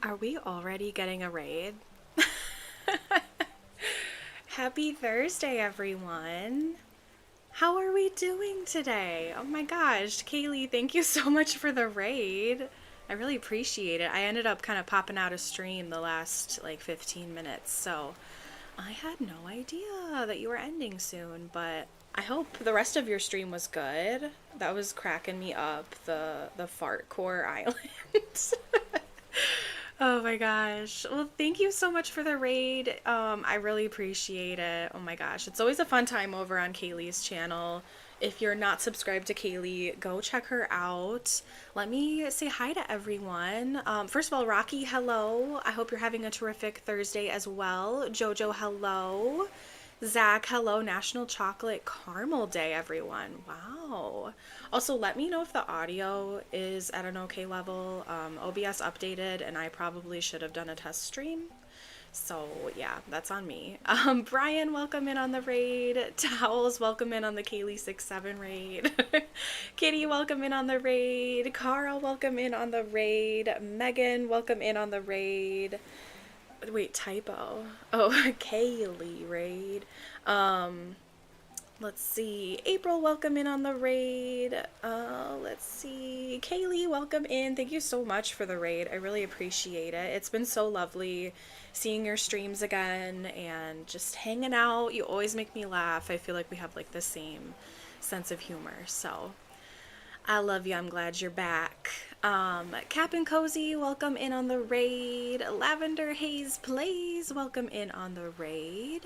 Are we already getting a raid? Happy Thursday, everyone. How are we doing today? Oh my gosh, Kaylee, thank you so much for the raid. I really appreciate it. I ended up kind of popping out of stream the last like 15 minutes, so I had no idea that you were ending soon, but I hope the rest of your stream was good. That was cracking me up, the fart core island. Oh my gosh. Well, thank you so much for the raid. I really appreciate it. Oh my gosh. It's always a fun time over on Kaylee's channel. If you're not subscribed to Kaylee, go check her out. Let me say hi to everyone. First of all, Rocky, hello. I hope you're having a terrific Thursday as well. Jojo, hello. Zach, hello. National Chocolate Caramel Day, everyone. Wow. Also, let me know if the audio is at an okay level. OBS updated, and I probably should have done a test stream. So, yeah, that's on me. Brian, welcome in on the raid. Towels, welcome in on the Kaylee67 raid. Kitty, welcome in on the raid. Carl, welcome in on the raid. Megan, welcome in on the raid. Wait, typo. Oh, Kaylee raid. Let's see. April, welcome in on the raid. Let's see. Kaylee, welcome in. Thank you so much for the raid. I really appreciate it. It's been so lovely seeing your streams again and just hanging out. You always make me laugh. I feel like we have like the same sense of humor. So I love you. I'm glad you're back. Cap and Cozy, welcome in on the raid. Lavender Haze Plays, welcome in on the raid.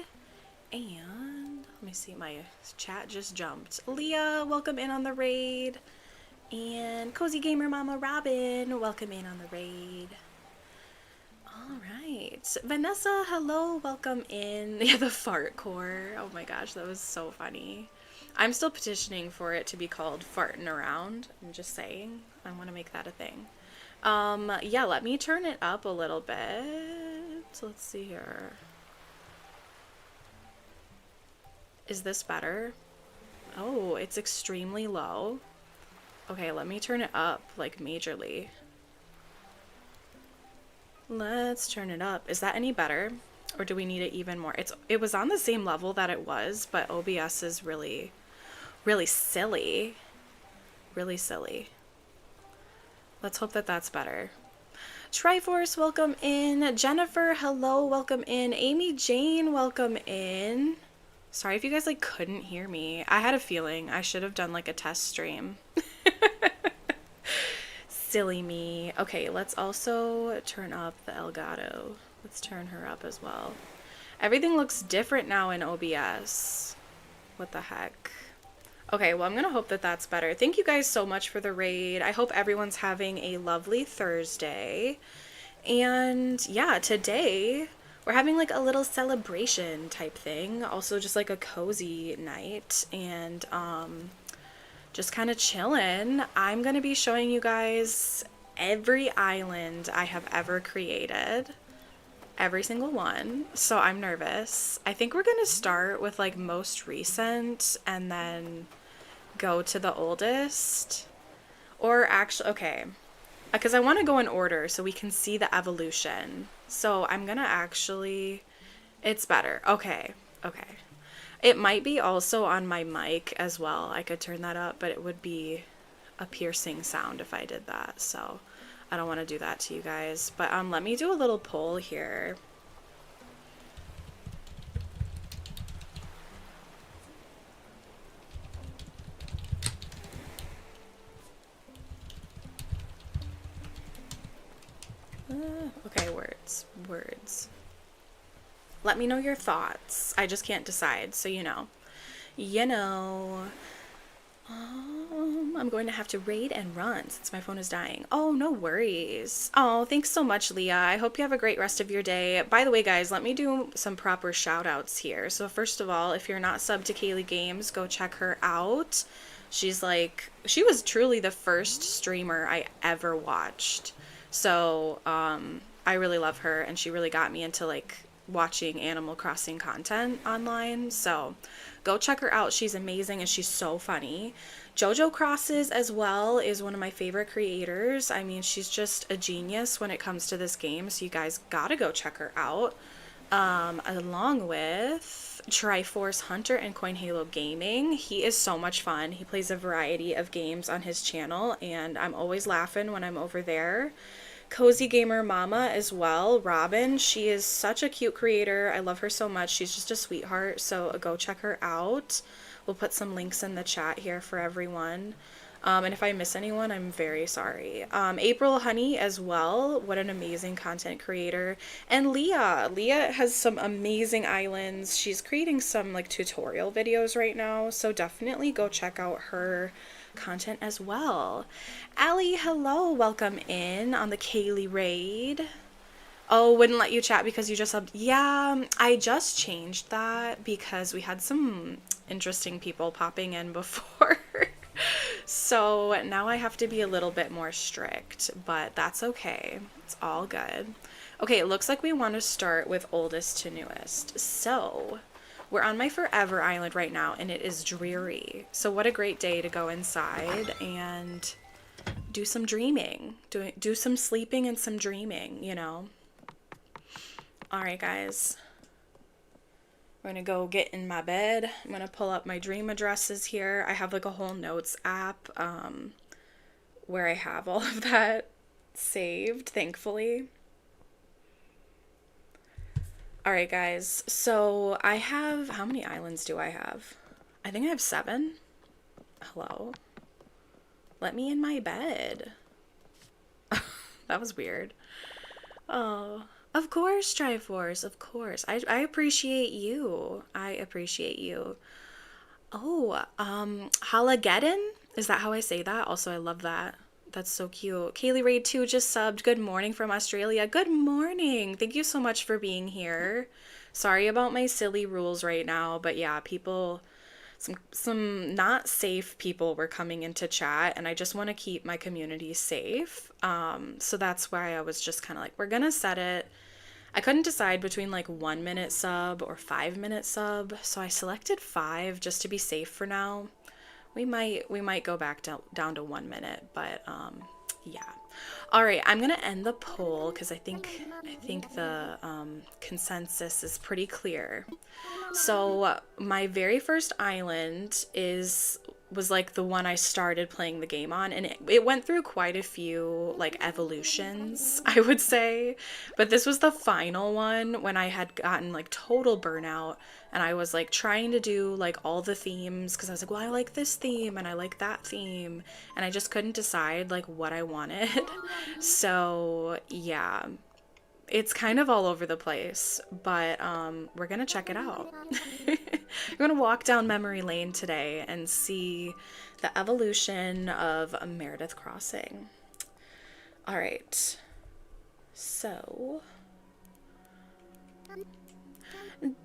And let me see, my chat just jumped. Leah, welcome in on the raid. And Cozy Gamer Mama Robin, welcome in on the raid. All right. Vanessa, hello, welcome in. Yeah, the fart core. Oh my gosh, that was so funny. I'm still petitioning for it to be called farting around. I'm just saying. I want to make that a thing. Yeah, let me turn it up a little bit. So let's see here. Is this better? Oh, it's extremely low. Okay, let me turn it up, like, majorly. Let's turn it up. Is that any better? Or do we need it even more? It was on the same level that it was, but OBS is really, really silly. Really silly. Let's hope that that's better. Triforce, welcome in. Jennifer, hello, welcome in. Amy Jane, welcome in. Sorry if you guys, like, couldn't hear me. I had a feeling I should have done, like, a test stream. Silly me. Okay, let's also turn up the Elgato. Let's turn her up as well. Everything looks different now in OBS. What the heck? Okay, well, I'm gonna hope that that's better. Thank you guys so much for the raid. I hope everyone's having a lovely Thursday. And yeah, today we're having like a little celebration type thing. Also just like a cozy night and just kind of chilling. I'm gonna be showing you guys every island I have ever created. Every single one. So I'm nervous. I think we're gonna start with like most recent and then go to the oldest. Or actually, okay, because I want to go in order so we can see the evolution. So I'm gonna actually, it's better. Okay, okay. It might be also on my mic as well. I could turn that up, but it would be a piercing sound if I did that. So I don't want to do that to you guys. But let me do a little poll here. Okay, words. Let me know your thoughts. I just can't decide, so you know. You know. I'm going to have to raid and run since my phone is dying. Oh, no worries. Oh, thanks so much, Leah. I hope you have a great rest of your day. By the way, guys, let me do some proper shout outs here. So first of all, if you're not subbed to Kaylee Games, go check her out. She was truly the first streamer I ever watched. So, I really love her and she really got me into like watching Animal Crossing content online. So go check her out. She's amazing and she's so funny. JoJo Crosses as well is one of my favorite creators. I mean, she's just a genius when it comes to this game. So you guys gotta go check her out. Along with Triforce Hunter and Coin Halo Gaming. He is so much fun. He plays a variety of games on his channel and I'm always laughing when I'm over there. Cozy Gamer Mama as well, Robin. She is such a cute creator. I love her so much. She's just a sweetheart. So go check her out. We'll put some links in the chat here for everyone. And if I miss anyone, I'm very sorry. April Honey as well. What an amazing content creator. And Leah. Leah has some amazing islands. She's creating some like tutorial videos right now. So definitely go check out her content as well. Allie, hello, welcome in on the Kaylee raid. Oh, wouldn't let you chat because you just subbed. Yeah, I just changed that because we had some interesting people popping in before. So now I have to be a little bit more strict, but that's okay. It's all good. Okay, it looks like we want to start with oldest to newest. So we're on my Forever Island right now, and it is dreary. So what a great day to go inside and do some dreaming. Do some sleeping and some dreaming, you know? All right, guys. We're going to go get in my bed. I'm going to pull up my dream addresses here. I have like a whole notes app where I have all of that saved, thankfully. All right, guys. So I have, how many islands do I have? I think I have 7. Hello? Let me in my bed. That was weird. Oh, of course, Triforce, of course. I appreciate you. I appreciate you. Oh, Halageddon? Is that how I say that? Also, I love that. That's so cute. Kaylee Raid 2 just subbed. Good morning from Australia. Good morning. Thank you so much for being here. Sorry about my silly rules right now, but yeah, people, some not safe people were coming into chat, and I just want to keep my community safe. So that's why I was just kind of like, we're gonna set it I couldn't decide between like 1 minute sub or 5 minute sub, so I selected 5 just to be safe for now. We might go back down to 1 minute, but yeah. All right, I'm gonna end the poll because I think the consensus is pretty clear. So my very first island was like the one I started playing the game on, and it went through quite a few like evolutions, I would say. But this was the final one when I had gotten like total burnout, and I was like trying to do like all the themes because I was like, well, I like this theme and I like that theme, and I just couldn't decide like what I wanted. So yeah, it's kind of all over the place, but we're gonna check it out. We're gonna walk down memory lane today and see the evolution of Meredith Crossing. All right, so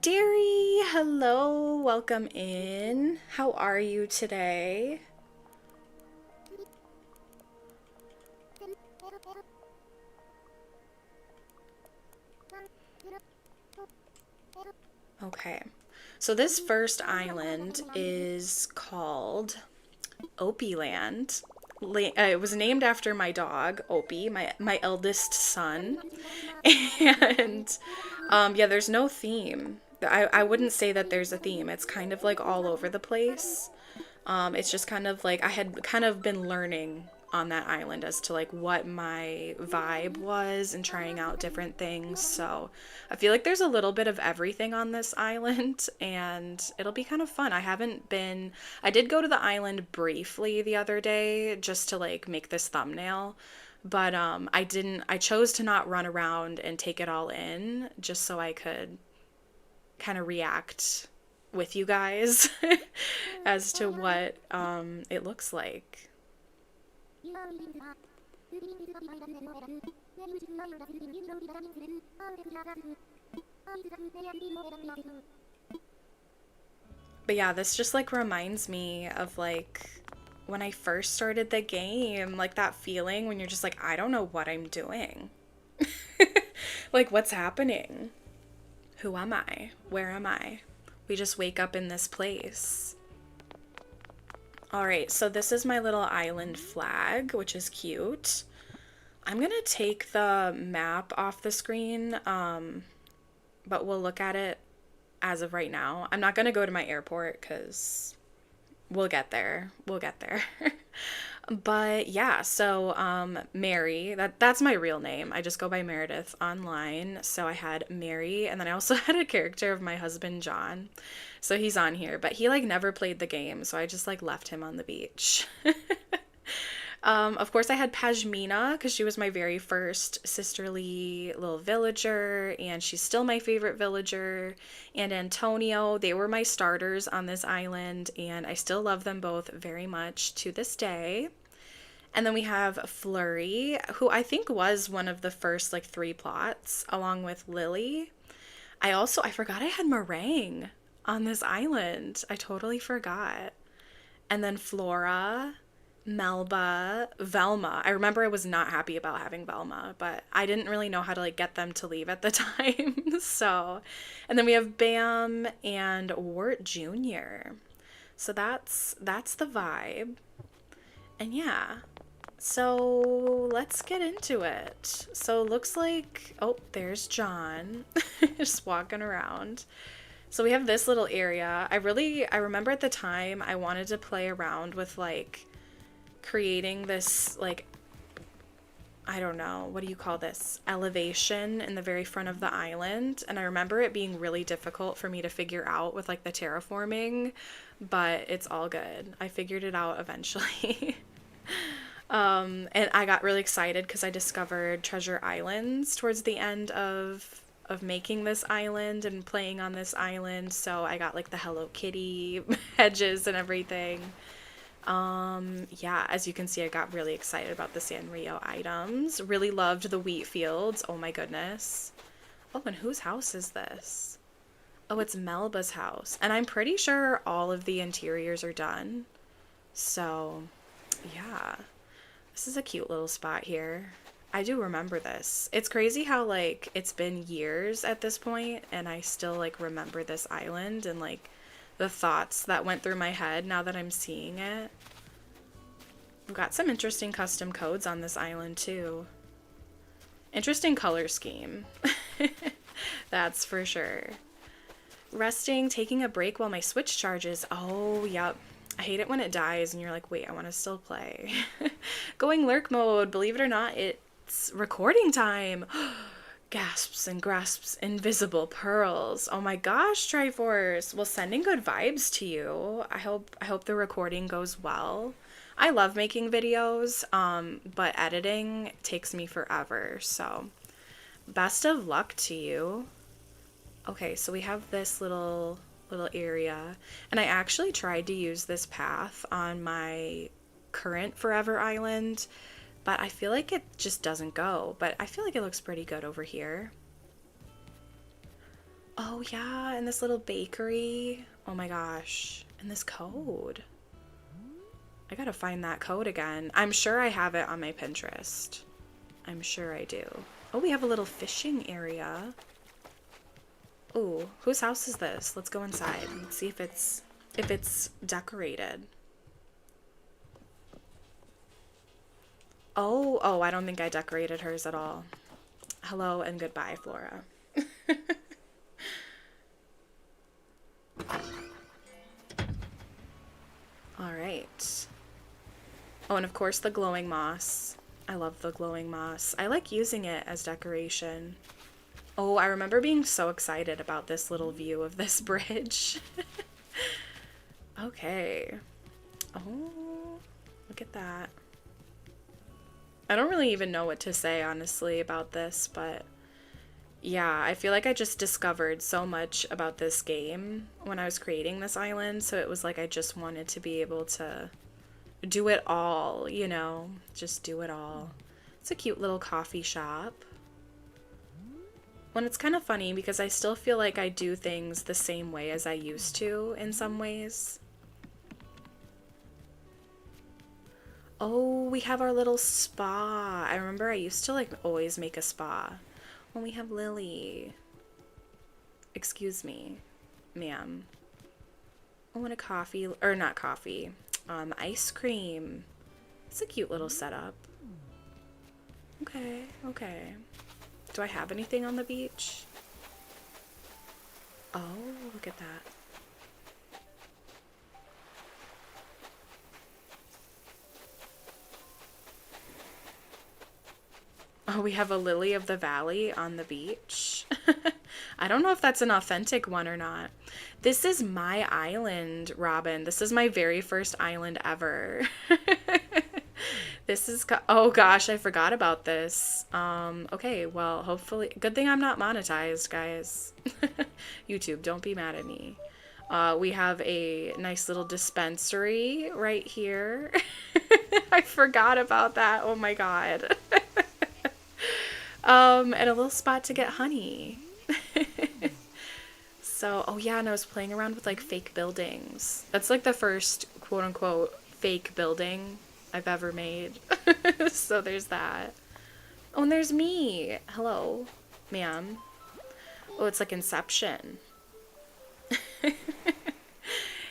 Derry, hello, welcome in. How are you today? Okay, so this first island is called Opie Land. It was named after my dog, Opie, my eldest son. And yeah, there's no theme. I wouldn't say that there's a theme. It's kind of like all over the place. It's just kind of like I had kind of been learning on that island as to like what my vibe was and trying out different things. So I feel like there's a little bit of everything on this island and it'll be kind of fun. I did go to the island briefly the other day just to like make this thumbnail, but I chose to not run around and take it all in just so I could kind of react with you guys as to what it looks like. But yeah, this just like reminds me of like when I first started the game, like that feeling when you're just like, I don't know what I'm doing. Like, what's happening? Who am I? Where am I? We just wake up in this place. All right, so this is my little island flag, which is cute. I'm gonna take the map off the screen, but we'll look at it as of right now. I'm not gonna go to my airport because we'll get there. We'll get there. But yeah, so Mary, that's my real name. I just go by Meredith online. So I had Mary, and then I also had a character of my husband John. So he's on here, but he like never played the game, so I just like left him on the beach. Of course, I had Pashmina because she was my very first sisterly little villager, and she's still my favorite villager. And Antonio, they were my starters on this island, and I still love them both very much to this day. And then we have Flurry, who I think was one of the first like 3 plots, along with Lily. I forgot I had Meringue on this island. I totally forgot. And then Flora, Melba, Velma. I remember I was not happy about having Velma, but I didn't really know how to like get them to leave at the time. So, and then we have Bam and Wart Jr. So that's the vibe. And yeah. So let's get into it. So it looks like, oh, there's John just walking around. So we have this little area. I remember at the time I wanted to play around with like creating this like, I don't know, what do you call this? Elevation in the very front of the island. And I remember it being really difficult for me to figure out with like the terraforming, but it's all good. I figured it out eventually. And I got really excited because I discovered Treasure Islands towards the end of making this island and playing on this island. So I got like the Hello Kitty hedges and everything. Yeah, as you can see, I got really excited about the Sanrio items. Really loved the wheat fields. Oh my goodness. Oh, and whose house is this? Oh, it's Melba's house. And I'm pretty sure all of the interiors are done. So, yeah. This is a cute little spot here. I do remember this. It's crazy how like it's been years at this point and I still like remember this island and like the thoughts that went through my head now that I'm seeing it. We've got some interesting custom codes on this island too. Interesting color scheme. That's for sure. Resting, taking a break while my Switch charges. Oh, yep. I hate it when it dies and you're like, wait, I want to still play. Going lurk mode. Believe it or not, it's recording time. Gasps and grasps invisible pearls. Oh my gosh, Triforce. Well, sending good vibes to you. I hope the recording goes well. I love making videos, but editing takes me forever. So, best of luck to you. Okay, so we have this little area, and I actually tried to use this path on my current Forever Island, but I feel like it just doesn't go. But I feel like it looks pretty good over here. Oh yeah, and this little bakery. Oh my gosh, and this code. I gotta find that code again. I'm sure I have it on my Pinterest. I'm sure I do. Oh, we have a little fishing area. Ooh, whose house is this? Let's go inside and see if it's decorated. Oh, I don't think I decorated hers at all. Hello and goodbye, Flora. All right. Oh, and of course the glowing moss. I love the glowing moss. I like using it as decoration. Oh, I remember being so excited about this little view of this bridge. Okay. Oh, look at that. I don't really even know what to say, honestly, about this, but yeah, I feel like I just discovered so much about this game when I was creating this island, so it was like I just wanted to be able to do it all, you know? Just do it all. It's a cute little coffee shop. When it's kind of funny because I still feel like I do things the same way as I used to in some ways. Oh, we have our little spa. I remember I used to like always make a spa. Well, we have Lily. Excuse me, ma'am. I want a coffee, or not coffee, ice cream. It's a cute little setup. Okay, okay. Do I have anything on the beach? Oh, look at that. Oh, we have a lily of the valley on the beach. I don't know if that's an authentic one or not. This is my island, Robin. This is my very first island ever. This is, oh gosh, I forgot about this. Okay, well, hopefully, good thing I'm not monetized, guys. YouTube, don't be mad at me. We have a nice little dispensary right here. I forgot about that. Oh my God. And a little spot to get honey. So, oh yeah, and I was playing around with like fake buildings. That's like the first quote unquote fake building I've ever made. So there's that. Oh, and there's me. Hello, ma'am. Oh, it's like Inception.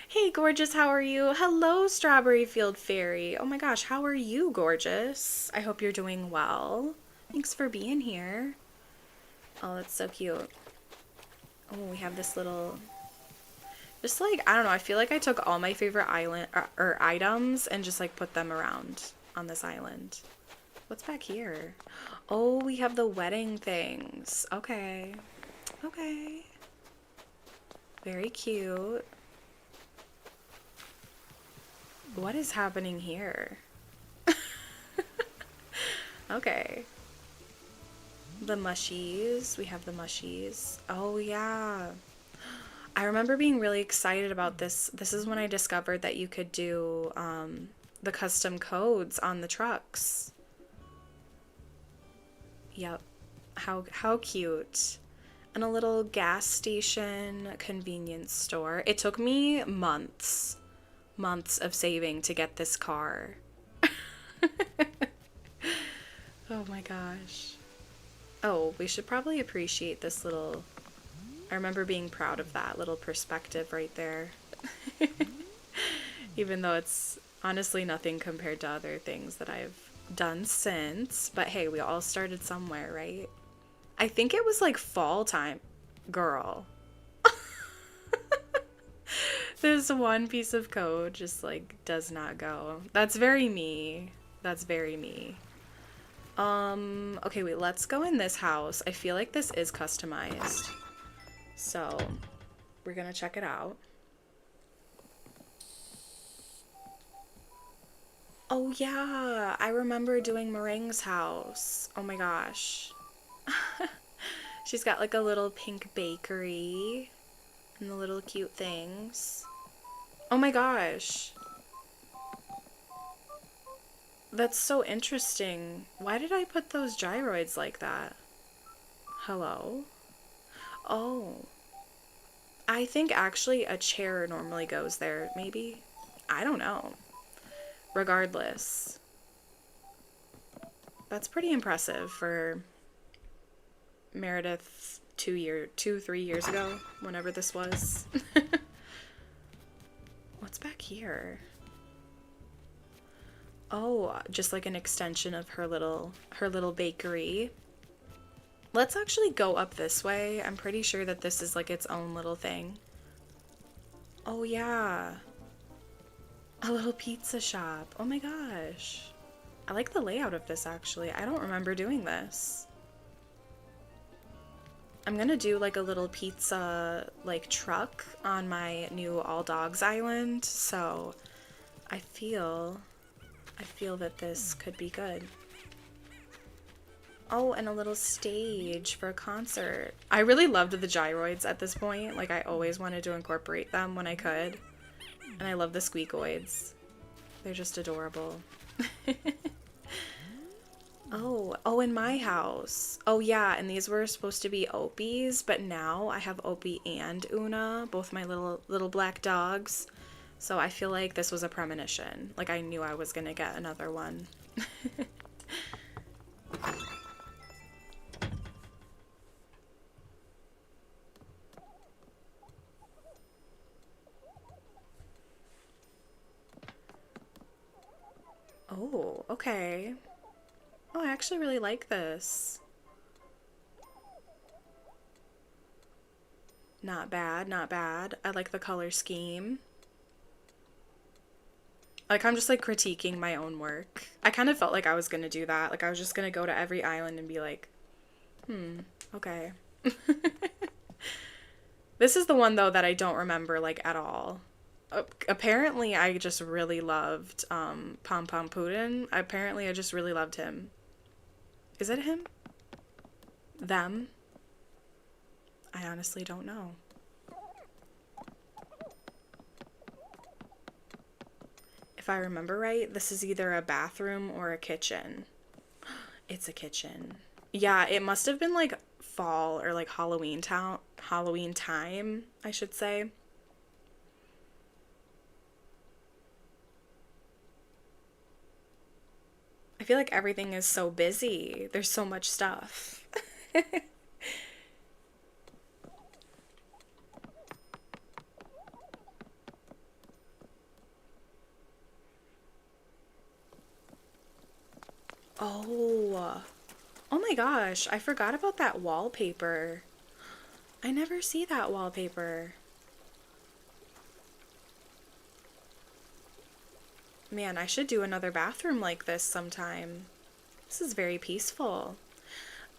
Hey, gorgeous, how are you? Hello, Strawberry Field Fairy. Oh my gosh, how are you, gorgeous? I hope you're doing well. Thanks for being here. Oh, that's so cute. Oh, we have this little... Just like, I don't know, I feel like I took all my favorite island or items and just like put them around on this island. What's back here? Oh, we have the wedding things. Okay. Okay. Very cute. What is happening here? Okay. The mushies. We have the mushies. Oh, yeah. I remember being really excited about this. This is when I discovered that you could do the custom codes on the trucks. Yep. How cute. And a little gas station convenience store. It took me months of saving to get this car. Oh my gosh. Oh, we should probably appreciate this little... I remember being proud of that little perspective right there. Even though it's honestly nothing compared to other things that I've done since. But hey, we all started somewhere, right? I think it was like fall time. Girl. This one piece of code just like does not go. That's very me. That's very me. Okay, wait, let's go in this house. I feel like this is customized. So, we're gonna check it out. Oh yeah, I remember doing Meringue's house. Oh my gosh. She's got like a little pink bakery and the little cute things. Oh my gosh. That's so interesting. Why did I put those gyroids like that? Hello? Oh. I think actually a chair normally goes there, maybe? I don't know. Regardless. That's pretty impressive for Meredith 3 years ago, whenever this was. What's back here? Oh, just like an extension of her little bakery. Let's actually go up this way. I'm pretty sure that this is like its own little thing. Oh yeah. A little pizza shop. Oh my gosh. I like the layout of this actually. I don't remember doing this. I'm gonna do like a little pizza like truck on my new All Dogs Island, so I feel that this could be good. Oh, and a little stage for a concert. I really loved the gyroids at this point. Like, I always wanted to incorporate them when I could. And I love the squeakoids. They're just adorable. Oh, in my house. Oh, yeah, and these were supposed to be Opie's, but now I have Opie and Una, both my little black dogs. So I feel like this was a premonition. Like, I knew I was gonna get another one. Oh, okay. Oh, I actually really like this. Not bad, not bad. I like the color scheme. Like, I'm just like critiquing my own work. I kind of felt like I was gonna do that. Like, I was just gonna go to every island and be like, okay. This is the one, though, that I don't remember, like, at all. Apparently, I just really loved Pom Pom Puddin'. Apparently, I just really loved him. Is it him? Them? I honestly don't know. If I remember right, this is either a bathroom or a kitchen. It's a kitchen. Yeah, it must have been like fall or like Halloween time, I should say. I feel like everything is so busy. There's so much stuff. Oh. Oh my gosh, I forgot about that wallpaper. I never see that wallpaper. Man, I should do another bathroom like this sometime. This is very peaceful.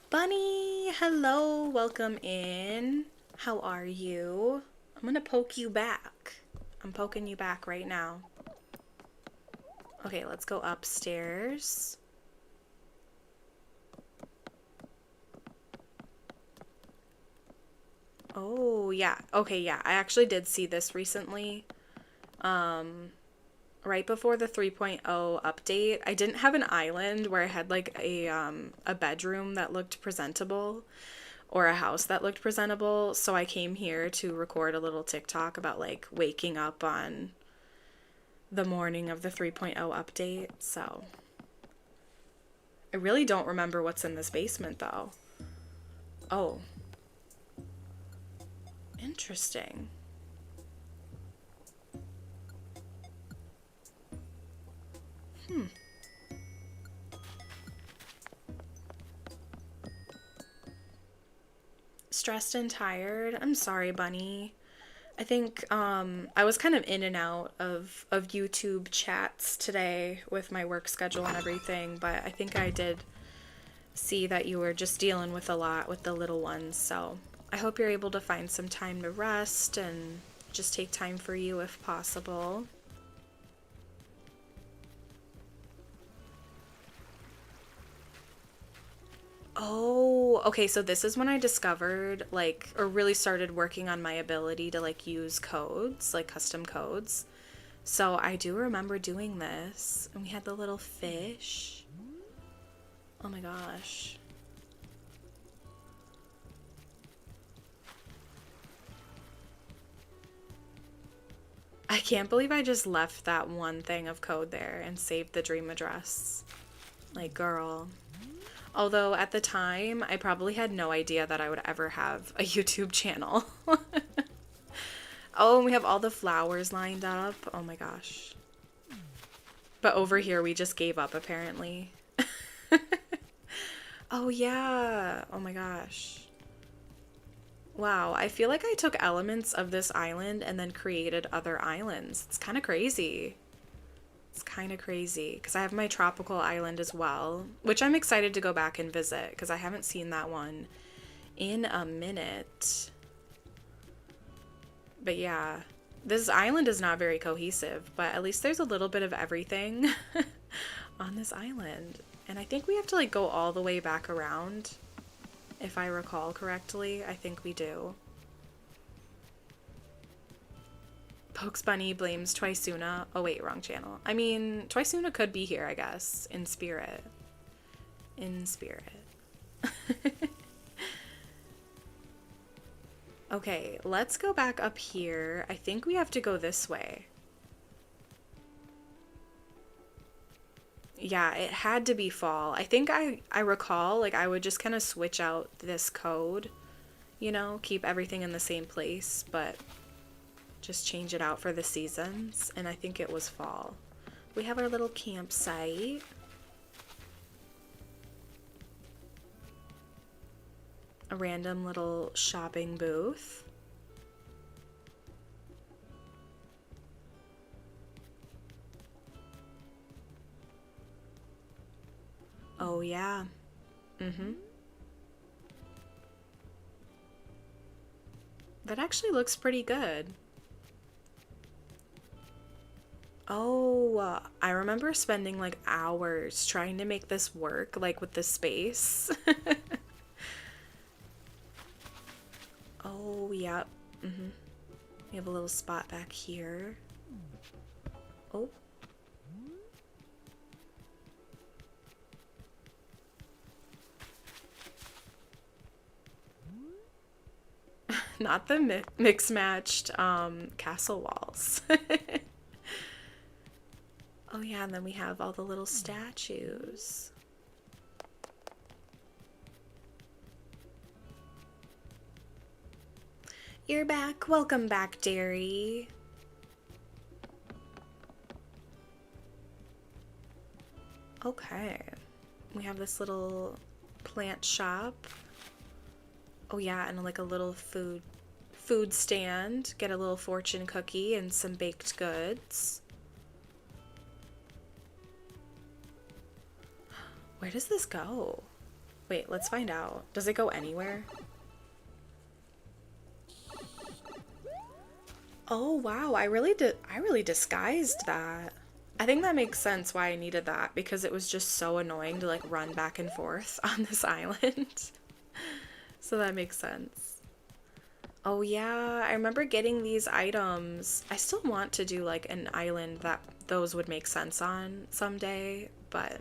Bunny, hello, welcome in. How are you? I'm gonna poke you back. I'm poking you back right now. Okay, let's go upstairs. Oh, yeah. Okay, yeah. I actually did see this recently. Right before the 3.0 update. I didn't have an island where I had like a bedroom that looked presentable or a house that looked presentable, so I came here to record a little TikTok about like waking up on the morning of the 3.0 update. So I really don't remember what's in this basement, though. Oh. Interesting. Stressed and tired. I'm sorry, Bunny. I think I was kind of in and out of YouTube chats today with my work schedule and everything, but I think I did see that you were just dealing with a lot with the little ones, so I hope you're able to find some time to rest and just take time for you if possible. Oh, okay, so this is when I discovered, like, or really started working on my ability to, like, use codes, like custom codes. So I do remember doing this. And we had the little fish. Oh my gosh. I can't believe I just left that one thing of code there and saved the dream address. Like, girl. Although at the time, I probably had no idea that I would ever have a YouTube channel. Oh, and we have all the flowers lined up. Oh my gosh. But over here, we just gave up, apparently. Oh, yeah. Oh my gosh. Wow, I feel like I took elements of this island and then created other islands. It's kind of crazy. It's kind of crazy because I have my tropical island as well, which I'm excited to go back and visit because I haven't seen that one in a minute. But yeah, this island is not very cohesive, but at least there's a little bit of everything on this island. And I think we have to like go all the way back around. If I recall correctly, I think we do. Pokes Bunny blames Twiceuna. Oh wait, wrong channel. I mean, Twiceuna could be here, I guess, in spirit. In spirit. Okay, let's go back up here. I think we have to go this way. Yeah, it had to be fall. I think I recall, like, I would just kind of switch out this code, you know, keep everything in the same place, but just change it out for the seasons, and I think it was fall. We have our little campsite. A random little shopping booth. Oh yeah. Mm-hmm. That actually looks pretty good. Oh, I remember spending like hours trying to make this work, like with the space. Oh, yep. Mm-hmm. We have a little spot back here. Oh. Not the mix-matched castle walls. Oh yeah, and then we have all the little statues. You're back. Welcome back, Derry. Okay. We have this little plant shop. Oh yeah, and like a little food stand. Get a little fortune cookie and some baked goods. Where does this go? Wait, let's find out. Does it go anywhere? Oh wow, I really disguised that. I think that makes sense why I needed that because it was just so annoying to like run back and forth on this island. So that makes sense. Oh yeah, I remember getting these items. I still want to do like an island that those would make sense on someday, but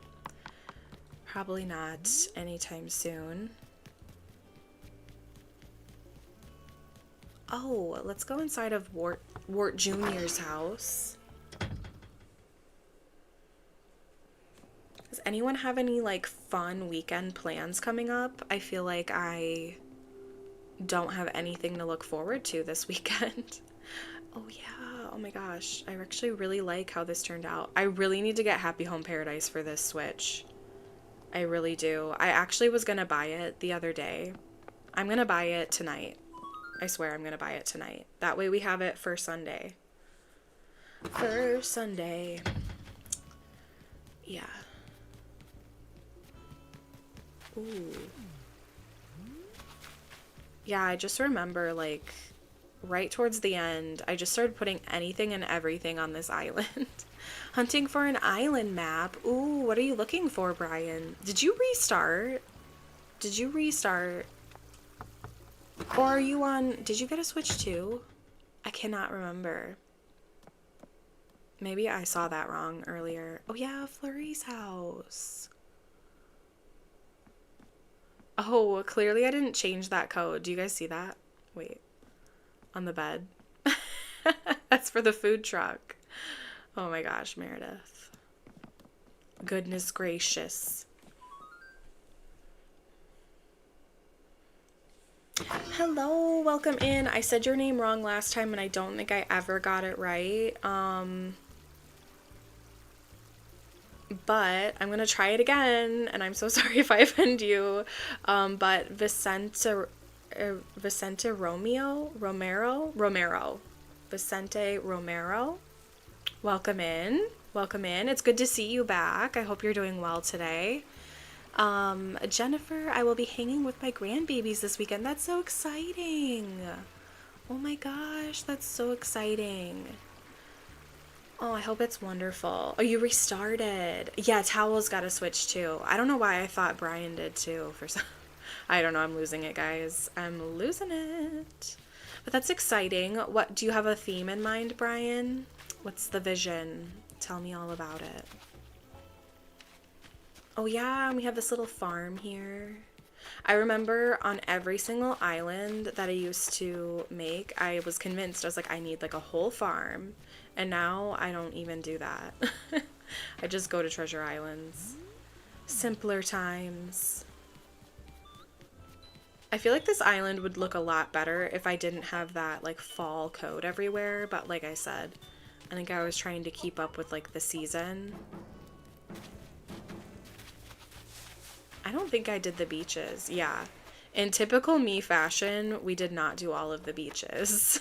probably not anytime soon. Oh, let's go inside of Wart Jr.'s house. Has anyone have any like fun weekend plans coming up? I feel like I don't have anything to look forward to this weekend. Oh yeah, oh my gosh. I actually really like how this turned out. I really need to get Happy Home Paradise for this Switch. I really do. I actually was gonna buy it the other day. I'm gonna buy it tonight. I swear I'm gonna buy it tonight. That way we have it for Sunday. For Sunday. Yeah. Ooh. Yeah, I just remember, like, right towards the end, I just started putting anything and everything on this island. Hunting for an island map. Ooh, what are you looking for, Brian? Did you restart? Did you restart? Or are you on... Did you get a Switch too? I cannot remember. Maybe I saw that wrong earlier. Oh yeah, Flurry's house. Oh, clearly I didn't change that code. Do you guys see that? Wait. On the bed. That's for the food truck. Oh my gosh, Meredith. Goodness gracious. Hello, welcome in. I said your name wrong last time and I don't think I ever got it right. But I'm gonna try it again, and I'm so sorry if I offend you. But Vicente Romero. Vicente Romero. Welcome in. Welcome in. It's good to see you back. I hope you're doing well today. Jennifer, I will be hanging with my grandbabies this weekend. That's so exciting. Oh my gosh, that's so exciting. Oh, I hope it's wonderful. Oh, you restarted. Yeah, Towel's got a Switch too. I don't know why I thought Brian did too for some... I don't know, I'm losing it, guys. I'm losing it. But that's exciting. What, do you have a theme in mind, Brian? What's the vision? Tell me all about it. Oh yeah, we have this little farm here. I remember on every single island that I used to make, I was convinced, I was like, I need like a whole farm. And now I don't even do that. I just go to treasure islands. Simpler times. I feel like this island would look a lot better if I didn't have that like fall coat everywhere. But like I said, I think I was trying to keep up with like the season. I don't think I did the beaches. Yeah. In typical me fashion, we did not do all of the beaches.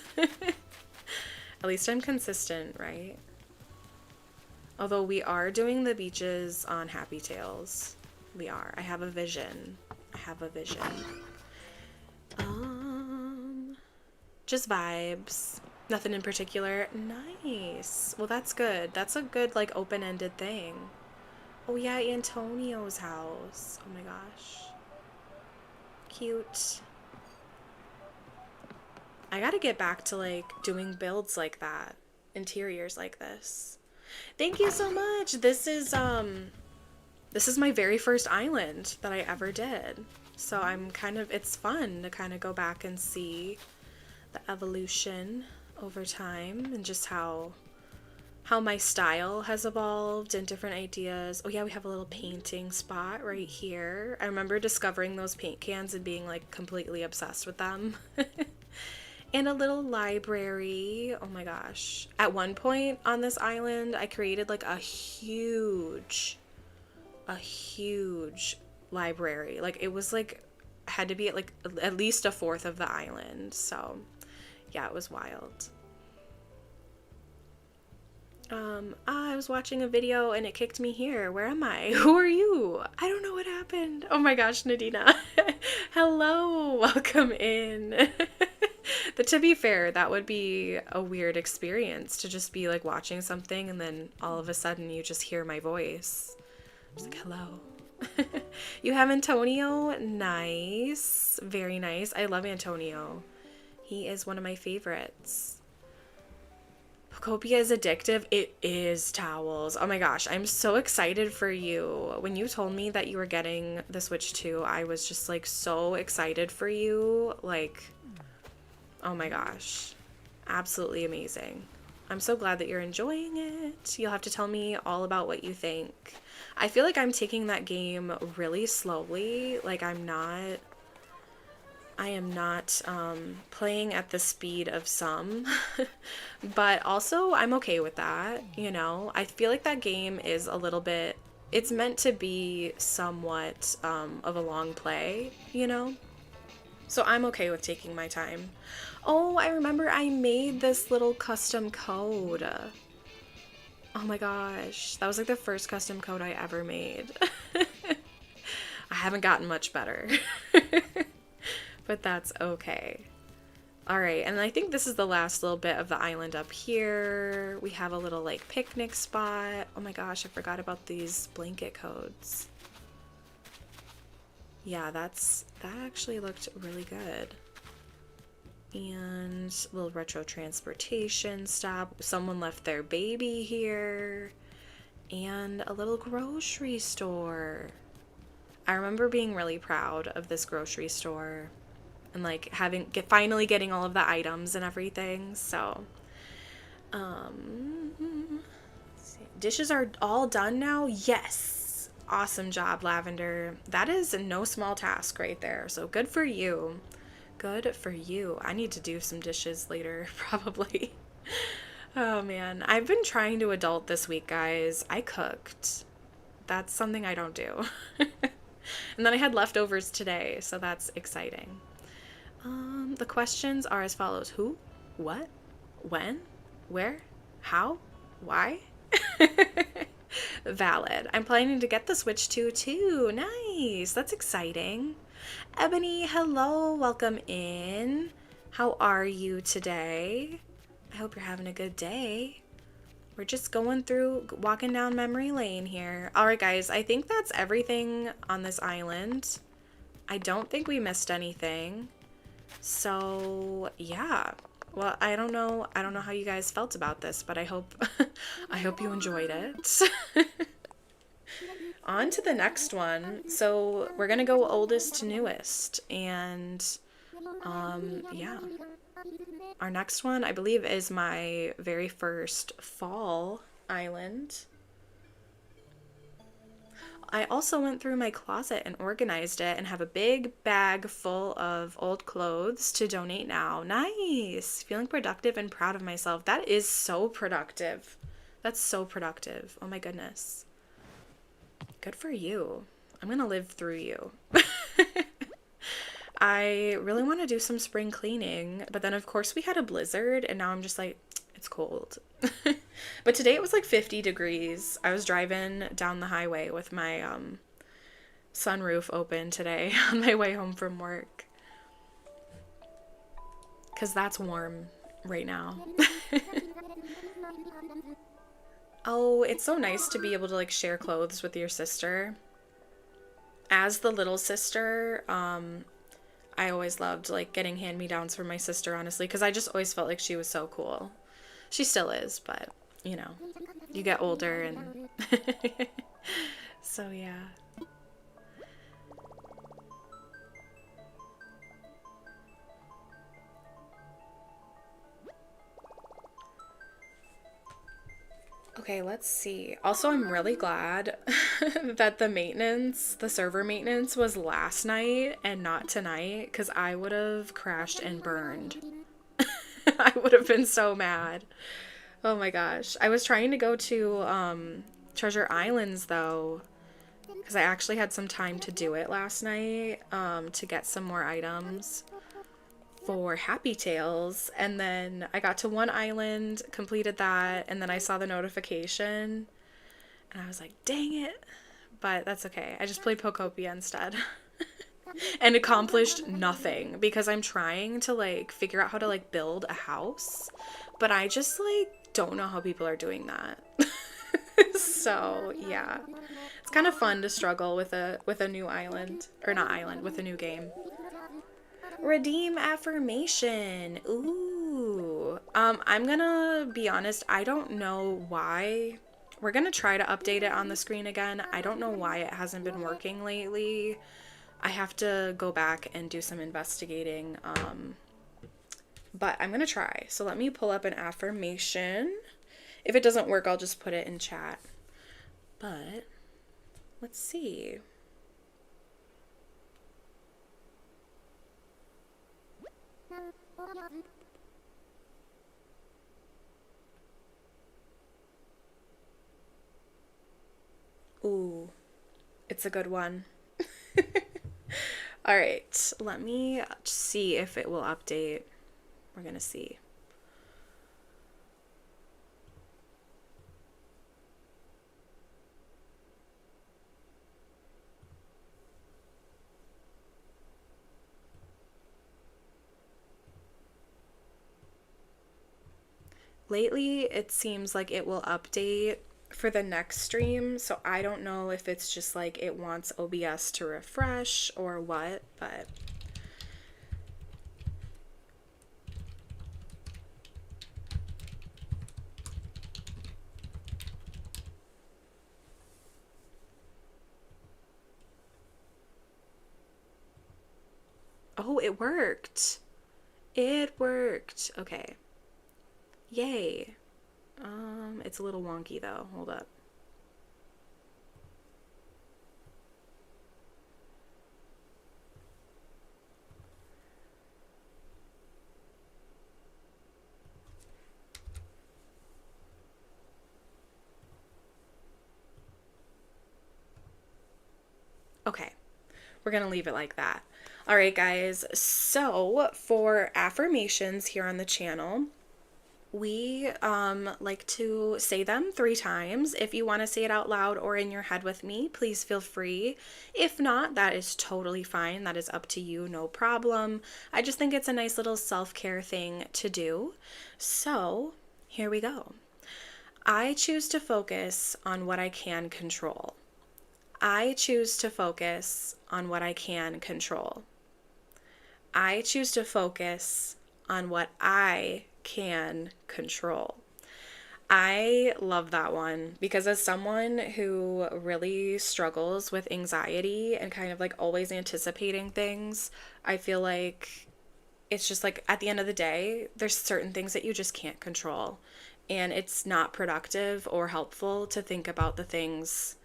At least I'm consistent, right? Although we are doing the beaches on Happy Tales. We are. I have a vision. I have a vision. Just vibes. Nothing in particular. Nice. Well, that's good. That's a good, like, open-ended thing. Oh, yeah, Antonio's house. Oh, my gosh. Cute. I gotta get back to, like, doing builds like that. Interiors like this. Thank you so much. This is my very first island that I ever did. So I'm kind of, it's fun to kind of go back and see the evolution over time and just how my style has evolved and different ideas. Oh yeah, we have a little painting spot right here. I remember discovering those paint cans and being like completely obsessed with them. And a little library. Oh my gosh. At one point on this island, I created like a huge library. Like it was like, had to be at like at least a fourth of the island. So yeah, it was wild. I was watching a video and it kicked me here. Where am I? Who are you? I don't know what happened. Oh my gosh, Nadina. Hello, welcome in. But to be fair, that would be a weird experience to just be like watching something and then all of a sudden you just hear my voice. I was like, hello. You have Antonio? Nice. Very nice. I love Antonio. He is one of my favorites. Copia is addictive. It is, Towels. Oh my gosh, I'm so excited for you. When you told me that you were getting the Switch 2, I was just like so excited for you. Like, oh my gosh. Absolutely amazing. I'm so glad that you're enjoying it. You'll have to tell me all about what you think. I feel like I'm taking that game really slowly. Like I am not playing at the speed of some, but also I'm okay with that, you know? I feel like that game is a little bit, it's meant to be somewhat of a long play, you know? So I'm okay with taking my time. Oh, I remember I made this little custom code. Oh my gosh, that was like the first custom code I ever made. I haven't gotten much better. But that's okay. All right, and I think this is the last little bit of the island up here. We have a little like picnic spot. Oh my gosh, I forgot about these blanket codes. Yeah, that actually looked really good. And a little retro transportation stop. Someone left their baby here. And a little grocery store. I remember being really proud of this grocery store. And like finally getting all of the items and everything. So, dishes are all done now. Yes, awesome job, Lavender. That is no small task right there. So good for you. Good for you. I need to do some dishes later, probably. Oh man, I've been trying to adult this week, guys. I cooked. That's something I don't do. And then I had leftovers today, so that's exciting. The questions are as follows. Who? What? When? Where? How? Why? Valid. I'm planning to get the Switch 2 too. Nice. That's exciting. Ebony, hello. Welcome in. How are you today? I hope you're having a good day. We're just going through, walking down memory lane here. All right, guys. I think that's everything on this island. I don't think we missed anything. So yeah, well, I don't know how you guys felt about this, but I hope you enjoyed it. On to the next one. So we're gonna go oldest to newest, and yeah, our next one I believe is my very first fall island. I also went through my closet and organized it and have a big bag full of old clothes to donate now. Nice. Feeling productive and proud of myself. That is so productive. That's so productive. Oh my goodness. Good for you. I'm going to live through you. I really want to do some spring cleaning, but then of course we had a blizzard and now I'm just like, it's cold. But today it was like 50 degrees. I was driving down the highway with my sunroof open today on my way home from work. Because that's warm right now. Oh, it's so nice to be able to like share clothes with your sister. As the little sister, I always loved like getting hand-me-downs from my sister, honestly, because I just always felt like she was so cool. She still is, but you know, you get older and so yeah. Okay, let's see. Also, I'm really glad that the server maintenance was last night and not tonight, because I would have crashed and burned. I would have been so mad. Oh my gosh. I was trying to go to Treasure Islands though, because I actually had some time to do it last night to get some more items for Happy Tales, and then I got to one island, completed that, and then I saw the notification and I was like, dang it, but that's okay. I just played Pokopia instead. And accomplished nothing because I'm trying to like figure out how to like build a house, but I just like don't know how people are doing that. So yeah, it's kind of fun to struggle with a new island, or not island, with a new game. Redeem affirmation. Ooh. I'm gonna be honest, I don't know why. We're gonna try to update it on the screen again. I don't know why it hasn't been working lately. I have to go back and do some investigating. but I'm gonna try. So let me pull up an affirmation. If it doesn't work, I'll just put it in chat. But let's see. Ooh, it's a good one. All right, let me see if it will update. We're gonna see. Lately, it seems like it will update for the next stream, so I don't know if it's just like it wants OBS to refresh or what, but oh, it worked. It worked. Okay. Yay. It's a little wonky though. Hold up. Okay. We're going to leave it like that. All right, guys. So, for affirmations here on the channel, we like to say them 3 times. If you want to say it out loud or in your head with me, please feel free. If not, that is totally fine. That is up to you, no problem. I just think it's a nice little self-care thing to do. So, here we go. I choose to focus on what I can control. I choose to focus on what I can control. I choose to focus on what I can control. I love that one because as someone who really struggles with anxiety and kind of like always anticipating things, I feel like it's just like at the end of the day, there's certain things that you just can't control. And it's not productive or helpful to think about the things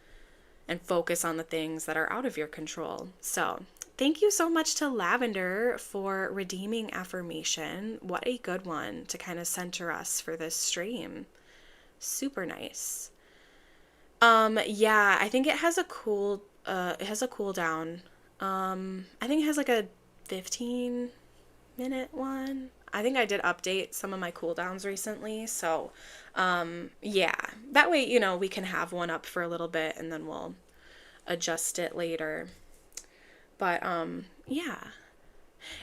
and focus on the things that are out of your control. So, thank you so much to Lavender for redeeming affirmation. What a good one to kind of center us for this stream. Super nice. Yeah, I think it has a cooldown. I think it has like a 15-minute one. I think I did update some of my cooldowns recently, so yeah, that way, we can have one up for a little bit and then we'll adjust it later. But yeah,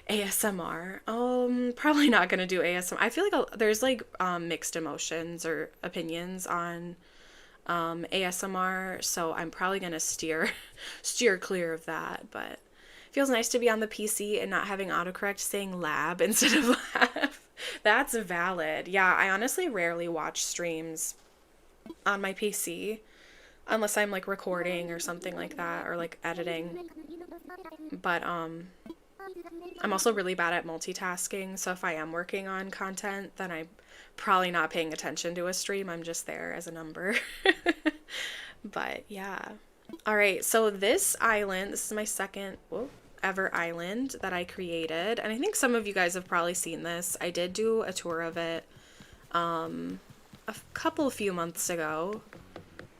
ASMR. Probably not gonna do ASMR. I feel like there's like mixed emotions or opinions on ASMR, so I'm probably gonna steer clear of that. But it feels nice to be on the PC and not having autocorrect saying lab instead of laugh. That's valid. Yeah, I honestly rarely watch streams on my PC unless I'm like recording or something like that or like editing. But I'm also really bad at multitasking, so if I am working on content, then I'm probably not paying attention to a stream. I'm just there as a number. But yeah. All right, so this is my second ever island that I created, and I think some of you guys have probably seen this. I did do a tour of it a few months ago.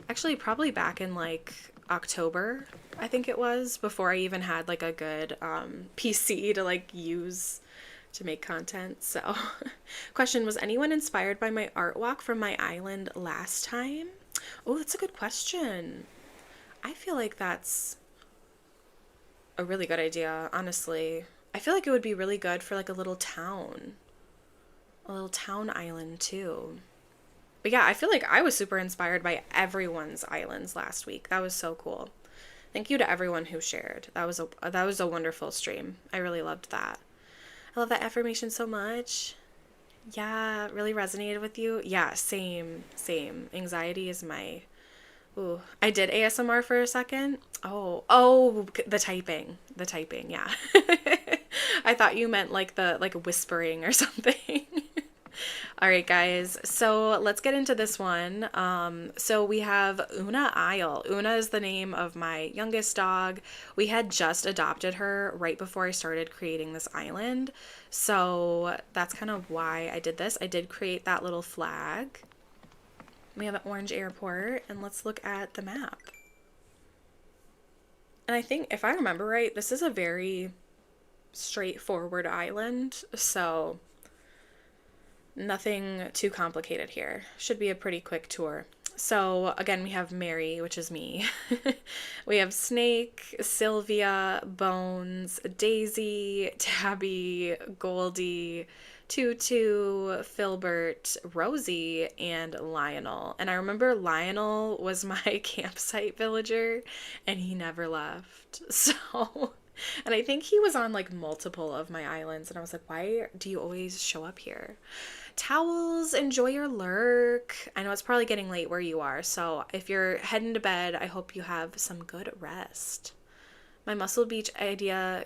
Actually, probably back in like October, I think it was, before I even had like a good PC to like use to make content. So, question, was anyone inspired by my art walk from my island last time? Oh, that's a good question. I feel like that's a really good idea, honestly. I feel like it would be really good for like a little town island too. But yeah, I feel like I was super inspired by everyone's islands last week. That was so cool. Thank you to everyone who shared. That was a wonderful stream. I really loved that. I love that affirmation so much. Yeah, really resonated with you. Yeah, same. Anxiety is my... Ooh, I did ASMR for a second. Oh, the typing, yeah. I thought you meant like the like whispering or something. All right, guys. So let's get into this one. So we have Una Isle. Una is the name of my youngest dog. We had just adopted her right before I started creating this island. So that's kind of why I did this. I did create that little flag. We have an orange airport, and let's look at the map. And I think, if I remember right, this is a very straightforward island, so nothing too complicated here. Should be a pretty quick tour. So again, we have Mary, which is me. We have Snake, Sylvia, Bones, Daisy, Tabby, Goldie, Tutu, Filbert, Rosie, and Lionel. And I remember Lionel was my campsite villager, and he never left. So, and I think he was on like multiple of my islands, and I was like, why do you always show up here? Towels, enjoy your lurk. I know it's probably getting late where you are, so if you're heading to bed, I hope you have some good rest. My Muscle Beach idea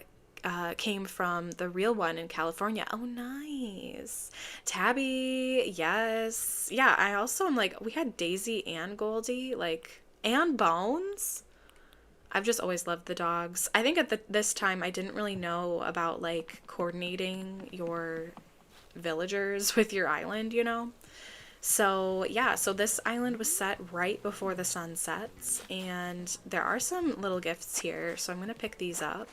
came from the real one in California. Oh, nice. Tabby, yes. Yeah, I also am like, we had Daisy and Goldie, like, and Bones. I've just always loved the dogs. I think at this time I didn't really know about like coordinating your villagers with your island, you know? So yeah, so this island was set right before the sun sets, and there are some little gifts here, so I'm gonna pick these up.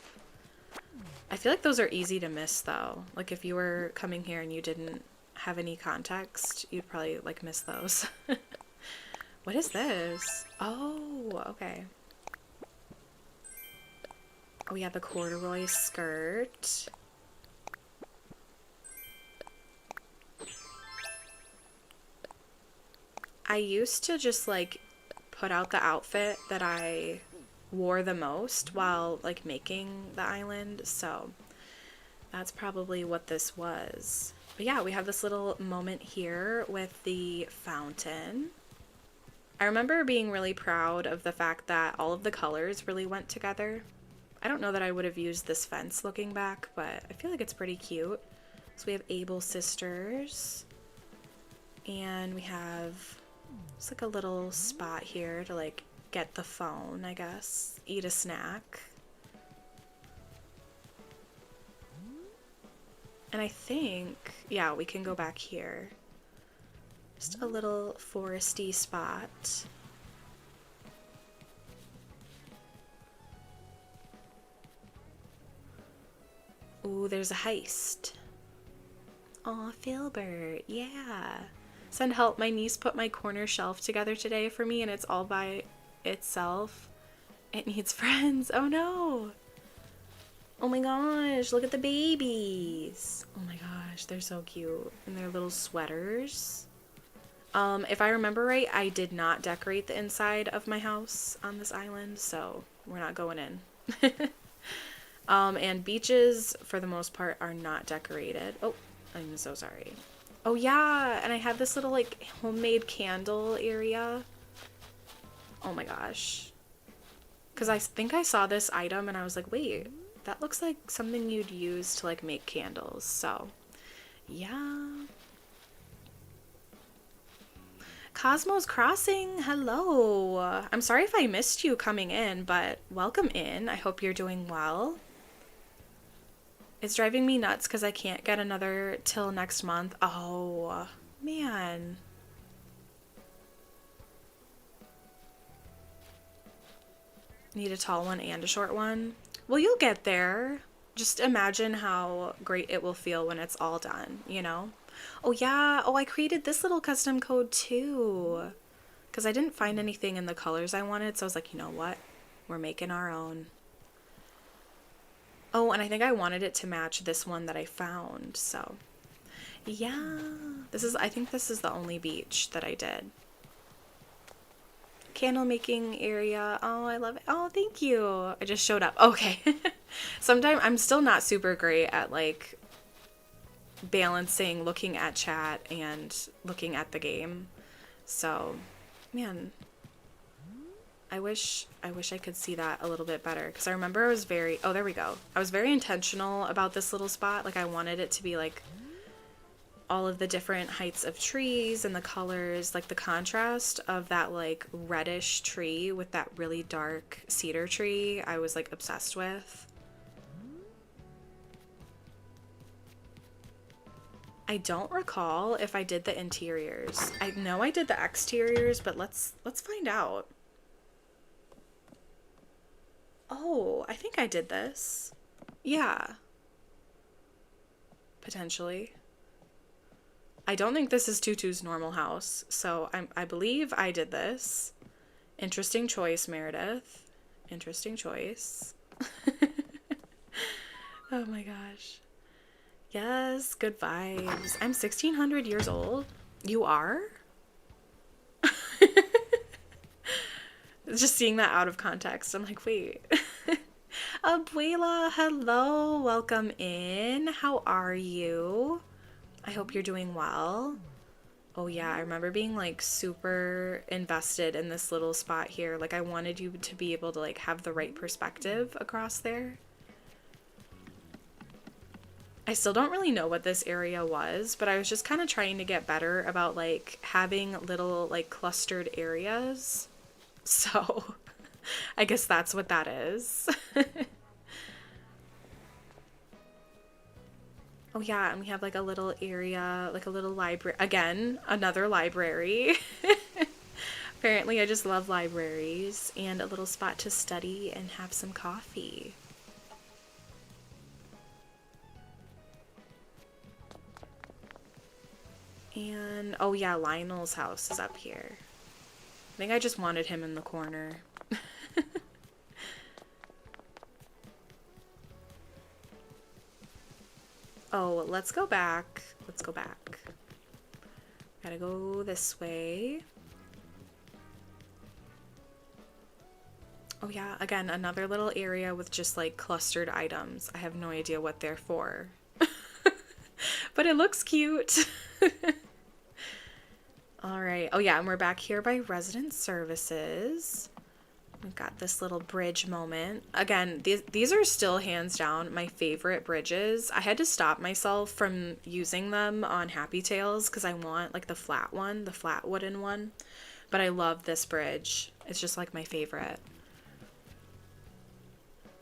I feel like those are easy to miss though. Like if you were coming here and you didn't have any context, you'd probably like miss those. What is this? Oh, okay. Oh yeah, the corduroy skirt. I used to just like put out the outfit that I wore the most while like making the island, so that's probably what this was. But yeah, we have this little moment here with the fountain. I remember being really proud of the fact that all of the colors really went together. I don't know that I would have used this fence looking back, but I feel like it's pretty cute. So we have Able sisters, and we have it's like a little spot here to like get the phone, I guess, eat a snack. And I think, yeah, we can go back here. Just a little foresty spot. Ooh, there's a heist. Aw, Filbert, yeah. Send help, my niece put my corner shelf together today for me and it's all by itself. It needs friends. Oh no. Oh my gosh, look at the babies. Oh my gosh, they're so cute. And their little sweaters. If I remember right, I did not decorate the inside of my house on this island, so we're not going in. And beaches, for the most part, are not decorated. Oh, I'm so sorry. Oh yeah, and I have this little like homemade candle area. Oh my gosh. Because I think I saw this item and I was like, wait, that looks like something you'd use to like make candles. So yeah. Cosmos Crossing, hello. I'm sorry if I missed you coming in, but welcome in. I hope you're doing well. It's driving me nuts because I can't get another till next month. Oh, man. Need a tall one and a short one. Well, you'll get there. Just imagine how great it will feel when it's all done, you know? Oh, yeah. Oh, I created this little custom code too. Because I didn't find anything in the colors I wanted, so I was like, you know what? We're making our own. Oh, and I think I wanted it to match this one that I found, so yeah. I think this is the only beach that I did. Candle making area. Oh, I love it. Oh, thank you. I just showed up. Okay. Sometimes I'm still not super great at like balancing looking at chat and looking at the game. So, man. I wish I could see that a little bit better, because I remember I was very, oh, there we go. I was very intentional about this little spot. Like I wanted it to be like all of the different heights of trees and the colors, like the contrast of that like reddish tree with that really dark cedar tree. I was like obsessed with. I don't recall if I did the interiors. I know I did the exteriors, but let's find out. Oh, I think I did this. Yeah. Potentially. I don't think this is Tutu's normal house, so I believe I did this. Interesting choice, Meredith. Interesting choice. Oh my gosh. Yes, good vibes. I'm 1600 years old. You are? Just seeing that out of context, I'm like, wait. Abuela, hello. Welcome in. How are you? I hope you're doing well. Oh yeah, I remember being like super invested in this little spot here. Like I wanted you to be able to like have the right perspective across there. I still don't really know what this area was, but I was just kind of trying to get better about like having little like clustered areas. So I guess that's what that is. Oh yeah, and we have like a little area, like a little library. Again, another library. Apparently I just love libraries, and a little spot to study and have some coffee. And oh yeah, Lionel's house is up here. I think I just wanted him in the corner. Oh, let's go back. Let's go back. Gotta go this way. Oh yeah, again, another little area with just like clustered items. I have no idea what they're for. But it looks cute. All right. Oh yeah, and we're back here by resident services. We've got this little bridge moment. Again, these are still hands down my favorite bridges. I had to stop myself from using them on Happy Tales because I want like the flat one, the flat wooden one. But I love this bridge. It's just like my favorite.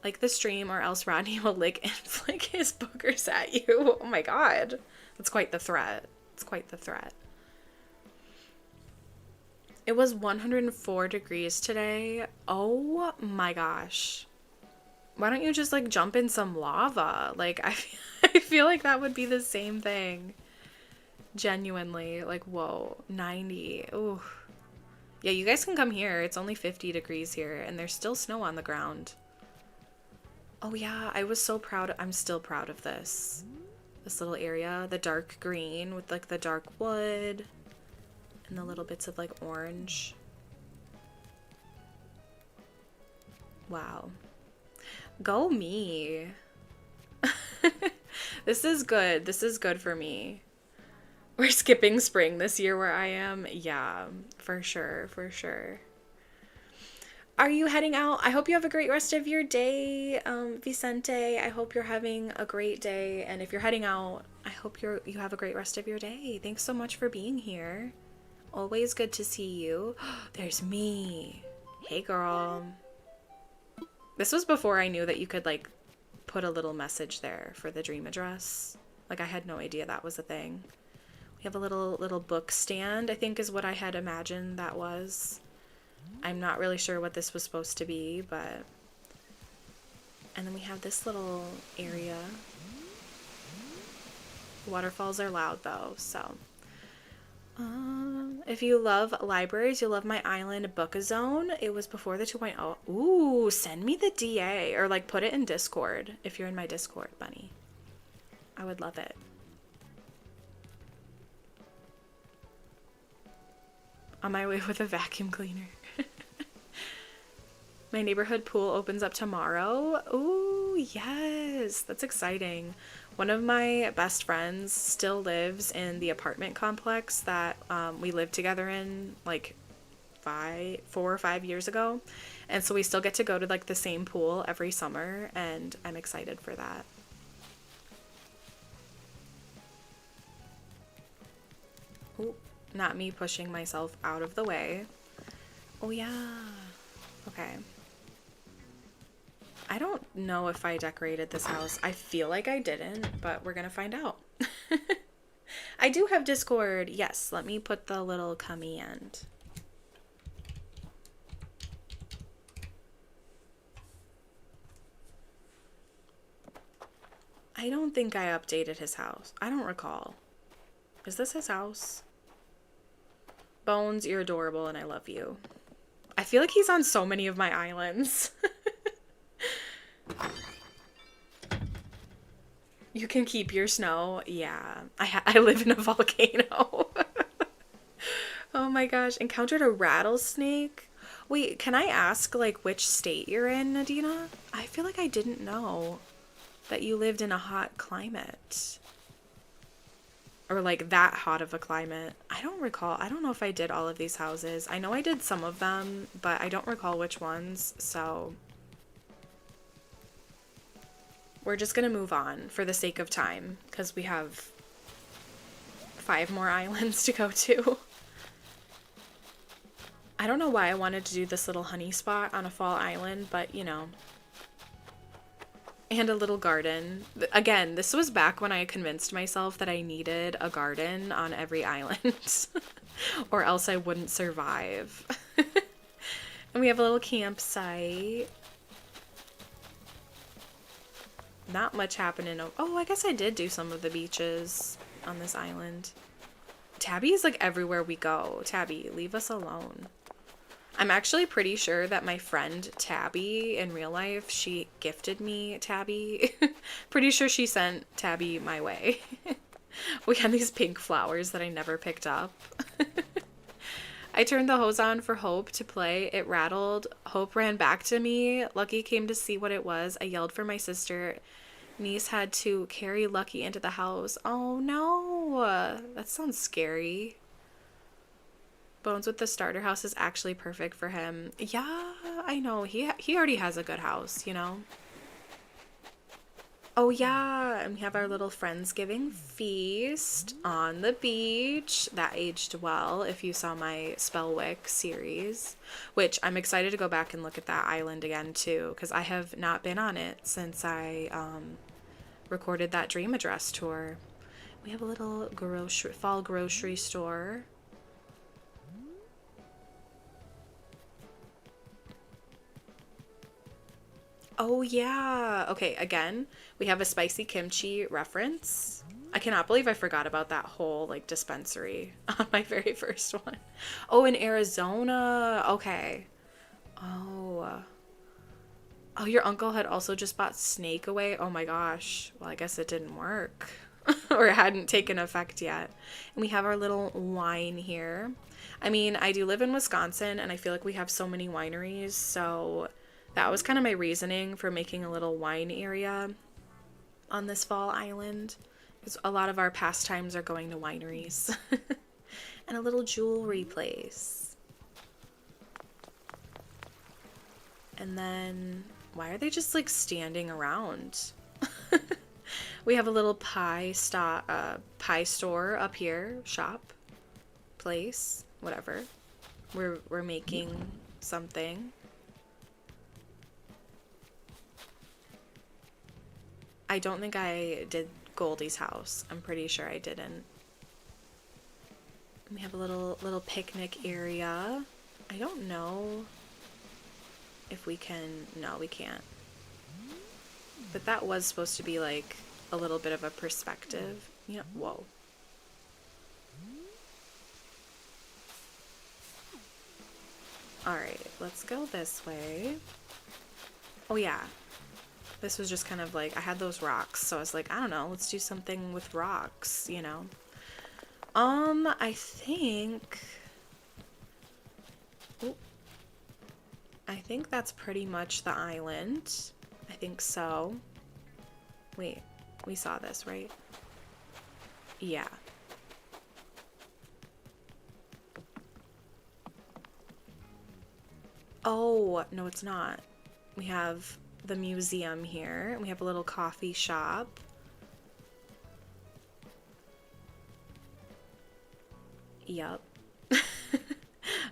Like the stream or else Rodney will lick and flick his boogers at you. Oh my god. That's quite the threat. It's quite the threat. It was 104 degrees today. Oh my gosh. Why don't you just like jump in some lava? Like I feel like that would be the same thing. Genuinely. Like whoa. 90. Ooh. Yeah, you guys can come here. It's only 50 degrees here and there's still snow on the ground. Oh yeah, I was so proud. I'm still proud of this. This little area. The dark green with like the dark wood. And the little bits of like orange. Wow. Go me. This is good. This is good for me. We're skipping spring this year where I am. Yeah, for sure. For sure. Are you heading out? I hope you have a great rest of your day, Vicente. I hope you're having a great day. And if you're heading out, I hope you have a great rest of your day. Thanks so much for being here. Always good to see you. There's me. Hey, girl. This was before I knew that you could, like, put a little message there for the dream address. Like, I had no idea that was a thing. We have a little book stand, I think is what I had imagined that was. I'm not really sure what this was supposed to be, but... And then we have this little area. Waterfalls are loud, though, so... if you love libraries, you'll love my island book-a-zone. It was before the 2.0. Ooh, send me the DA. Or, like, put it in Discord if you're in my Discord, bunny. I would love it. On my way with a vacuum cleaner. My neighborhood pool opens up tomorrow. Ooh, yes. That's exciting. One of my best friends still lives in the apartment complex that we lived together in like 4 or 5 years ago. And so we still get to go to like the same pool every summer, and I'm excited for that. Ooh, not me pushing myself out of the way. Oh yeah. Okay. I don't know if I decorated this house. I feel like I didn't, but we're gonna find out. I do have Discord. Yes, let me put the little command. I don't think I updated his house. I don't recall. Is this his house? Bones, you're adorable and I love you. I feel like he's on so many of my islands. You can keep your snow. Yeah, I live in a volcano. Oh my gosh, encountered a rattlesnake. Wait, can I ask like which state you're in, Nadina? I feel like I didn't know that you lived in a hot climate. Or like that hot of a climate. I don't recall. I don't know if I did all of these houses. I know I did some of them, but I don't recall which ones, so we're just gonna move on for the sake of time, because we have 5 more islands to go to. I don't know why I wanted to do this little honey spot on a fall island, but you know. And a little garden. Again, this was back when I convinced myself that I needed a garden on every island, or else I wouldn't survive. And we have a little campsite. Not much happening. Oh, I guess I did do some of the beaches on this island. Tabby is like everywhere we go. Tabby, leave us alone. I'm actually pretty sure that my friend Tabby in real life, she gifted me Tabby. Pretty sure she sent Tabby my way. We had these pink flowers that I never picked up. I turned the hose on for Hope to play. It rattled. Hope ran back to me. Lucky came to see what it was. I yelled for my sister. Niece had to carry Lucky into the house. Oh no, that sounds scary. Bones with the starter house is actually perfect for him. Yeah, I know. He already has a good house, you know. Oh yeah, and we have our little Friendsgiving feast on the beach. That aged well if you saw my Spellwick series, which I'm excited to go back and look at that island again too, because I have not been on it since I recorded that Dream Address tour. We have a little fall grocery store. Oh yeah. Okay, again, we have a spicy kimchi reference. I cannot believe I forgot about that whole like dispensary on my very first one. Oh, in Arizona. Okay. Oh. Oh, your uncle had also just bought Snake Away. Oh my gosh. Well, I guess it didn't work. Or it hadn't taken effect yet. And we have our little wine here. I mean, I do live in Wisconsin and I feel like we have so many wineries, so that was kind of my reasoning for making a little wine area on this fall island, because a lot of our pastimes are going to wineries. And a little jewelry place. And then, why are they just like standing around? We have a little pie store up here, shop, place, whatever. We're making something. I don't think I did Goldie's house. I'm pretty sure I didn't. We have a little picnic area. I don't know if we can. No, we can't. But that was supposed to be like a little bit of a perspective. Yeah. Whoa. All right, let's go this way. Oh yeah. This was just kind of like, I had those rocks, so I was like, I don't know, let's do something with rocks, you know? I think... Ooh. I think that's pretty much the island. I think so. Wait, we saw this, right? Yeah. Oh, no, it's not. We have the museum here, and we have a little coffee shop. Yep.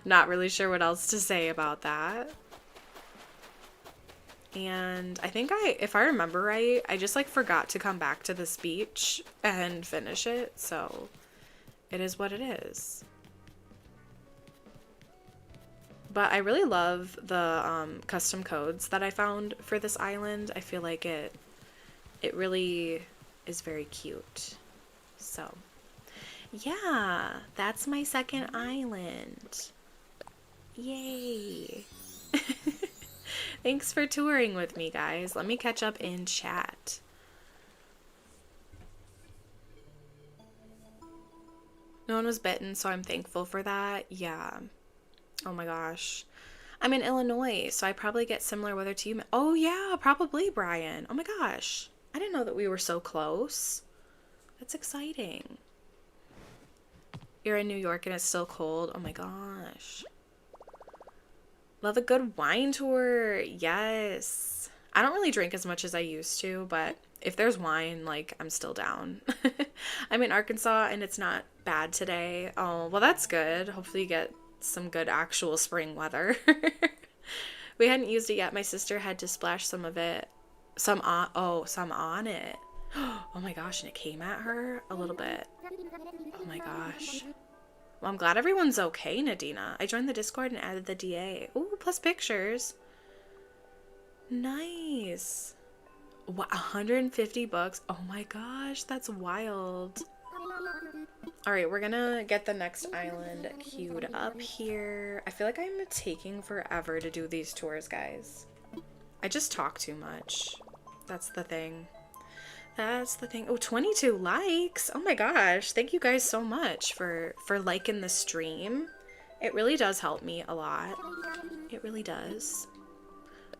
Not really sure what else to say about that. And I think if I remember right, I just like forgot to come back to this beach and finish it, so it is what it is. But I really love the custom codes that I found for this island. I feel like it really is very cute. So, yeah, that's my second island. Yay. Thanks for touring with me, guys. Let me catch up in chat. No one was bitten, so I'm thankful for that. Yeah. Oh my gosh. I'm in Illinois, so I probably get similar weather to you. Oh yeah, probably, Brian. Oh my gosh. I didn't know that we were so close. That's exciting. You're in New York and it's still cold. Oh my gosh. Love a good wine tour. Yes. I don't really drink as much as I used to, but if there's wine, like, I'm still down. I'm in Arkansas and it's not bad today. Oh, well, that's good. Hopefully you get some good actual spring weather. We hadn't used it yet. My sister had to splash some of it. Some on it. Oh my gosh, and it came at her a little bit. Oh my gosh. Well, I'm glad everyone's okay, Nadina. I joined the Discord and added the DA. Ooh, plus pictures. Nice. What, 150 bucks? Oh my gosh, that's wild. Alright, we're gonna get the next island queued up here. I feel like I'm taking forever to do these tours, guys. I just talk too much. That's the thing. That's the thing. Oh, 22 likes. Oh my gosh. Thank you guys so much for liking the stream. It really does help me a lot. It really does.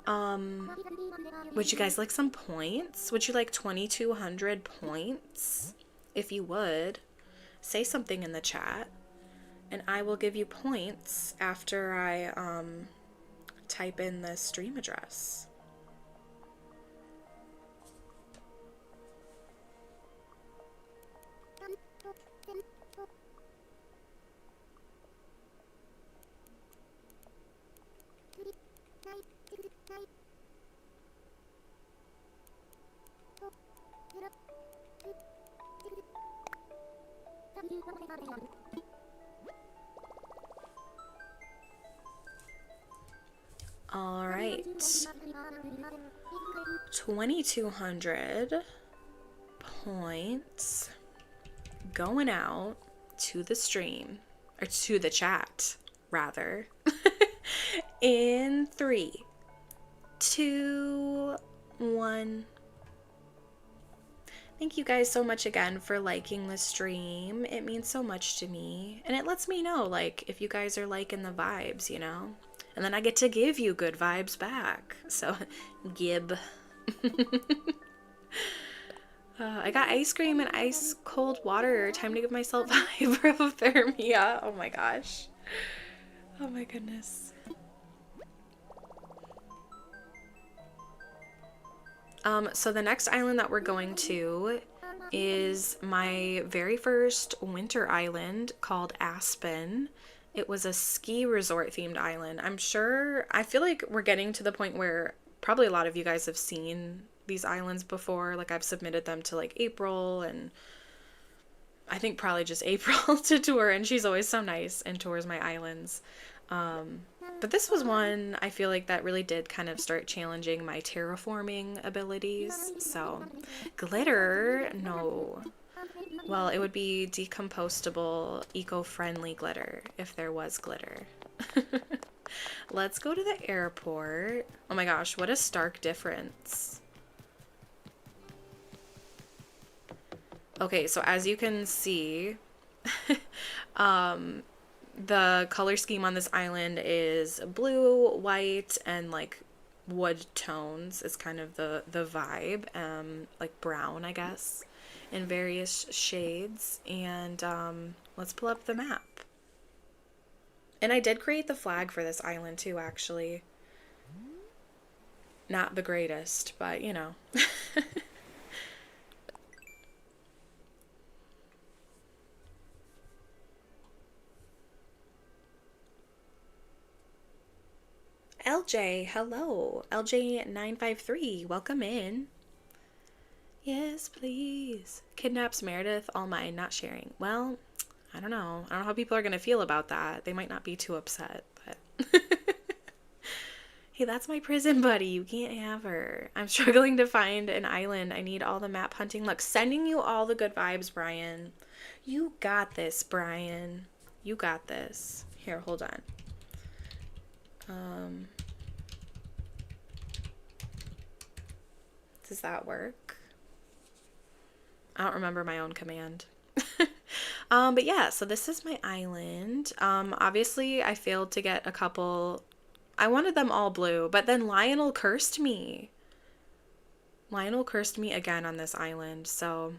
Would you guys like some points? Would you like 2,200 points? If you would, say something in the chat and I will give you points after I type in the stream address. All right, 2,200 points going out to the stream, or to the chat, rather, in 3, 2, 1. Thank you guys so much again for liking the stream. It means so much to me. And it lets me know, like, if you guys are liking the vibes, you know? And then I get to give you good vibes back. So, gib. I got ice cream and ice cold water. Time to give myself hyperthermia. Oh my gosh. Oh my goodness. So the next island that we're going to is my very first winter island called Aspen. It was a ski resort themed island. I feel like we're getting to the point where probably a lot of you guys have seen these islands before. Like, I've submitted them to like April, and I think probably just April to tour, and she's always so nice and tours my islands. But this was one I feel like that really did kind of start challenging my terraforming abilities. So, glitter, no. Well, it would be decompostable, eco-friendly glitter, if there was glitter. Let's go to the airport. Oh my gosh, what a stark difference. Okay, so as you can see, the color scheme on this island is blue, white, and like wood tones is kind of the vibe. Like brown, I guess, in various shades. And let's pull up the map. And I did create the flag for this island too, actually. Not the greatest, but you know. LJ, hello. LJ953, welcome in. Yes, please. Kidnaps Meredith, all mine, not sharing. Well, I don't know. I don't know how people are going to feel about that. They might not be too upset, but. Hey, that's my prison buddy. You can't have her. I'm struggling to find an island. I need all the map hunting. Look, sending you all the good vibes, Brian. You got this, Brian. You got this. Here, hold on. Does that work? I don't remember my own command. But yeah, so this is my island. Obviously I failed to get a couple. I wanted them all blue, but then Lionel cursed me. Lionel cursed me again on this island. So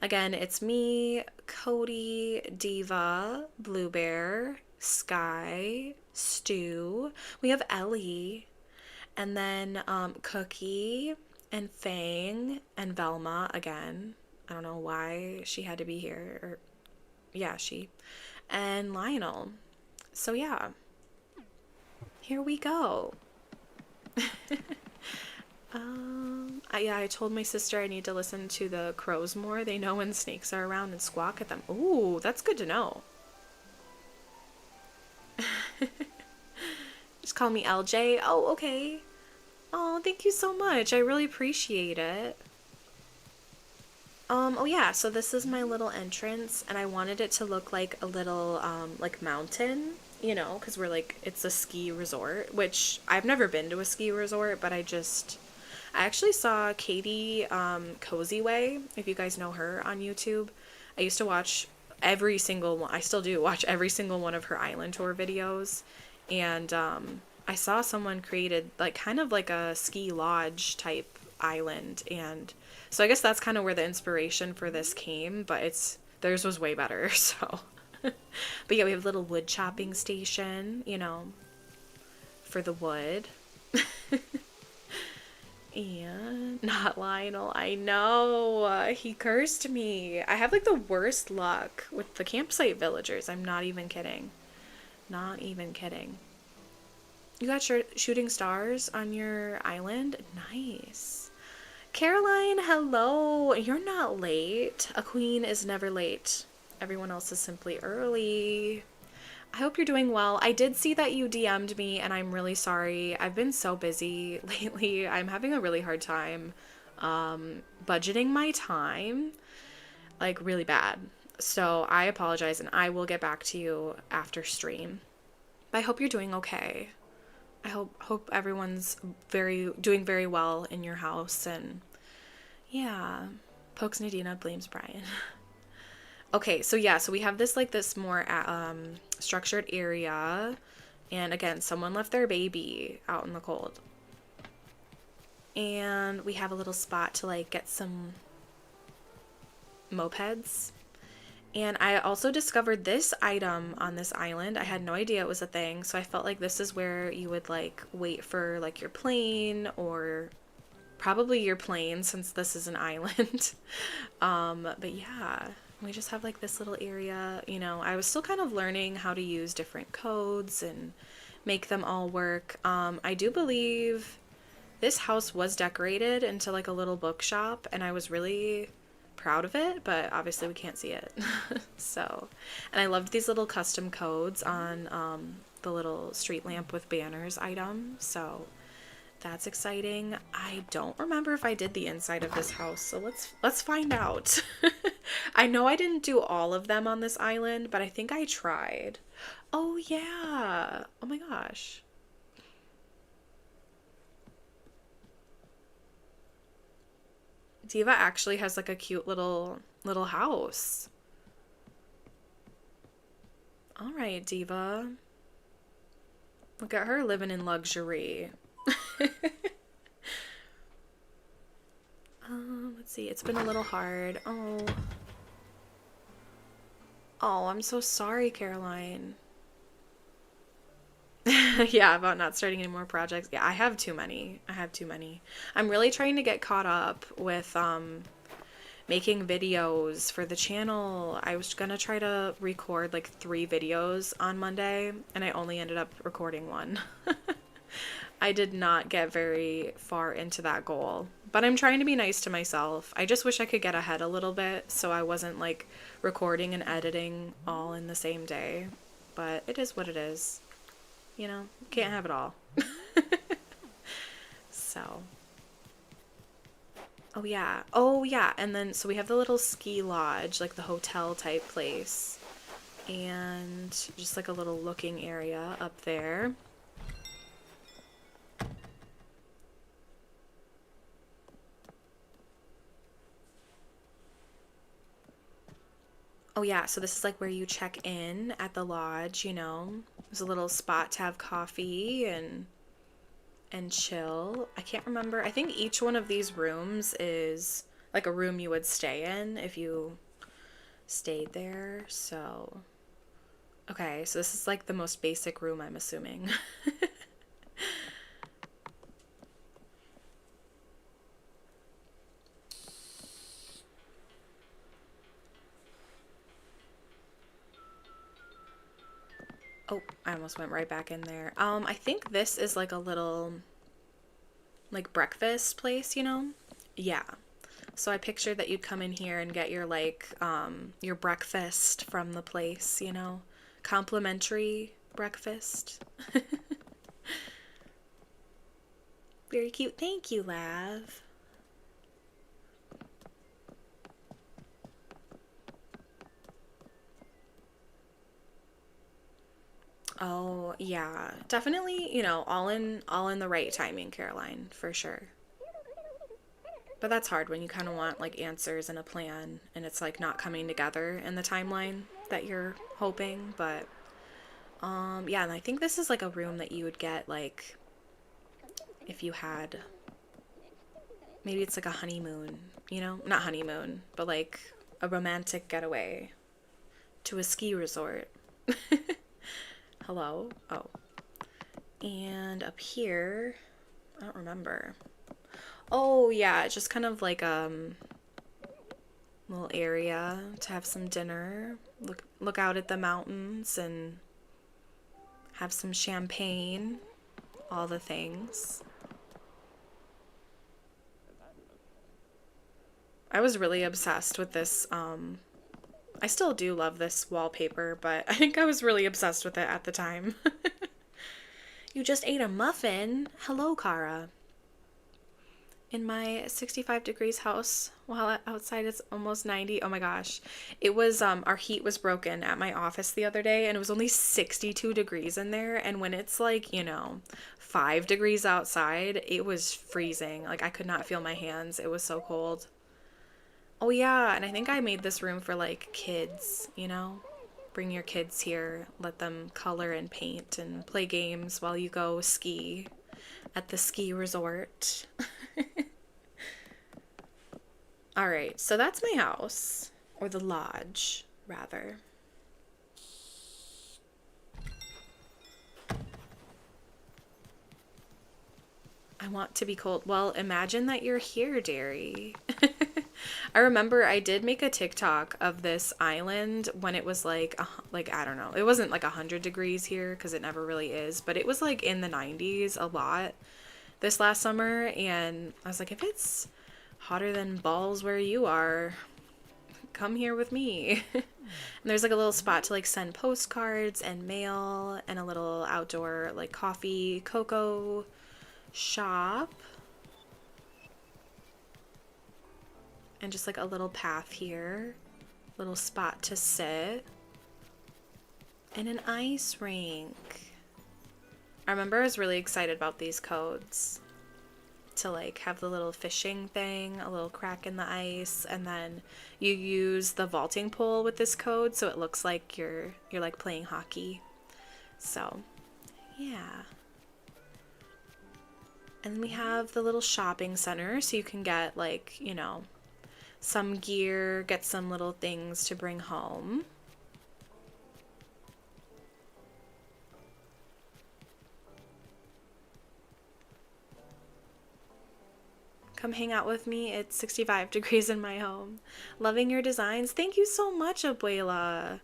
again, it's me, Cody, Diva, Blue Bear, Sky, Stu. We have Ellie, and then Cookie and Fang and Velma again. I don't know why she had to be here. Or yeah, she. And Lionel. So yeah. Here we go. Yeah, I told my sister I need to listen to the crows more. They know when snakes are around and squawk at them. Ooh, that's good to know. Just call me LJ. Oh, okay. Oh, thank you so much. I really appreciate it. Oh yeah, so this is my little entrance, and I wanted it to look like a little, like mountain, you know, because we're like, it's a ski resort, which I've never been to a ski resort, but I actually saw Katie, Cozy Way, if you guys know her on YouTube. I used to watch every single one, I still do watch every single one of her island tour videos, and, I saw someone created, like, kind of like a ski lodge type island, and so I guess that's kind of where the inspiration for this came, but theirs was way better, so. But yeah, we have a little wood chopping station, you know, for the wood. And not Lionel, I know, he cursed me. I have like the worst luck with the campsite villagers. I'm not even kidding. Not even kidding. You got shooting stars on your island? Nice. Caroline, hello. You're not late. A queen is never late. Everyone else is simply early. I hope you're doing well. I did see that you DM'd me, and I'm really sorry. I've been so busy lately. I'm having a really hard time budgeting my time, like really bad. So I apologize, and I will get back to you after stream. But I hope you're doing okay. I hope everyone's doing very well in your house, and yeah, pokes Nadina, blames Brian. Okay, so yeah, so we have this more structured area, and again, someone left their baby out in the cold, and we have a little spot to like get some mopeds. And I also discovered this item on this island. I had no idea it was a thing, so I felt like this is where you would like wait for like your plane, or probably your plane since this is an island. But yeah, we just have like this little area, you know. I was still kind of learning how to use different codes and make them all work. I do believe this house was decorated into like a little bookshop, and I was really proud of it, but obviously we can't see it. So, and I loved these little custom codes on the little street lamp with banners item, so that's exciting. I don't remember if I did the inside of this house, so let's find out. I know I didn't do all of them on this island, but I think I tried. Oh yeah, oh my gosh. Diva actually has like a cute little house. All right, Diva. Look at her living in luxury. Let's see. It's been a little hard. Oh. Oh, I'm so sorry, Caroline. Yeah, about not starting any more projects. Yeah, I have too many. I have too many. I'm really trying to get caught up with making videos for the channel. I was gonna try to record like 3 videos on Monday, and I only ended up recording one. I did not get very far into that goal, but I'm trying to be nice to myself. I just wish I could get ahead a little bit so I wasn't like recording and editing all in the same day. But it is what it is. You know, can't have it all. So, oh yeah. Oh yeah. And then, so we have the little ski lodge, like the hotel type place, and just like a little looking area up there. Oh yeah, so this is like where you check in at the lodge, you know. There's a little spot to have coffee and chill. I can't remember. I think each one of these rooms is like a room you would stay in if you stayed there. So, okay, so this is like the most basic room, I'm assuming. Oh, I almost went right back in there. I think this is like a little like breakfast place, you know? Yeah. So I pictured that you'd come in here and get your breakfast from the place, you know? Complimentary breakfast. Very cute. Thank you, Lav. Oh, yeah. Definitely, you know, all in the right timing, Caroline, for sure. But that's hard when you kind of want like answers and a plan and it's like not coming together in the timeline that you're hoping, but yeah, and I think this is like a room that you would get like if you had maybe it's like a honeymoon, you know? Not honeymoon, but like a romantic getaway to a ski resort. Hello? Oh. And up here, I don't remember. Oh, yeah, it's just kind of like little area to have some dinner, look out at the mountains and have some champagne, all the things. I was really obsessed with this I still do love this wallpaper, but I think I was really obsessed with it at the time. You just ate a muffin. Hello, Kara. In my 65 degrees house, while outside it's almost 90. Oh my gosh. It was our heat was broken at my office the other day and it was only 62 degrees in there, and when it's like, you know, 5 degrees outside, it was freezing. Like I could not feel my hands. It was so cold. Oh yeah, and I think I made this room for like kids, you know? Bring your kids here, let them color and paint and play games while you go ski at the ski resort. All right, so that's my house, or the lodge, rather. I want to be cold. Well, imagine that you're here, Derry. I remember I did make a TikTok of this island when it was like I don't know. It wasn't like 100 degrees here because it never really is, but it was like in the 90s a lot this last summer, and I was like, if it's hotter than balls where you are, come here with me. And there's like a little spot to like send postcards and mail and a little outdoor like coffee, cocoa shop. And just like a little path here, little spot to sit, and an ice rink. I remember I was really excited about these codes to like have the little fishing thing, a little crack in the ice, and then you use the vaulting pole with this code so it looks like you're like playing hockey. So, yeah. And then we have the little shopping center so you can get like, you know, some gear, get some little things to bring home. Come hang out with me. It's 65 degrees in my home. Loving your designs. Thank you so much, Abuela.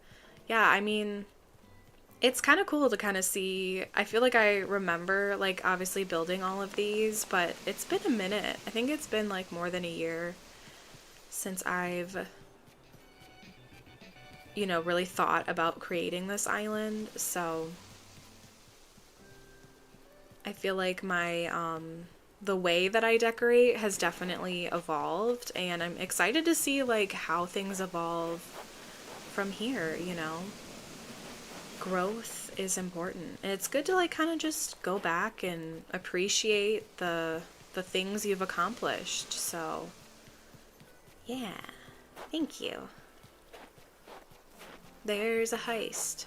Yeah, I mean, it's kind of cool to kind of see. I feel like I remember, like, obviously building all of these, but it's been a minute. I think it's been, like, more than a year since I've, you know, really thought about creating this island. So I feel like the way that I decorate has definitely evolved, and I'm excited to see, like, how things evolve from here, you know? Growth is important, and it's good to, like, kind of just go back and appreciate the things you've accomplished. So yeah, thank you. There's a heist.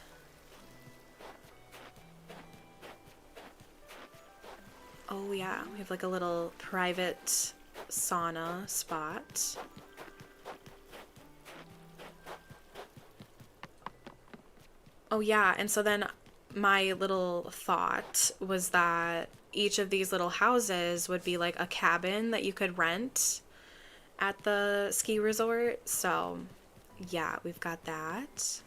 Oh yeah, we have like a little private sauna spot. Oh yeah, and so then my little thought was that each of these little houses would be like a cabin that you could rent at the ski resort. So yeah, we've got that.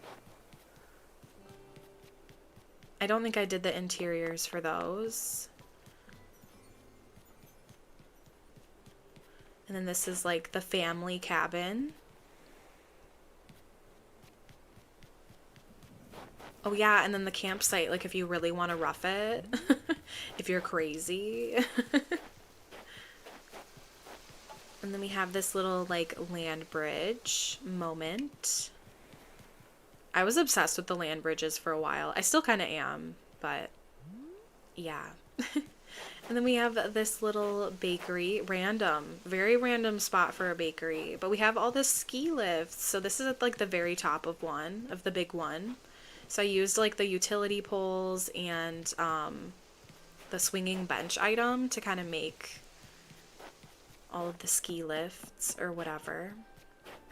I don't think I did the interiors for those. And then this is like the family cabin. Oh yeah, and then the campsite, like if you really want to rough it, if you're crazy. And then we have this little like land bridge moment. I was obsessed with the land bridges for a while. I still kind of am, but yeah. And then we have this little bakery, very random spot for a bakery, but we have all the ski lifts. So this is at like the very top of one, of the big one. So I used like the utility poles and the swinging bench item to kind of make all of the ski lifts or whatever.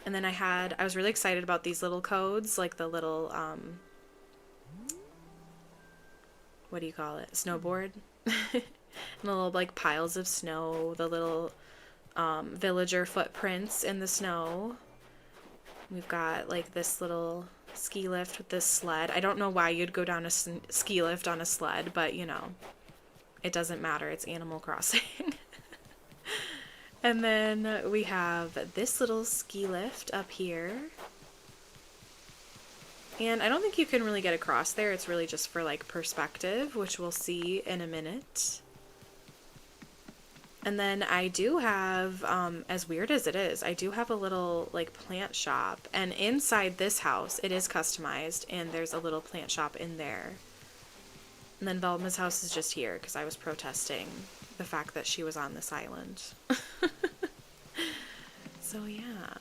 And then I was really excited about these little codes, like the little, what do you call it? Snowboard? And the little like piles of snow, the little villager footprints in the snow. We've got like this little ski lift with this sled. I don't know why you'd go down a ski lift on a sled, but you know, it doesn't matter. It's Animal Crossing. And then we have this little ski lift up here. And I don't think you can really get across there. It's really just for like perspective, which we'll see in a minute. And then I do have, as weird as it is, I do have a little like plant shop. And inside this house, it is customized, and there's a little plant shop in there. And then Velma's house is just here because I was protesting the fact that she was on this island. So yeah.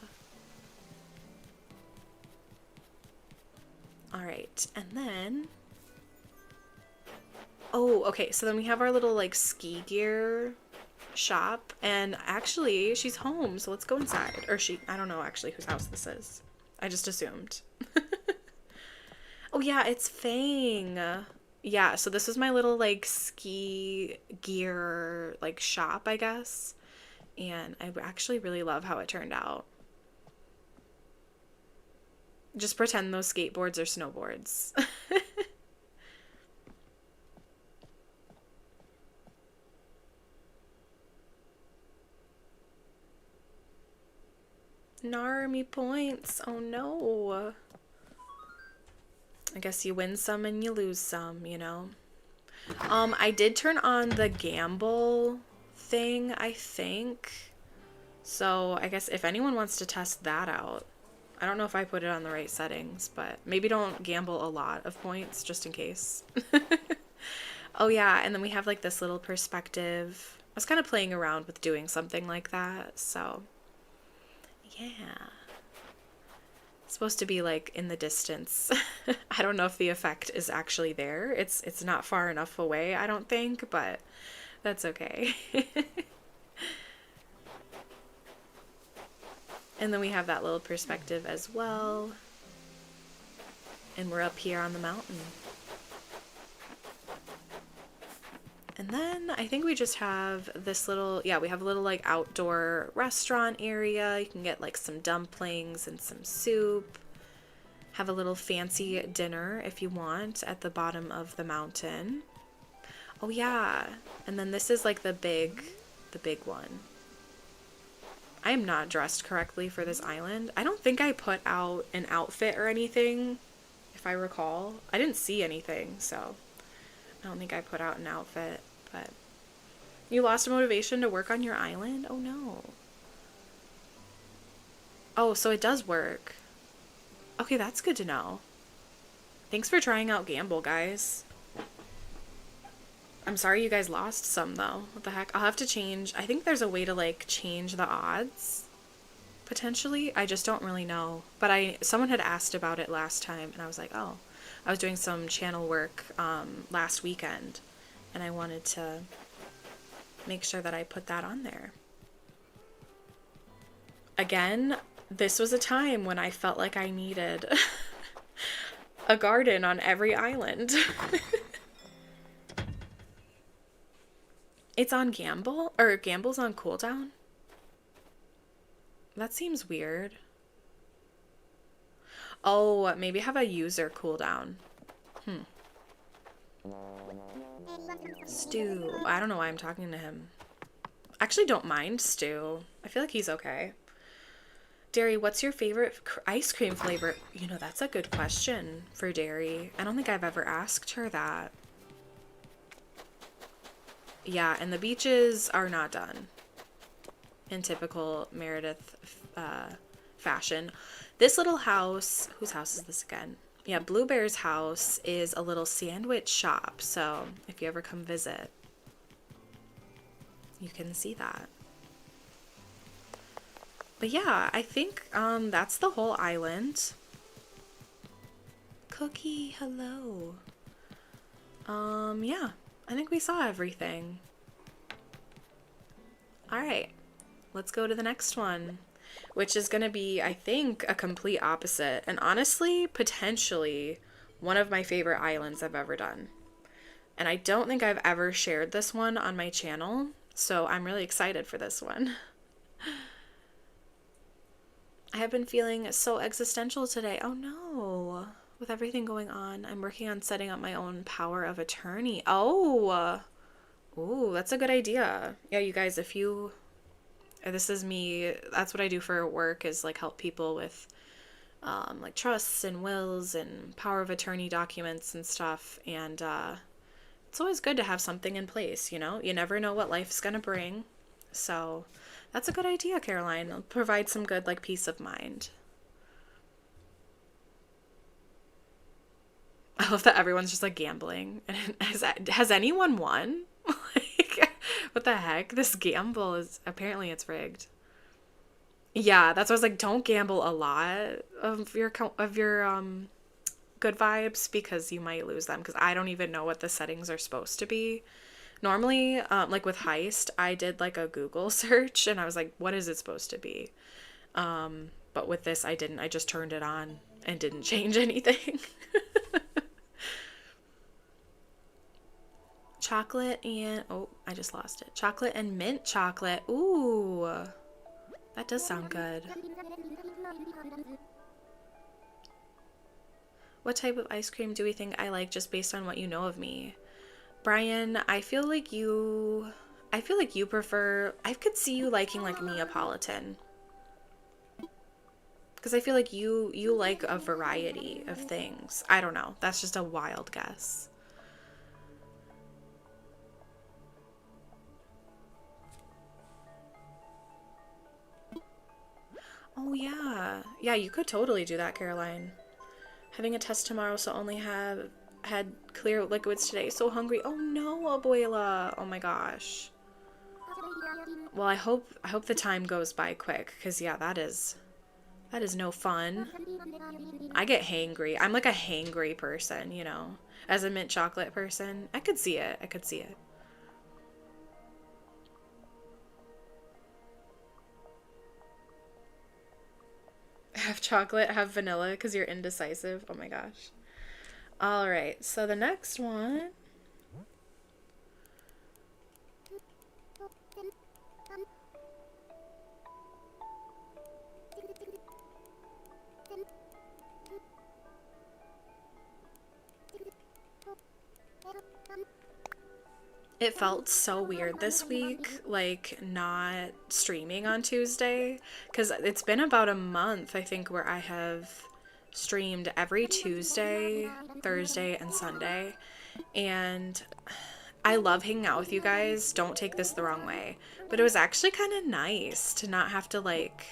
All right, and then, oh, okay, so then we have our little like ski gear shop, and actually she's home, so let's go inside. Or I don't know actually whose house this is. I just assumed. Oh yeah, it's Fang. Yeah, so this is my little like ski gear like shop, I guess. And I actually really love how it turned out. Just pretend those skateboards are snowboards. Narmy points. Oh no. I guess you win some and you lose some, you know. I did turn on the gamble thing, I think. So I guess if anyone wants to test that out, I don't know if I put it on the right settings, but maybe don't gamble a lot of points just in case. Oh yeah, and then we have like this little perspective. I was kind of playing around with doing something like that, so yeah. It's supposed to be like in the distance. I don't know if the effect is actually there. It's not far enough away, I don't think, but that's okay. And then we have that little perspective as well. And we're up here on the mountain. And then I think we just have this little, yeah, we have a little like outdoor restaurant area. You can get like some dumplings and some soup. Have a little fancy dinner if you want at the bottom of the mountain. Oh yeah. And then this is like the big one. I am not dressed correctly for this island. I don't think I put out an outfit or anything, if I recall. I didn't see anything, so I don't think I put out an outfit, but you lost motivation to work on your island? Oh no. Oh, so it does work. Okay, that's good to know. Thanks for trying out Gamble, guys. I'm sorry you guys lost some, though. What the heck? I'll have to change. I think there's a way to, like, change the odds, potentially. I just don't really know. But someone had asked about it last time, and I was like, oh. I was doing some channel work last weekend, and I wanted to make sure that I put that on there. Again, this was a time when I felt like I needed a garden on every island. It's on Gamble? Or Gamble's on cooldown? That seems weird. Oh, maybe have a user cooldown. Stu. I don't know why I'm talking to him. I actually don't mind Stu. I feel like he's okay. Derry, what's your favorite ice cream flavor? You know, that's a good question for Derry. I don't think I've ever asked her that. Yeah, and the beaches are not done in typical Meredith fashion. This little house, whose house is this again? Yeah, Blue Bear's house is a little sandwich shop, so if you ever come visit, you can see that. But yeah, I think that's the whole island. Cookie, hello. Yeah, I think we saw everything. All right, let's go to the next one, which is going to be, I think, a complete opposite. And honestly, potentially one of my favorite islands I've ever done. And I don't think I've ever shared this one on my channel, so I'm really excited for this one. I have been feeling so existential today. Oh no. With everything going on, I'm working on setting up my own power of attorney. Oh. Ooh, that's a good idea. Yeah, you guys, if you... This is me. That's what I do for work, is like help people with like trusts and wills and power of attorney documents and stuff. And it's always good to have something in place, you know? You never know what life's gonna bring. So that's a good idea, Caroline. It'll provide some good, like, peace of mind. I love that everyone's just, like, gambling. And has anyone won? Like, what the heck? This gamble is, apparently it's rigged. Yeah, that's why I was like, don't gamble a lot of your good vibes, because you might lose them, because I don't even know what the settings are supposed to be. Normally, like with heist, I did like a Google search and I was like, what is it supposed to be? But with this, I didn't. I just turned it on and didn't change anything. Chocolate and, oh, I just lost it. Chocolate and mint chocolate. Ooh, that does sound good. What type of ice cream do we think I like, just based on what you know of me? Brian, I feel like you prefer, I could see you liking like Neapolitan. Because I feel like you like a variety of things. I don't know. That's just a wild guess. Oh yeah. Yeah, you could totally do that, Caroline. Having a test tomorrow, so only had clear liquids today. So hungry. Oh no, Abuela. Oh my gosh. Well, I hope the time goes by quick, because yeah, that is no fun. I get hangry. I'm like a hangry person, you know. As a mint chocolate person, I could see it. I could see it. Have chocolate, have vanilla, because you're indecisive. Oh my gosh. All right, so the next one. It felt so weird this week, like not streaming on Tuesday, because it's been about a month, I think, where I have streamed every Tuesday, Thursday, and Sunday. And I love hanging out with you guys. Don't take this the wrong way. But it was actually kind of nice to not have to like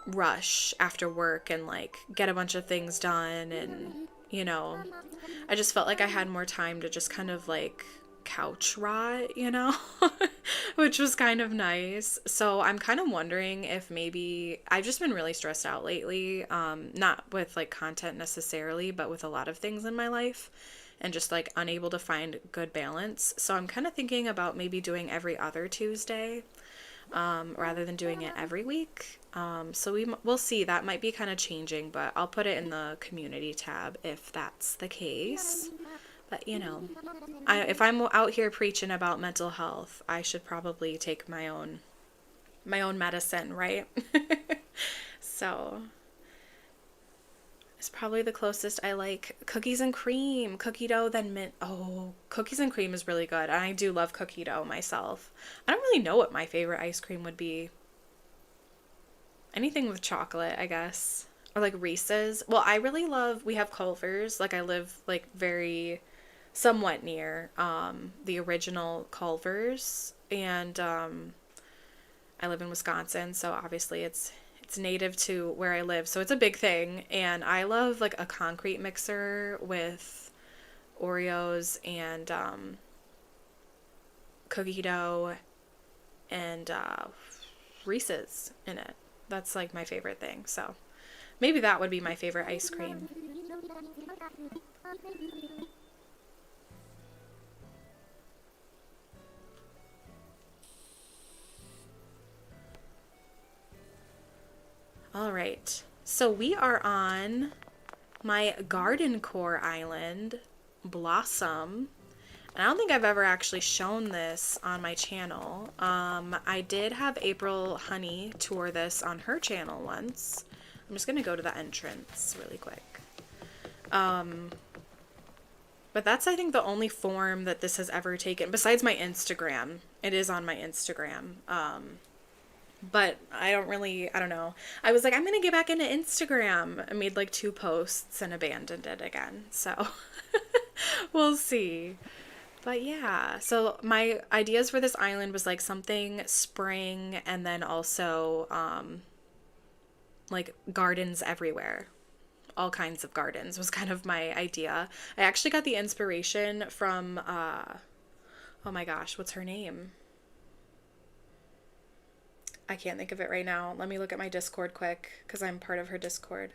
rush after work and like get a bunch of things done, and I just felt like I had more time to just kind of like couch rot, which was kind of nice. So I'm kind of wondering if maybe I've just been really stressed out lately, not with like content necessarily, but with a lot of things in my life, and just like unable to find good balance. So I'm kind of thinking about maybe doing every other Tuesday, rather than doing it every week. So we'll see. That might be kind of changing, but I'll put it in the community tab if that's the case. But if I'm out here preaching about mental health, I should probably take my own medicine, right? So it's probably the closest I like cookies and cream, cookie dough, then mint. Oh, cookies and cream is really good. And I do love cookie dough myself. I don't really know what my favorite ice cream would be. Anything with chocolate, I guess. Or like Reese's. Well, I really love, we have Culver's. Like I live like somewhat near the original Culver's. And I live in Wisconsin, so obviously it's native to where I live, so it's a big thing. And I love like a concrete mixer with Oreos and cookie dough and Reese's in it. That's like my favorite thing. So maybe that would be my favorite ice cream. All right. So we are on my garden core island, Blossom. And I don't think I've ever actually shown this on my channel. I did have April Honey tour this on her channel once. I'm just going to go to the entrance really quick. But that's, I think, the only form that this has ever taken, besides my Instagram. It is on my Instagram. But I don't know. I was like, I'm going to get back into Instagram. I made like 2 posts and abandoned it again. So we'll see. But yeah, so my ideas for this island was like something spring, and then also like gardens everywhere. All kinds of gardens was kind of my idea. I actually got the inspiration from, oh my gosh, what's her name? I can't think of it right now. Let me look at my Discord quick, because I'm part of her Discord.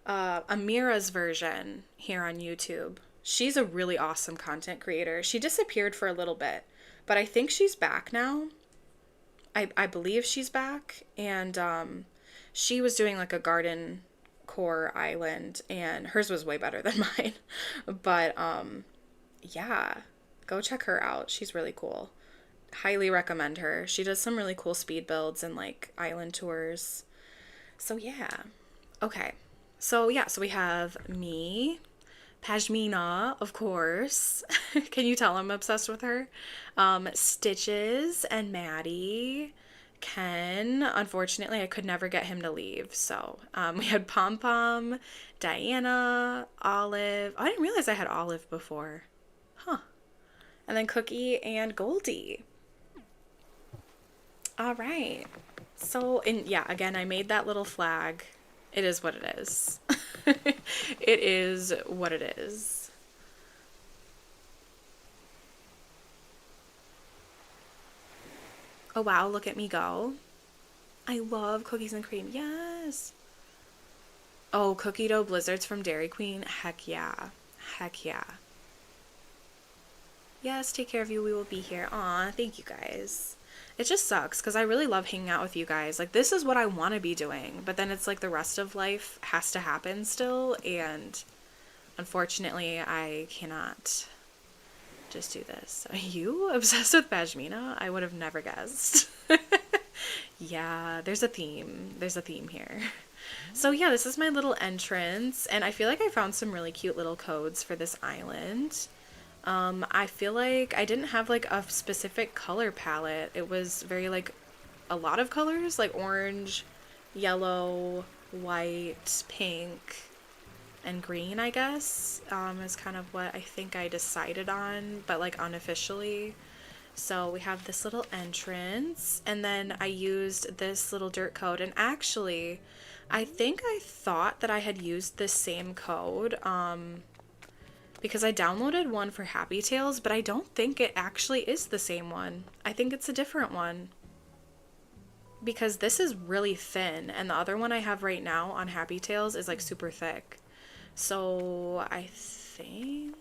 Amira's version here on YouTube. She's a really awesome content creator. She disappeared for a little bit, but I think she's back now. I believe she's back, and she was doing like a garden core island, and hers was way better than mine. But yeah, go check her out. She's really cool. Highly recommend her. She does some really cool speed builds and like island tours. So yeah. Okay. So yeah, so we have me, Pashmina, of course. Can you tell I'm obsessed with her? Stitches and Maddie. Ken, unfortunately, I could never get him to leave. So we had Pom Pom, Diana, Olive. Oh, I didn't realize I had Olive before. Huh. And then Cookie and Goldie. All right. So, and yeah, again, I made that little flag. It is what it is. It is what it is. Oh wow, look at me go. I love cookies and cream. Yes. Oh, cookie dough blizzards from Dairy Queen. Heck yeah. Heck yeah. Yes, take care of you. We will be here. Aw, thank you guys. It just sucks because I really love hanging out with you guys. Like, this is what I want to be doing. But then it's like the rest of life has to happen still. And unfortunately, I cannot just do this. Are you obsessed with Pashmina? I would have never guessed. Yeah, there's a theme. There's a theme here. So yeah, this is my little entrance. And I feel like I found some really cute little codes for this island. I feel like I didn't have like a specific color palette. It was very like a lot of colors, like orange, yellow, white, pink, and green, I guess, is kind of what I think I decided on, but like unofficially. So we have this little entrance, and then I used this little dirt code. And actually, I think I thought that I had used this same code because I downloaded one for Happy Tales, but I don't think it actually is the same one. I think it's a different one because this is really thin, and the other one I have right now on Happy Tales is like super thick. So I think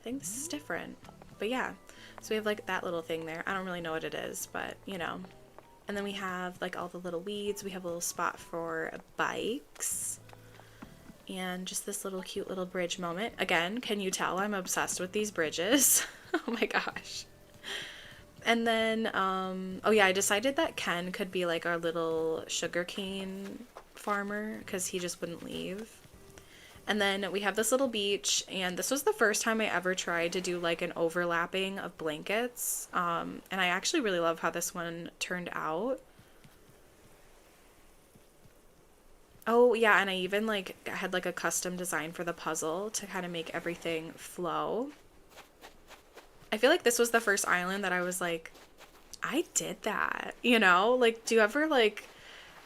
this is different. But yeah, so we have like that little thing there. I don't really know what it is, but you know. And then we have like all the little weeds. We have a little spot for bikes. And just this little cute little bridge moment. Again, can you tell I'm obsessed with these bridges? Oh my gosh. And then, oh yeah, I decided that Ken could be like our little sugarcane farmer because he just wouldn't leave. And then we have this little beach, and this was the first time I ever tried to do like an overlapping of blankets. And I actually really love how this one turned out. Oh yeah, and I even like had like a custom design for the puzzle to kind of make everything flow. I feel like this was the first island that I was like, I did that, you know? Like, do you ever like,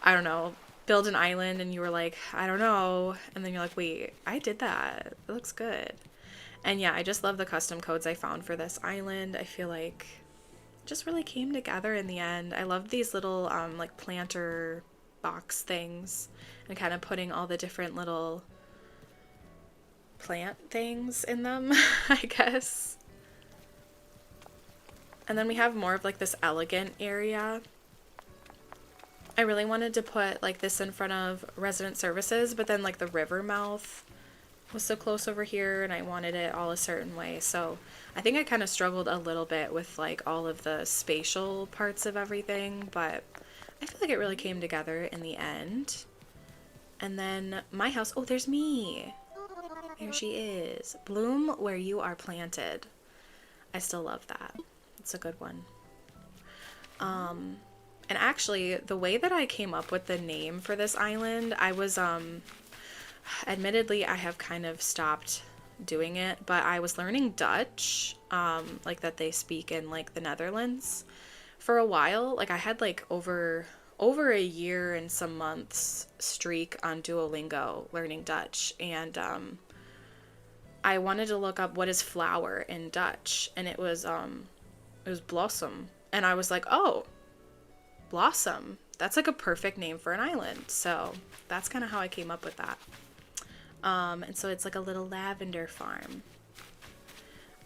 I don't know, build an island and you were like, I don't know, and then you're like, wait, I did that. It looks good. And yeah, I just love the custom codes I found for this island. I feel like it just really came together in the end. I love these little like planter box things and kind of putting all the different little plant things in them, I guess. And then we have more of like this elegant area. I really wanted to put like this in front of resident services, but then like the river mouth was so close over here and I wanted it all a certain way. So I think I kind of struggled a little bit with like all of the spatial parts of everything, but I feel like it really came together in the end. And then my house, oh, there's me. There she is. Bloom where you are planted. I still love that. It's a good one. And actually, the way that I came up with the name for this island, I was, admittedly, I have kind of stopped doing it, but I was learning Dutch, like that they speak in like the Netherlands for a while. Like I had like over a year and some months streak on Duolingo learning Dutch, and I wanted to look up what is flower in Dutch, and it was blossom. And I was like, oh, blossom. That's like a perfect name for an island. So that's kind of how I came up with that. And so it's like a little lavender farm.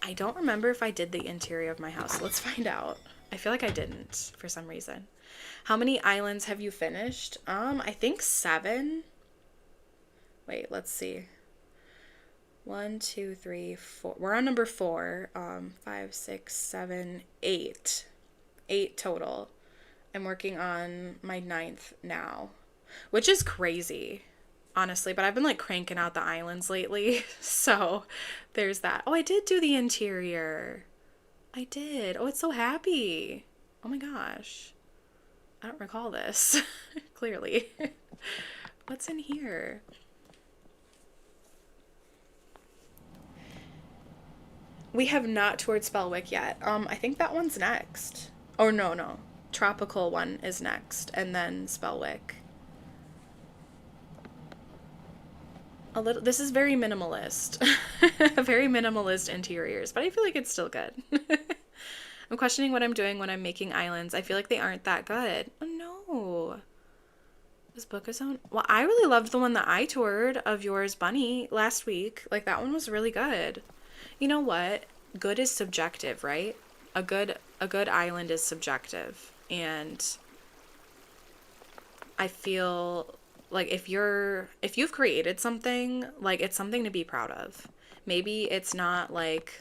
I don't remember if I did the interior of my house. Let's find out. I feel like I didn't for some reason. How many islands have you finished? I think 7. Wait, let's see. 1, 2, 3, 4. We're on number 4. 5, 6, 7, 8. 8 total. I'm working on my 9th now, which is crazy, honestly. But I've been like cranking out the islands lately, so there's that. Oh, I did do the interior. I did. Oh, it's so happy. Oh my gosh. I don't recall this, clearly. What's in here? We have not toured Spellwick yet. I think that one's next. Oh, no. Tropical one is next, and then Spellwick. A little. This is very minimalist. Very minimalist interiors, but I feel like it's still good. I'm questioning what I'm doing when I'm making islands. I feel like they aren't that good. Oh, no. This book is on. Well, I really loved the one that I toured of yours, Bunny, last week. Like, that one was really good. You know what? Good is subjective, right? A good island is subjective. And I feel like if you've created something, like it's something to be proud of. Maybe it's not like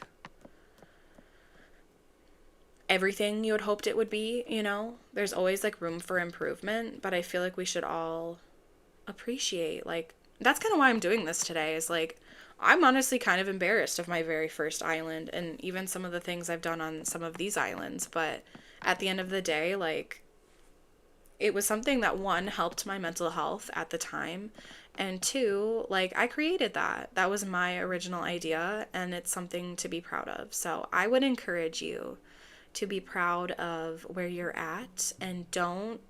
everything you had hoped it would be, you know? There's always like room for improvement, but I feel like we should all appreciate like that's kind of why I'm doing this today, is like, I'm honestly kind of embarrassed of my very first island and even some of the things I've done on some of these islands. But at the end of the day, like, it was something that, one, helped my mental health at the time, and two, like, I created that. That was my original idea, and it's something to be proud of. So I would encourage you to be proud of where you're at, and don't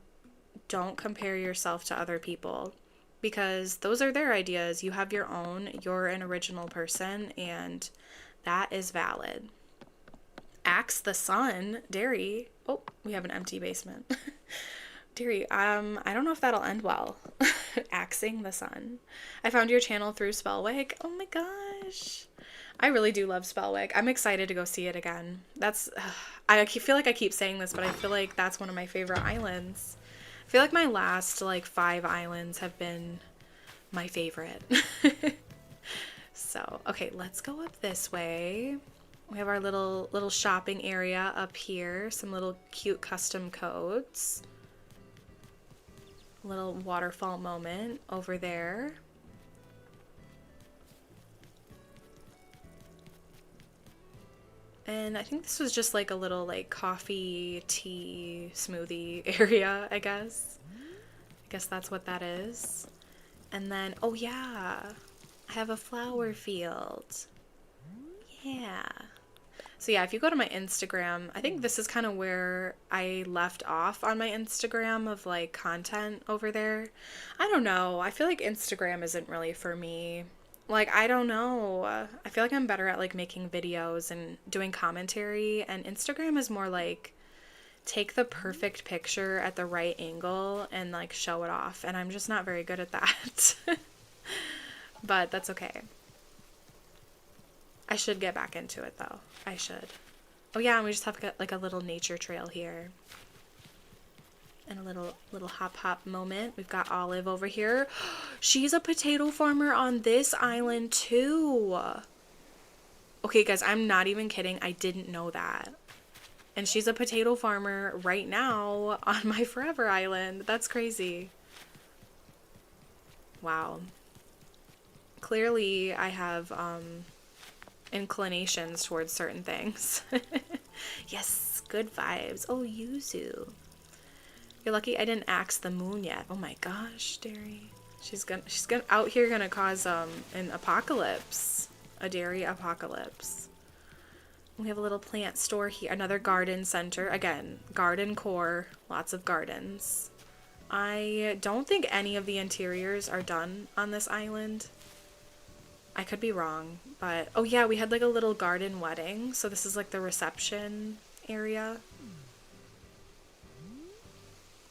compare yourself to other people, because those are their ideas. You have your own. You're an original person, and that is valid. Axe the sun, Derry. Oh, we have an empty basement. Derry, I don't know if that'll end well. Axing the sun. I found your channel through Spellwig. Oh my gosh. I really do love Spellwig. I'm excited to go see it again. I feel like I keep saying this, but I feel like that's one of my favorite islands. I feel like my last, like, 5 islands have been my favorite. So, okay, let's go up this way. We have our little shopping area up here. Some little cute custom codes. Little waterfall moment over there. And I think this was just like a little like coffee, tea, smoothie area, I guess. I guess that's what that is. And then, oh yeah, I have a flower field. Yeah. So yeah, if you go to my Instagram, I think this is kind of where I left off on my Instagram of like content over there. I don't know. I feel like Instagram isn't really for me. Like, I don't know. I feel like I'm better at like making videos and doing commentary, and Instagram is more like take the perfect picture at the right angle and like show it off, and I'm just not very good at that. But that's okay. I should get back into it though. I should. Oh yeah, and we just have like a little nature trail here. And a little hop moment. We've got Olive over here. She's a potato farmer on this island too. Okay guys, I'm not even kidding. I didn't know that. And she's a potato farmer right now on my Forever Island. That's crazy. Wow. Clearly I have inclinations towards certain things. Yes, good vibes. Oh, yuzu. You're lucky I didn't axe the moon yet. Oh my gosh, Derry. She's gonna out here gonna cause an apocalypse. A dairy apocalypse. We have a little plant store here, another garden center. Again, garden core, lots of gardens. I don't think any of the interiors are done on this island. I could be wrong, but oh yeah, we had like a little garden wedding. So this is like the reception area.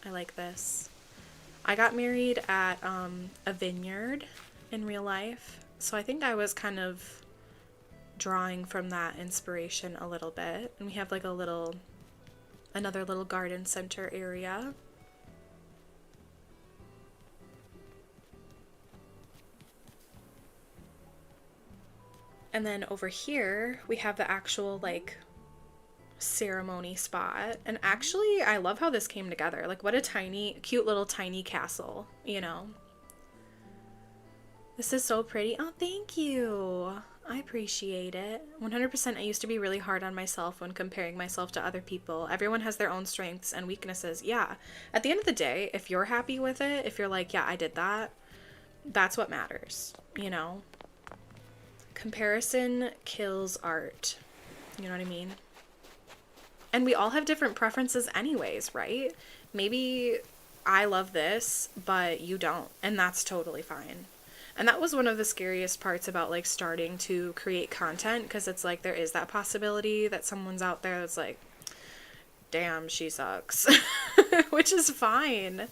I like this. I got married at a vineyard in real life, so I think I was kind of drawing from that inspiration a little bit. And we have like another little garden center area. And then over here we have the actual like ceremony spot. And actually I love how this came together. Like, what a cute little tiny castle, you know. This is so pretty. Oh, thank you. I appreciate it. 100%. I used to be really hard on myself when comparing myself to other people. Everyone has their own strengths and weaknesses. Yeah. At the end of the day, if you're happy with it, if you're like, yeah, I did that, that's what matters, you know. Comparison kills art. You know what I mean? And we all have different preferences anyways, right? Maybe I love this, but you don't, and that's totally fine. And that was one of the scariest parts about like starting to create content, because it's like there is that possibility that someone's out there that's like, damn, she sucks, which is fine.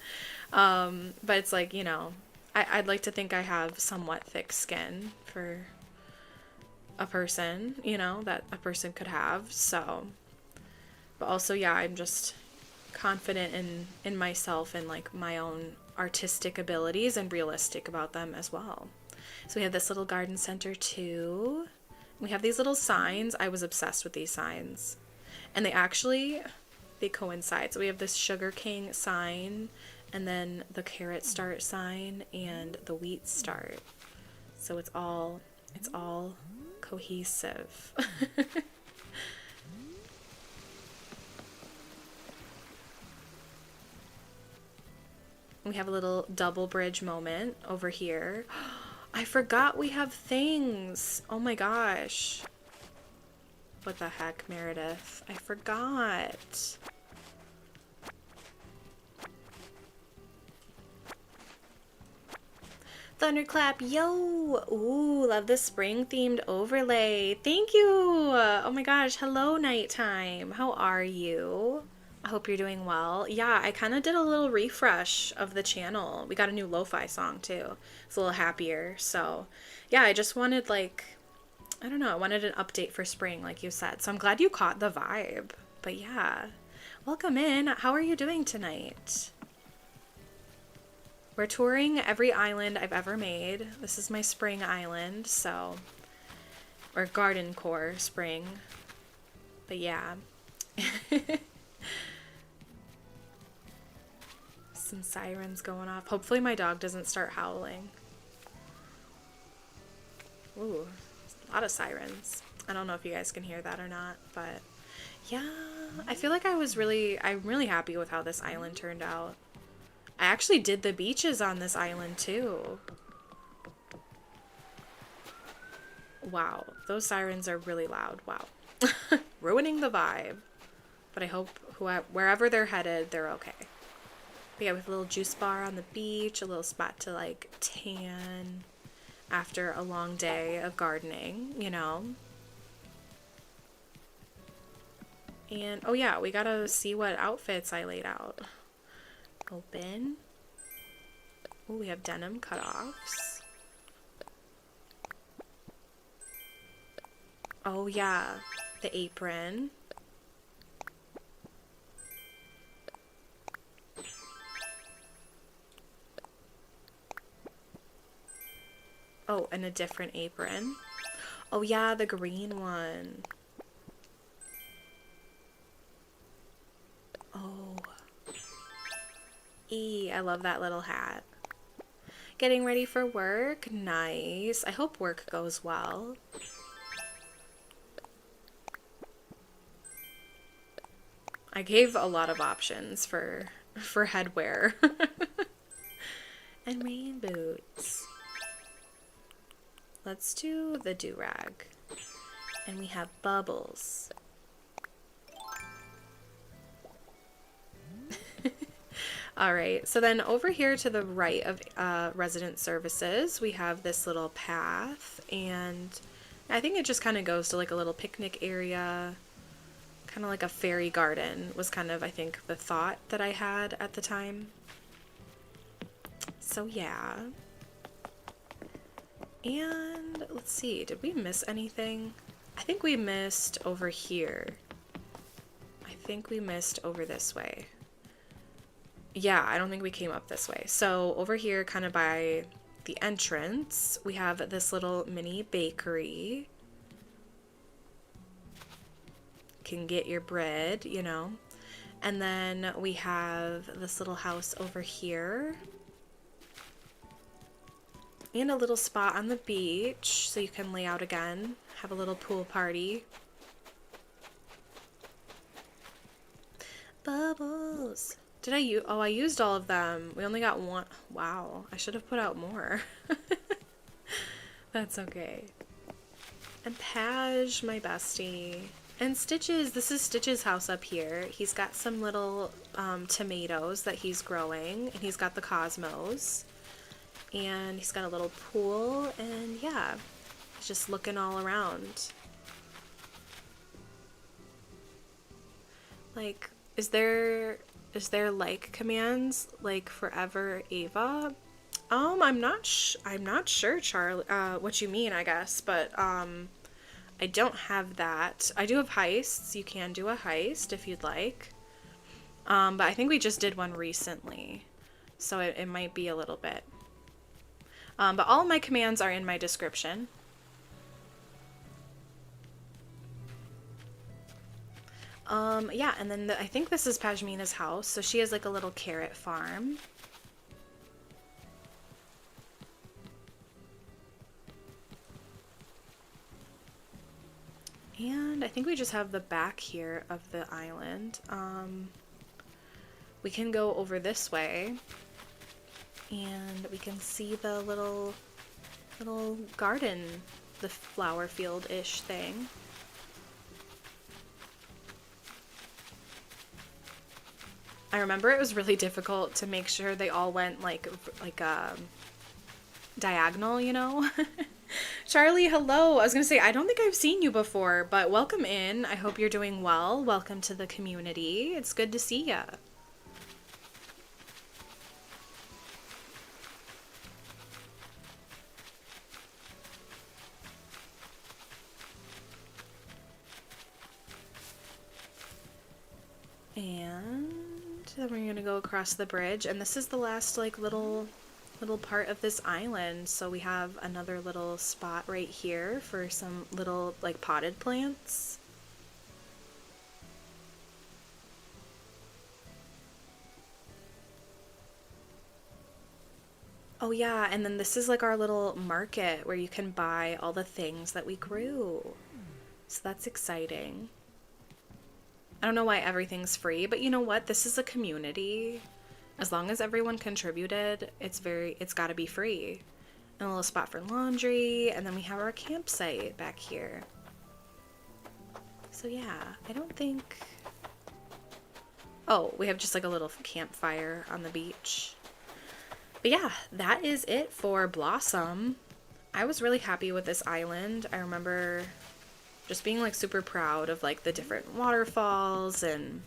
But it's like, you know, I'd like to think I have somewhat thick skin for a person, you know, that a person could have. So, but also, yeah, I'm just confident in myself and like my own artistic abilities and realistic about them as well. So we have this little garden center too. We have these little signs. I was obsessed with these signs, and they coincide. So we have this Sugar King sign, and then the carrot start sign and the wheat start. So it's all cohesive. We have a little double bridge moment over here. I forgot we have things. Oh my gosh. What the heck, Meredith? I forgot. Thunderclap, yo! Ooh, love the spring themed overlay. Thank you! Oh my gosh, hello nighttime. How are you? I hope you're doing well. Yeah, I kind of did a little refresh of the channel. We got a new lo-fi song too. It's a little happier. So yeah, I just wanted like, I don't know, I wanted an update for spring like you said. So I'm glad you caught the vibe. But yeah, welcome in. How are you doing tonight? We're touring every island I've ever made. This is my spring island, so, or garden core spring. But yeah. Some sirens going off. Hopefully my dog doesn't start howling. Ooh, a lot of sirens. I don't know if you guys can hear that or not, but yeah, I feel like I'm really happy with how this island turned out. I actually did the beaches on this island too. Wow, those sirens are really loud. Wow. Ruining the vibe. But I hope wherever they're headed, they're okay. But yeah, with a little juice bar on the beach, a little spot to like tan after a long day of gardening, you know. And oh yeah, we gotta see what outfits I laid out. Open. Oh, we have denim cutoffs. Oh yeah, the apron. Oh, and a different apron. Oh yeah, the green one. Oh. I love that little hat. Getting ready for work? Nice. I hope work goes well. I gave a lot of options for headwear. And rain boots. Let's do the do-rag. And we have bubbles. All right, so then over here to the right of resident services, we have this little path, and I think it just kind of goes to like a little picnic area, kind of like a fairy garden was kind of, I think, the thought that I had at the time. So yeah. And let's see, did we miss anything? I think we missed over here. I think we missed over this way. Yeah, I don't think we came up this way. So over here, kind of by the entrance, we have this little mini bakery. Can get your bread, you know. And then we have this little house over here. And a little spot on the beach, so you can lay out again, have a little pool party. Bubbles. Did I use? Oh, I used all of them. We only got one. Wow, I should have put out more. That's okay. And Paj, my bestie. And Stitches, this is Stitch's house up here. He's got some little tomatoes that he's growing, and he's got the cosmos. And he's got a little pool, and yeah, he's just looking all around. Like, is there like commands like forever Ava? I'm not sure, Charlie, what you mean, I guess, but I don't have that. I do have heists. You can do a heist if you'd like. But I think we just did one recently, so it might be a little bit. But all of my commands are in my description. Yeah, and then I think this is Pashmina's house, so she has like a little carrot farm. And I think we just have the back here of the island. We can go over this way and we can see the little garden, the flower field-ish thing. I remember it was really difficult to make sure they all went like diagonal, you know? Charlie, hello. I was gonna say, I don't think I've seen you before, but welcome in. I hope you're doing well. Welcome to the community. It's good to see ya. And then we're gonna go across the bridge, and this is the last like little part of this island. So we have another little spot right here for some little like potted plants. Oh yeah, and then this is like our little market where you can buy all the things that we grew. So that's exciting. I don't know why everything's free, but you know what? This is a community. As long as everyone contributed, it's gotta be free. And a little spot for laundry, and then we have our campsite back here. So yeah, I don't think... Oh, we have just like a little campfire on the beach. But yeah, that is it for Blossom. I was really happy with this island. I remember just being like super proud of like the different waterfalls and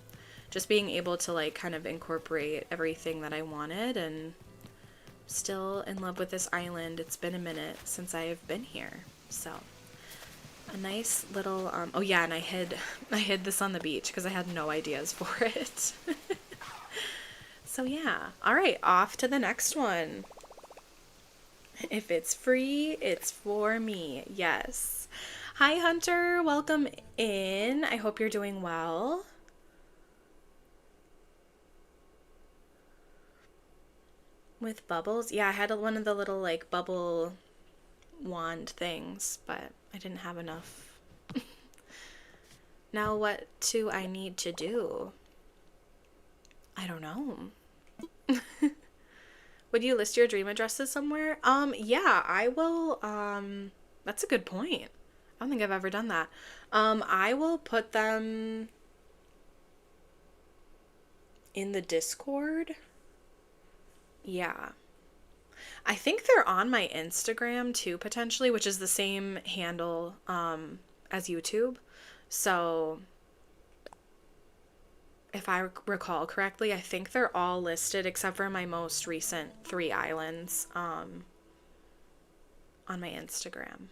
just being able to like kind of incorporate everything that I wanted, and still in love with this island. It's been a minute since I've been here. So a nice little oh yeah, and I hid this on the beach because I had no ideas for it. So yeah, all right, off to the next one. If it's free, it's for me. Yes. Hi Hunter, welcome in. I hope you're doing well. With bubbles? Yeah, I had one of the little like bubble wand things, but I didn't have enough. Now what do I need to do? I don't know. Would you list your dream addresses somewhere? Yeah, I will. That's a good point. I don't think I've ever done that. I will put them in the Discord. Yeah. I think they're on my Instagram too, potentially, which is the same handle as YouTube. So if I recall correctly, I think they're all listed except for my most recent 3 islands on my Instagram.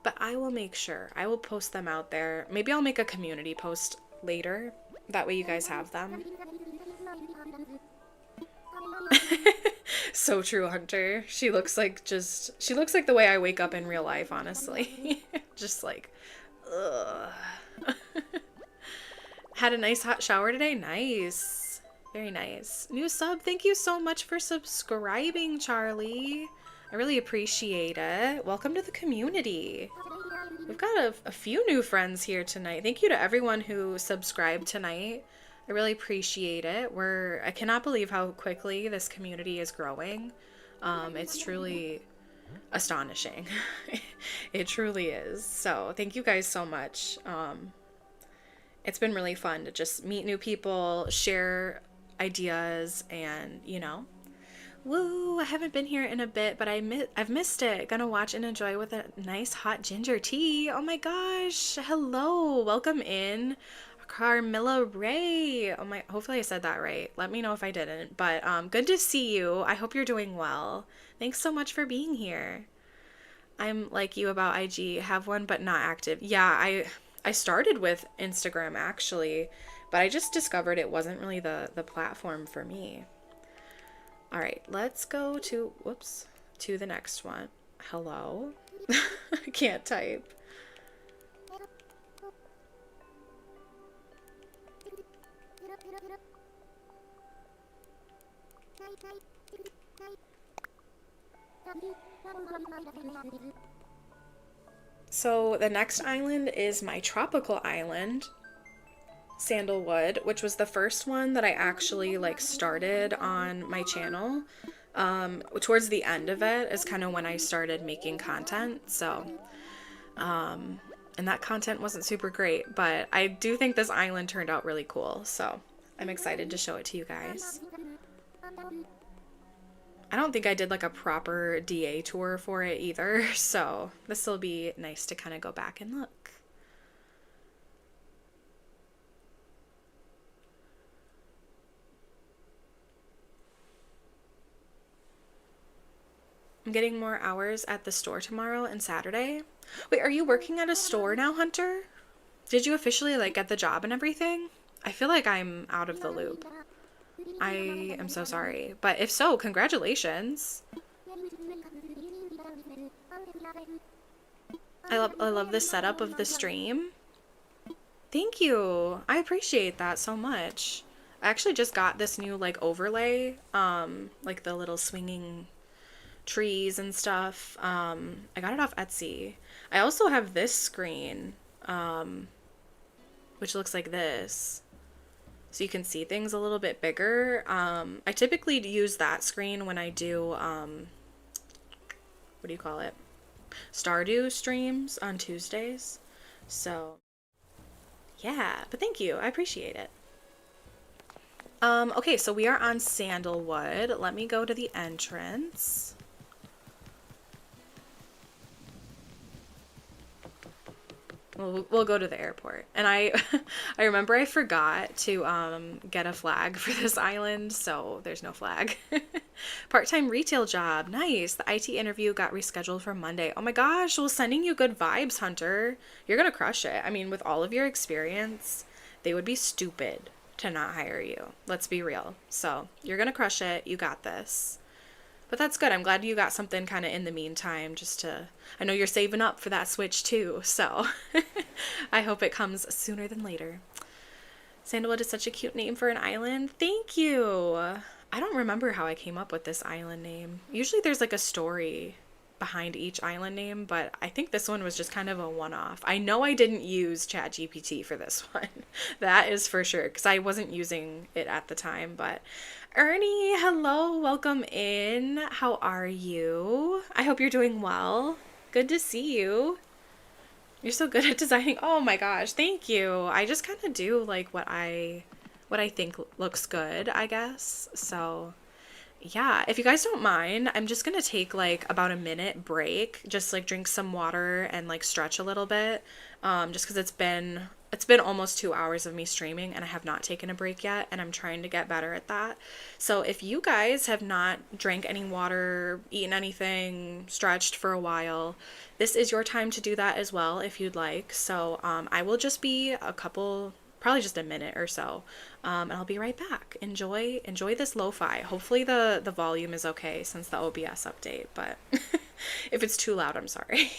But I will make sure. I will post them out there. Maybe I'll make a community post later. That way you guys have them. So true, Hunter. She looks like the way I wake up in real life, honestly. Just like, ugh. Had a nice hot shower today? Nice. Very nice. New sub, thank you so much for subscribing, Charlie. I really appreciate it. Welcome to the community. We've got a few new friends here tonight. Thank you to everyone who subscribed tonight. I really appreciate it. I cannot believe how quickly this community is growing. It's truly astonishing. It truly is. So thank you guys so much. It's been really fun to just meet new people, share ideas, and, you know. Woo, I haven't been here in a bit, but I've missed it. Gonna watch and enjoy with a nice hot ginger tea. Oh my gosh. Hello. Welcome in. Carmilla Ray. Oh my, hopefully I said that right. Let me know if I didn't. But good to see you. I hope you're doing well. Thanks so much for being here. I'm like you about IG. Have one but not active. Yeah, I started with Instagram actually, but I just discovered it wasn't really the platform for me. All right, let's go to the next one. Hello. I can't type. So the next island is my tropical island, Sandalwood, which was the first one that I actually like started on my channel. Towards the end of it is kind of when I started making content. So, and that content wasn't super great, but I do think this island turned out really cool. So I'm excited to show it to you guys. I don't think I did like a proper DA tour for it either. So this will be nice to kind of go back and look. I'm getting more hours at the store tomorrow and Saturday. Wait, are you working at a store now, Hunter? Did you officially like get the job and everything? I feel like I'm out of the loop. I am so sorry. But if so, congratulations. I love the setup of the stream. Thank you. I appreciate that so much. I actually just got this new like overlay, like the little swinging trees and stuff. I got it off Etsy. I also have this screen, which looks like this. So you can see things a little bit bigger. I typically use that screen when I do, what do you call it? Stardew streams on Tuesdays. So, yeah, but thank you. I appreciate it. Okay, so we are on Sandalwood. Let me go to the entrance. We'll go to the airport. And I remember I forgot to get a flag for this island, so there's no flag. Part-time retail job. Nice. The IT interview got rescheduled for Monday. Oh my gosh, well, sending you good vibes, Hunter. You're gonna crush it. I mean, with all of your experience, they would be stupid to not hire you. Let's be real. So, you're gonna crush it. You got this. But that's good. I'm glad you got something kind of in the meantime just to... I know you're saving up for that Switch too, so I hope it comes sooner than later. Sandalwood is such a cute name for an island. Thank you. I don't remember how I came up with this island name. Usually there's like a story behind each island name, but I think this one was just kind of a one-off. I know I didn't use ChatGPT for this one. That is for sure, because I wasn't using it at the time, but... Ernie, hello, welcome in. How are you? I hope you're doing well. Good to see you. You're so good at designing. Oh my gosh, thank you. I just kind of do like what I think looks good, I guess. So, yeah, if you guys don't mind, I'm just gonna take like about a minute break, just like drink some water and like stretch a little bit. Just because it's been almost 2 hours of me streaming and I have not taken a break yet, and I'm trying to get better at that. So if you guys have not drank any water, eaten anything, stretched for a while, this is your time to do that as well if you'd like. So I will just be probably just a minute or so, and I'll be right back. Enjoy this lo-fi. Hopefully the volume is okay since the OBS update, but if it's too loud, I'm sorry.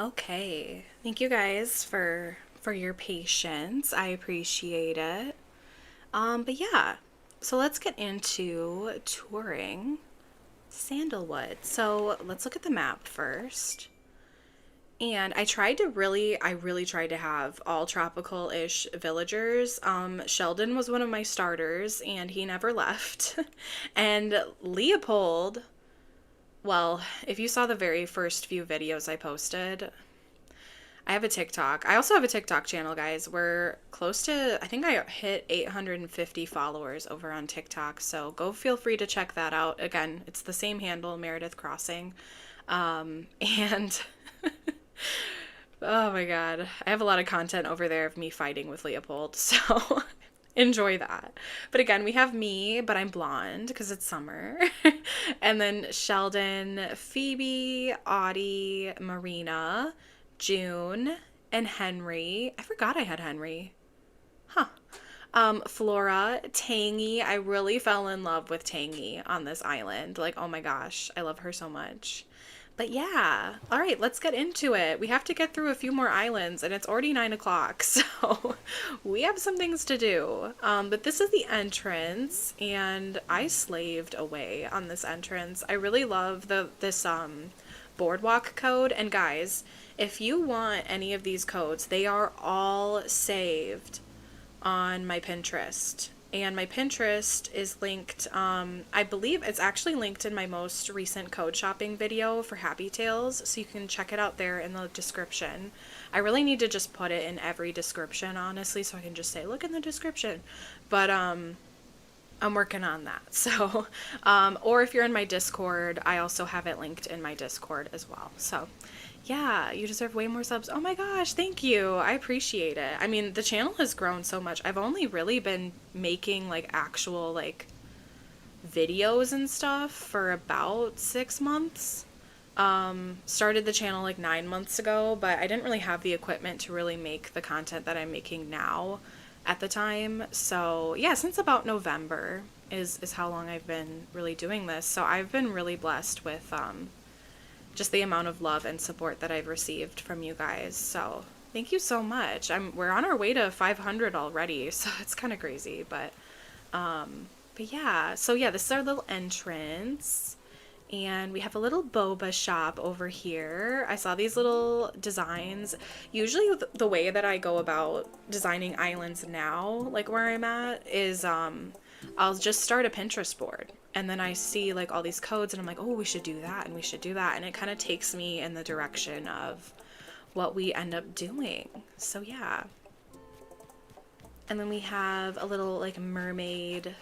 Okay. Thank you guys for your patience. I appreciate it. But yeah. So let's get into touring Sandalwood. So let's look at the map first. And I really tried to have all tropical-ish villagers. Sheldon was one of my starters, and he never left. And Leopold, well, if you saw the very first few videos I posted, I have a TikTok. I also have a TikTok channel, guys. We're close to, I think I hit 850 followers over on TikTok. So go feel free to check that out. Again, it's the same handle, Meredith Crossing. And oh my God, I have a lot of content over there of me fighting with Leopold. So enjoy that. But again, we have me, but I'm blonde because it's summer. And then Sheldon, Phoebe, Audie, Marina, June, and Henry. I forgot I had Henry. Huh. Flora, Tangy. I really fell in love with Tangy on this island. Like, oh my gosh, I love her so much. But yeah, all right, let's get into it. We have to get through a few more islands, and it's already 9 o'clock, so we have some things to do. But this is the entrance, and I slaved away on this entrance. I really love this boardwalk code, and guys, if you want any of these codes, they are all saved on my Pinterest. And my Pinterest is linked, I believe it's actually linked in my most recent code shopping video for Happy Tales, so you can check it out there in the description. I really need to just put it in every description, honestly, so I can just say, look in the description. But, I'm working on that. So, or if you're in my Discord, I also have it linked in my Discord as well. So, yeah, you deserve way more subs. Oh my gosh, thank you. I appreciate it. I mean, the channel has grown so much. I've only really been making like actual like videos and stuff for about 6 months. Started the channel like 9 months ago, but I didn't really have the equipment to really make the content that I'm making now at the time. So yeah, since about November is how long I've been really doing this. So I've been really blessed with just the amount of love and support that I've received from you guys. So thank you so much. We're on our way to 500 already, so it's kind of crazy, but yeah. So yeah, this is our little entrance. And we have a little boba shop over here. I saw these little designs. Usually the way that I go about designing islands now, like where I'm at, is I'll just start a Pinterest board. And then I see like all these codes and I'm like, oh, we should do that and we should do that. And it kind of takes me in the direction of what we end up doing. So yeah. And then we have a little like mermaid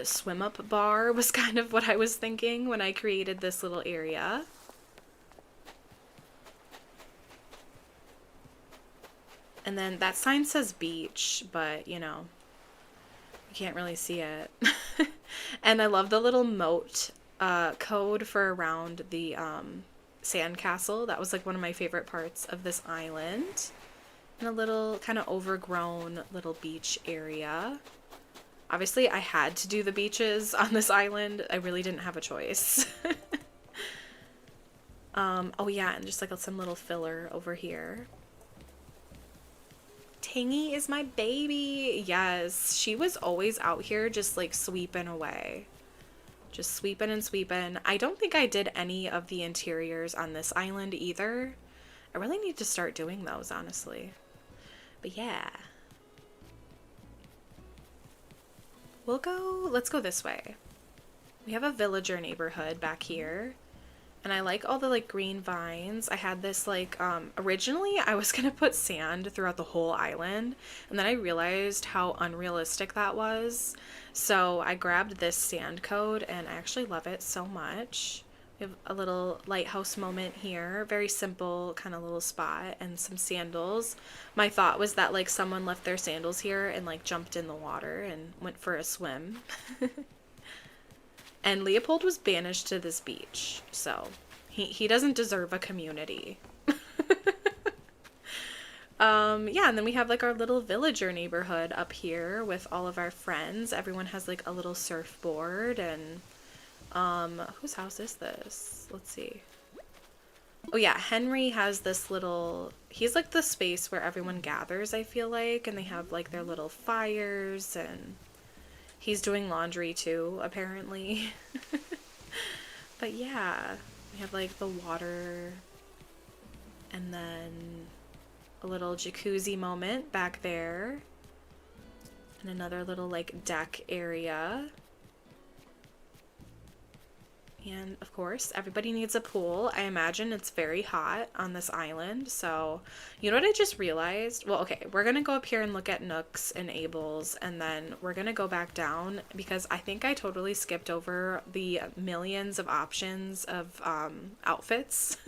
swim up bar was kind of what I was thinking when I created this little area. And then that sign says beach, but you know, you can't really see it. And I love the little moat code for around the sandcastle. That was like one of my favorite parts of this island. And a little kind of overgrown little beach area. Obviously, I had to do the beaches on this island. I really didn't have a choice. Oh yeah, and just like some little filler over here. Tangy is my baby. Yes, she was always out here just like sweeping away. Just sweeping and sweeping. I don't think I did any of the interiors on this island either. I really need to start doing those, honestly. But yeah. Let's go this way. We have a villager neighborhood back here. And I like all the like green vines. I had this like, originally I was gonna put sand throughout the whole island. And then I realized how unrealistic that was. So I grabbed this sand code and I actually love it so much. We have a little lighthouse moment here. Very simple kind of little spot and some sandals. My thought was that like someone left their sandals here and like jumped in the water and went for a swim. And Leopold was banished to this beach, so he doesn't deserve a community. Yeah, and then we have like our little villager neighborhood up here with all of our friends. Everyone has like a little surfboard and whose house is this? Let's see. Oh yeah, Henry has this little, he's like the space where everyone gathers, I feel like, and they have like their little fires, and he's doing laundry too, apparently. But yeah, we have like the water, and then a little jacuzzi moment back there, and another little like deck area. And of course, everybody needs a pool. I imagine it's very hot on this island. So, you know what I just realized? Well, okay, we're going to go up here and look at Nooks and Abel's, and then we're going to go back down because I think I totally skipped over the millions of options of outfits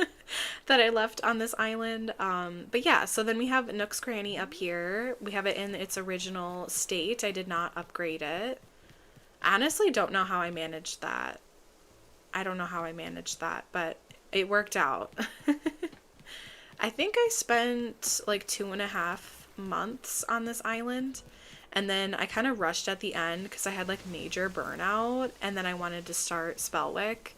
that I left on this island. But yeah, so then we have Nook's Cranny up here. We have it in its original state. I did not upgrade it. I honestly don't know how I managed that. I don't know how I managed that, but it worked out. I think I spent like 2.5 months on this island, and then I kind of rushed at the end because I had like major burnout, and then I wanted to start Spellwick,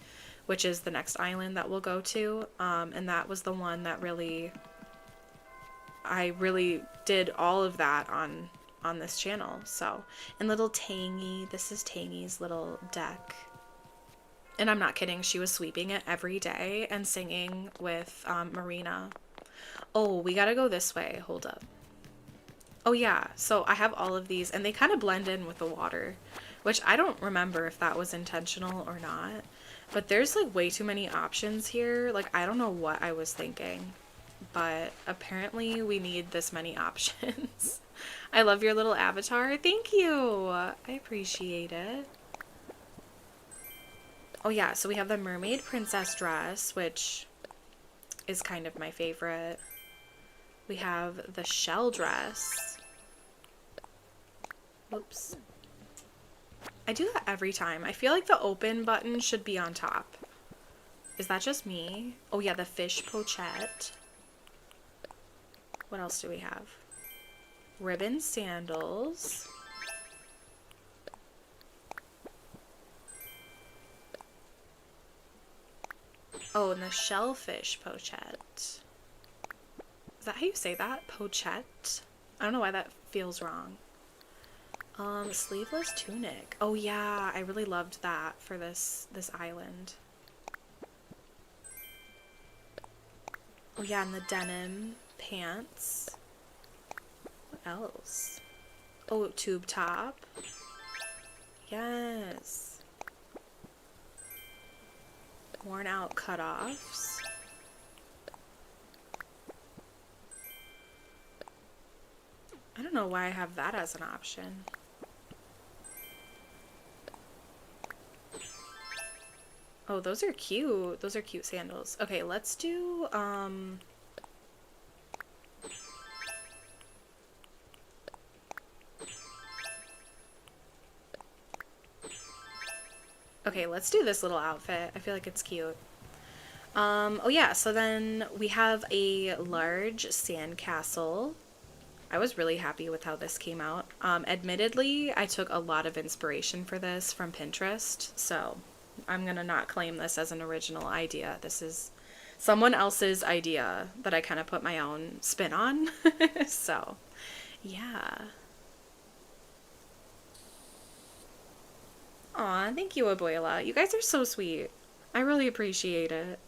which is the next island that we'll go to, and that was the one that I really did all of that on this channel. So, and little Tangy, this is Tangy's little deck. And I'm not kidding, she was sweeping it every day and singing with Marina. Oh, we gotta go this way. Hold up. Oh yeah, so I have all of these, and they kind of blend in with the water, which I don't remember if that was intentional or not. But there's like way too many options here. Like, I don't know what I was thinking, but apparently we need this many options. I love your little avatar. Thank you. I appreciate it. Oh yeah, so we have the mermaid princess dress, which is kind of my favorite. We have the shell dress. Oops. I do that every time. I feel like the open button should be on top. Is that just me? Oh yeah, the fish pochette. What else do we have? Ribbon sandals. Oh, and the shellfish pochette. Is that how you say that? Pochette? I don't know why that feels wrong. Sleeveless tunic. Oh yeah, I really loved that for this island. Oh yeah, and the denim pants. What else? Oh, tube top. Yes. Worn out cutoffs. I don't know why I have that as an option. Oh, those are cute. Those are cute sandals. Okay, let's do, okay, let's do this little outfit. I feel like it's cute. Oh yeah, so then we have a large sandcastle. I was really happy with how this came out. Admittedly, I took a lot of inspiration for this from Pinterest, so I'm gonna not claim this as an original idea. This is someone else's idea that I kind of put my own spin on. So, yeah. Aw, thank you, Abuela. You guys are so sweet. I really appreciate it.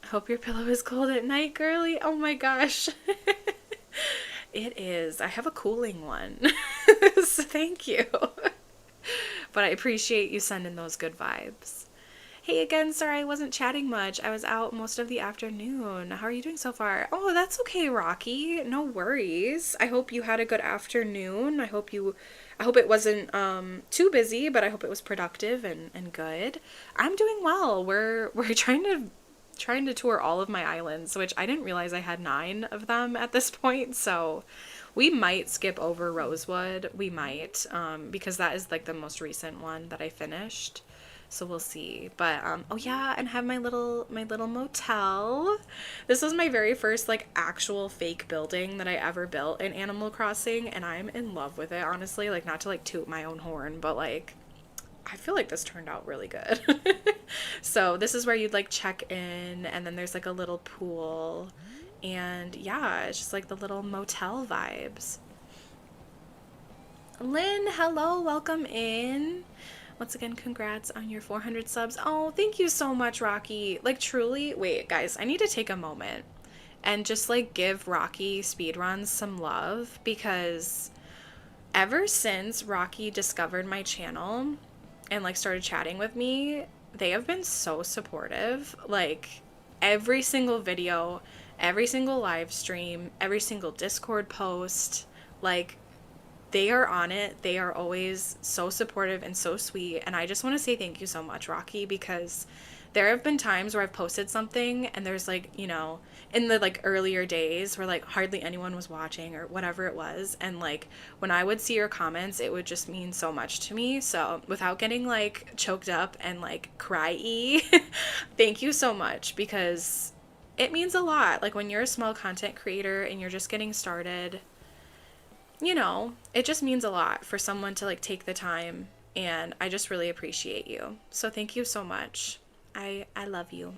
I hope your pillow is cold at night, girly. Oh my gosh. It is. I have a cooling one. So thank you. But I appreciate you sending those good vibes. Hey again, sorry I wasn't chatting much. I was out most of the afternoon. How are you doing so far? Oh, that's okay, Rocky. No worries. I hope you had a good afternoon. I hope it wasn't too busy, but I hope it was productive and good. I'm doing well. We're trying to tour all of my islands, which I didn't realize I had 9 of them at this point, so we might skip over Rosewood. We might, because that is like the most recent one that I finished. So we'll see. But oh yeah, and have my little motel. This was my very first like actual fake building that I ever built in Animal Crossing, and I'm in love with it, honestly. Like, not to like toot my own horn, but like I feel like this turned out really good. So this is where you'd like check in, and then there's like a little pool, and yeah, it's just like the little motel vibes. Lynn, hello, welcome in. Once again, congrats on your 400 subs. Oh, thank you so much, Rocky. Like, truly, wait, guys, I need to take a moment and just like give Rocky speedruns some love, because ever since Rocky discovered my channel and like started chatting with me, they have been so supportive. Like, every single video, every single live stream, every single Discord post, like, they are on it. They are always so supportive and so sweet. And I just want to say thank you so much, Rocky, because there have been times where I've posted something and there's like, you know, in the like earlier days where like hardly anyone was watching or whatever it was. And like when I would see your comments, it would just mean so much to me. So without getting like choked up and like cry-y, thank you so much, because it means a lot. Like when you're a small content creator and you're just getting started, you know, it just means a lot for someone to like take the time, and I just really appreciate you. So thank you so much. I love you.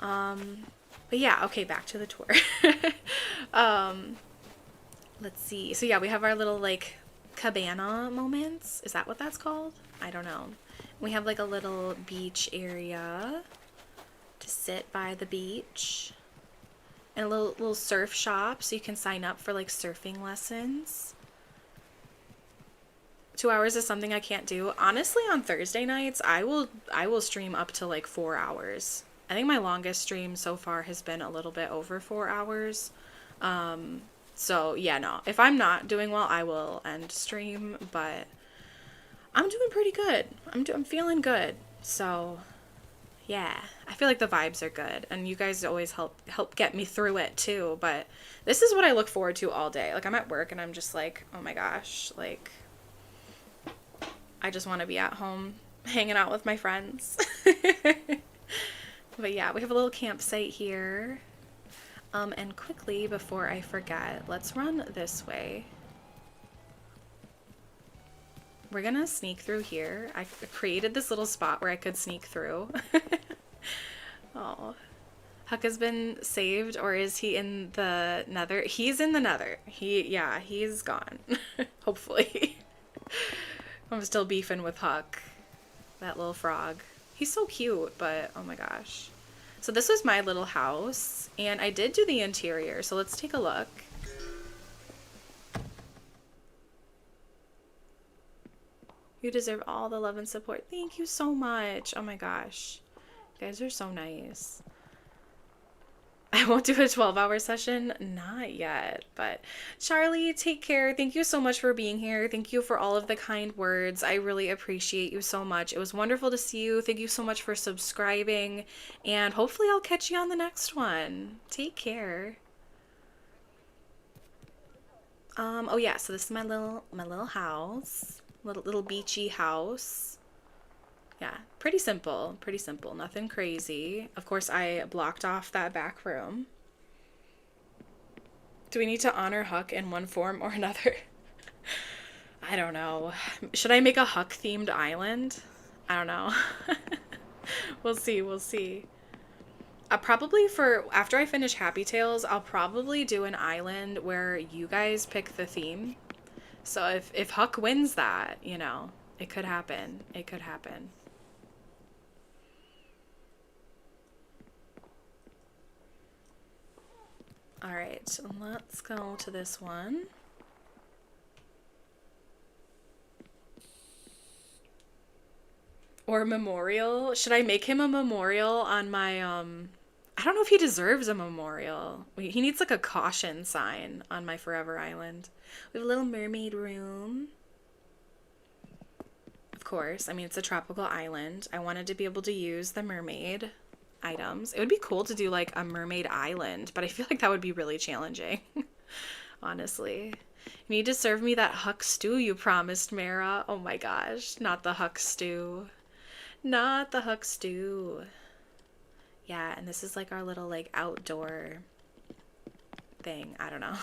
But yeah, okay, back to the tour. Let's see. So yeah, we have our little like cabana moments. Is that what that's called? I don't know. We have like a little beach area to sit by the beach. And a little surf shop, so you can sign up for like surfing lessons. 2 hours is something I can't do. Honestly, on Thursday nights, I will stream up to like 4 hours. I think my longest stream so far has been a little bit over 4 hours. So yeah, no. If I'm not doing well, I will end stream, but I'm doing pretty good. I'm feeling good. So yeah, I feel like the vibes are good, and you guys always help get me through it too. But this is what I look forward to all day. Like, I'm at work and I'm just like, oh my gosh, like I just want to be at home hanging out with my friends. But yeah, we have a little campsite here. And quickly before I forget, let's run this way. We're gonna sneak through here. I created this little spot where I could sneak through. Oh, Huck has been saved, or is he in the nether? He's in the nether. Yeah, he's gone. Hopefully. I'm still beefing with Huck, that little frog. He's so cute, but oh my gosh. So this was my little house, and I did do the interior, so let's take a look. You deserve all the love and support. Thank you so much. Oh my gosh. You guys are so nice. I won't do a 12-hour session. Not yet. But Charlie, take care. Thank you so much for being here. Thank you for all of the kind words. I really appreciate you so much. It was wonderful to see you. Thank you so much for subscribing. And hopefully I'll catch you on the next one. Take care. Oh yeah, so this is my little house. Little beachy house. Yeah, pretty simple, nothing crazy. Of course, I blocked off that back room. Do we need to honor Huck in one form or another? I don't know. Should I make a Huck themed island? I don't know. We'll see. Probably after I finish Happy Tales, I'll probably do an island where you guys pick the theme. So if Huck wins that, you know, it could happen. It could happen. All right, let's go to this one. Or memorial. Should I make him a memorial on my, I don't know if he deserves a memorial. He needs like a caution sign on my forever island. We have a little mermaid room. Of course, I mean, it's a tropical island. I wanted to be able to use the mermaid items. It would be cool to do like a mermaid island, but I feel like that would be really challenging. Honestly. You need to serve me that Huck stew you promised, Mara. Oh my gosh, not the Huck stew. Not the Huck stew. Yeah, and this is like our little like outdoor thing. I don't know.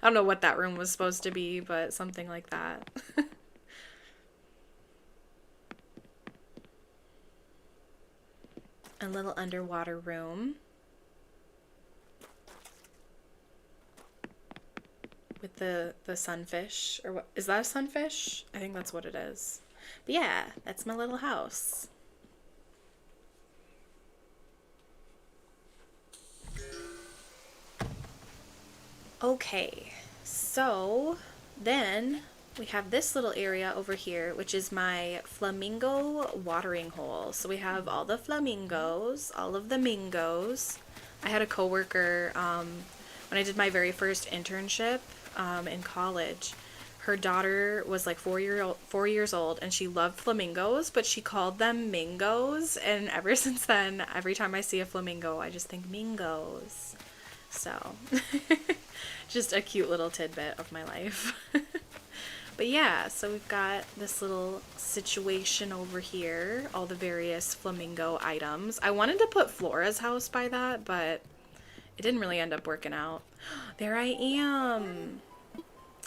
I don't know what that room was supposed to be, but something like that. A little underwater room with the sunfish, or what is that, a sunfish? I think that's what it is. But yeah, that's my little house. Okay, so then we have this little area over here, which is my flamingo watering hole. So we have all the flamingos, all of the mingos. I had a coworker when I did my very first internship in college. Her daughter was like 4 years old, and she loved flamingos, but she called them mingos. And ever since then, every time I see a flamingo, I just think mingos. So, just a cute little tidbit of my life. But yeah, so we've got this little situation over here, all the various flamingo items. I wanted to put Flora's house by that, but it didn't really end up working out. There I am.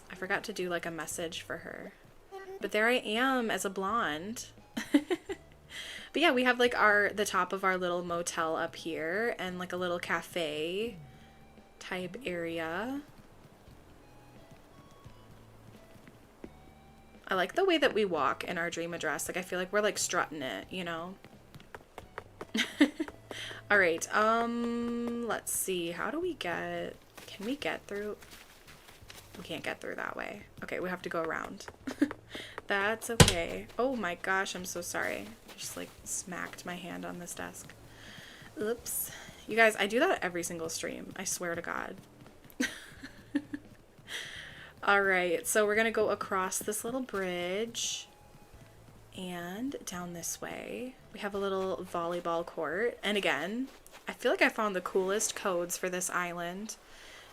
I forgot to do like a message for her. But there I am as a blonde. But yeah, we have like the top of our little motel up here, and like a little cafe type area. I like the way that we walk in our dream address. Like, I feel like we're like strutting it, you know? All right, let's see. How do we can we get through? We can't get through that way. Okay, we have to go around. That's okay. Oh my gosh, I'm so sorry. I just like smacked my hand on this desk. Oops. You guys, I do that every single stream. I swear to God. All right, so we're gonna go across this little bridge and down this way. We have a little volleyball court. And again, I feel like I found the coolest codes for this island.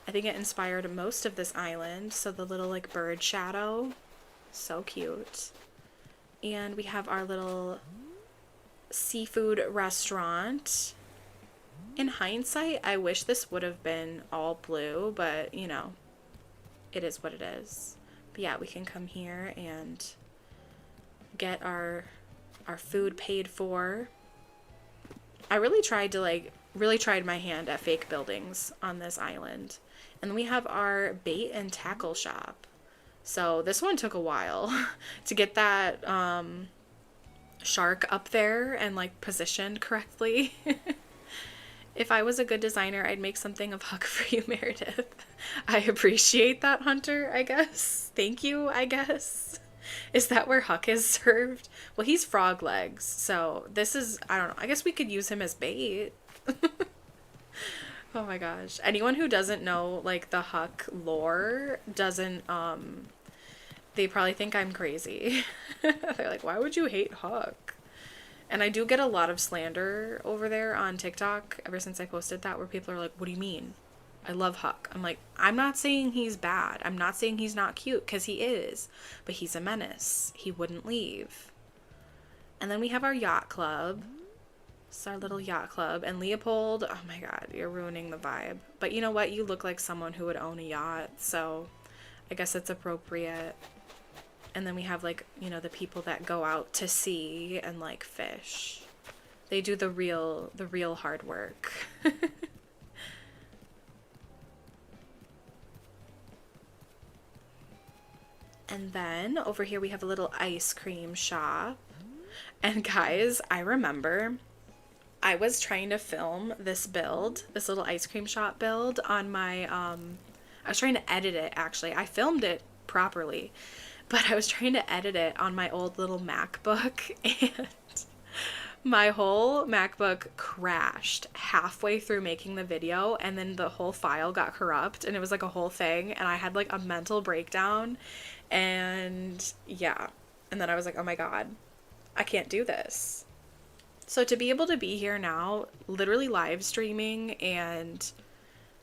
I think it inspired most of this island. So the little like bird shadow, so cute. And we have our little seafood restaurant. In hindsight, I wish this would have been all blue, but you know, it is what it is. But yeah, we can come here and get our food paid for. I really tried my hand at fake buildings on this island. And then we have our bait and tackle shop. So this one took a while to get that shark up there and like positioned correctly. If I was a good designer, I'd make something of Huck for you, Meredith. I appreciate that, Hunter, I guess. Thank you, I guess. Is that where Huck is served? Well, he's frog legs, so this is, I don't know, I guess we could use him as bait. Oh my gosh. Anyone who doesn't know, like, the Huck lore doesn't, they probably think I'm crazy. They're like, why would you hate Huck? And I do get a lot of slander over there on TikTok ever since I posted that, where people are like, what do you mean? I love Huck. I'm like, I'm not saying he's bad. I'm not saying he's not cute, because he is. But he's a menace. He wouldn't leave. And then we have our yacht club. It's our little yacht club. And Leopold, oh my God, you're ruining the vibe. But you know what? You look like someone who would own a yacht. So I guess it's appropriate. And then we have, like, you know, the people that go out to sea and, like, fish. They do the real hard work. And then over here we have a little ice cream shop. And guys, I remember I was trying to film this build, this little ice cream shop build on my, I was trying to edit it, actually. I filmed it properly. But I was trying to edit it on my old little MacBook, and my whole MacBook crashed halfway through making the video, and then the whole file got corrupt, and it was like a whole thing, and I had like a mental breakdown, and yeah. And then I was like, oh my God, I can't do this. So to be able to be here now, literally live streaming and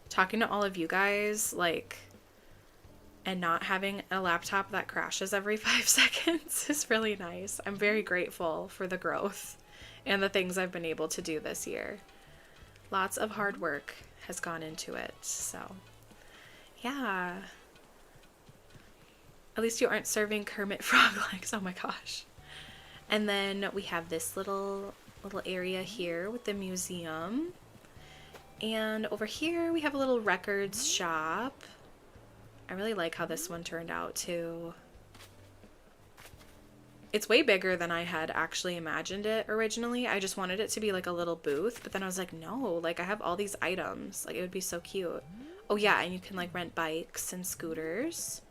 talking to all of you guys, like, and not having a laptop that crashes every 5 seconds is really nice. I'm very grateful for the growth and the things I've been able to do this year. Lots of hard work has gone into it, so yeah. At least you aren't serving Kermit frog legs, oh my gosh. And then we have this little little area here with the museum. And over here we have a little records shop. I really like how this one turned out too. It's way bigger than I had actually imagined it originally. I just wanted it to be like a little booth, but then I was like, no, like I have all these items. Like it would be so cute. Oh yeah, and you can like rent bikes and scooters.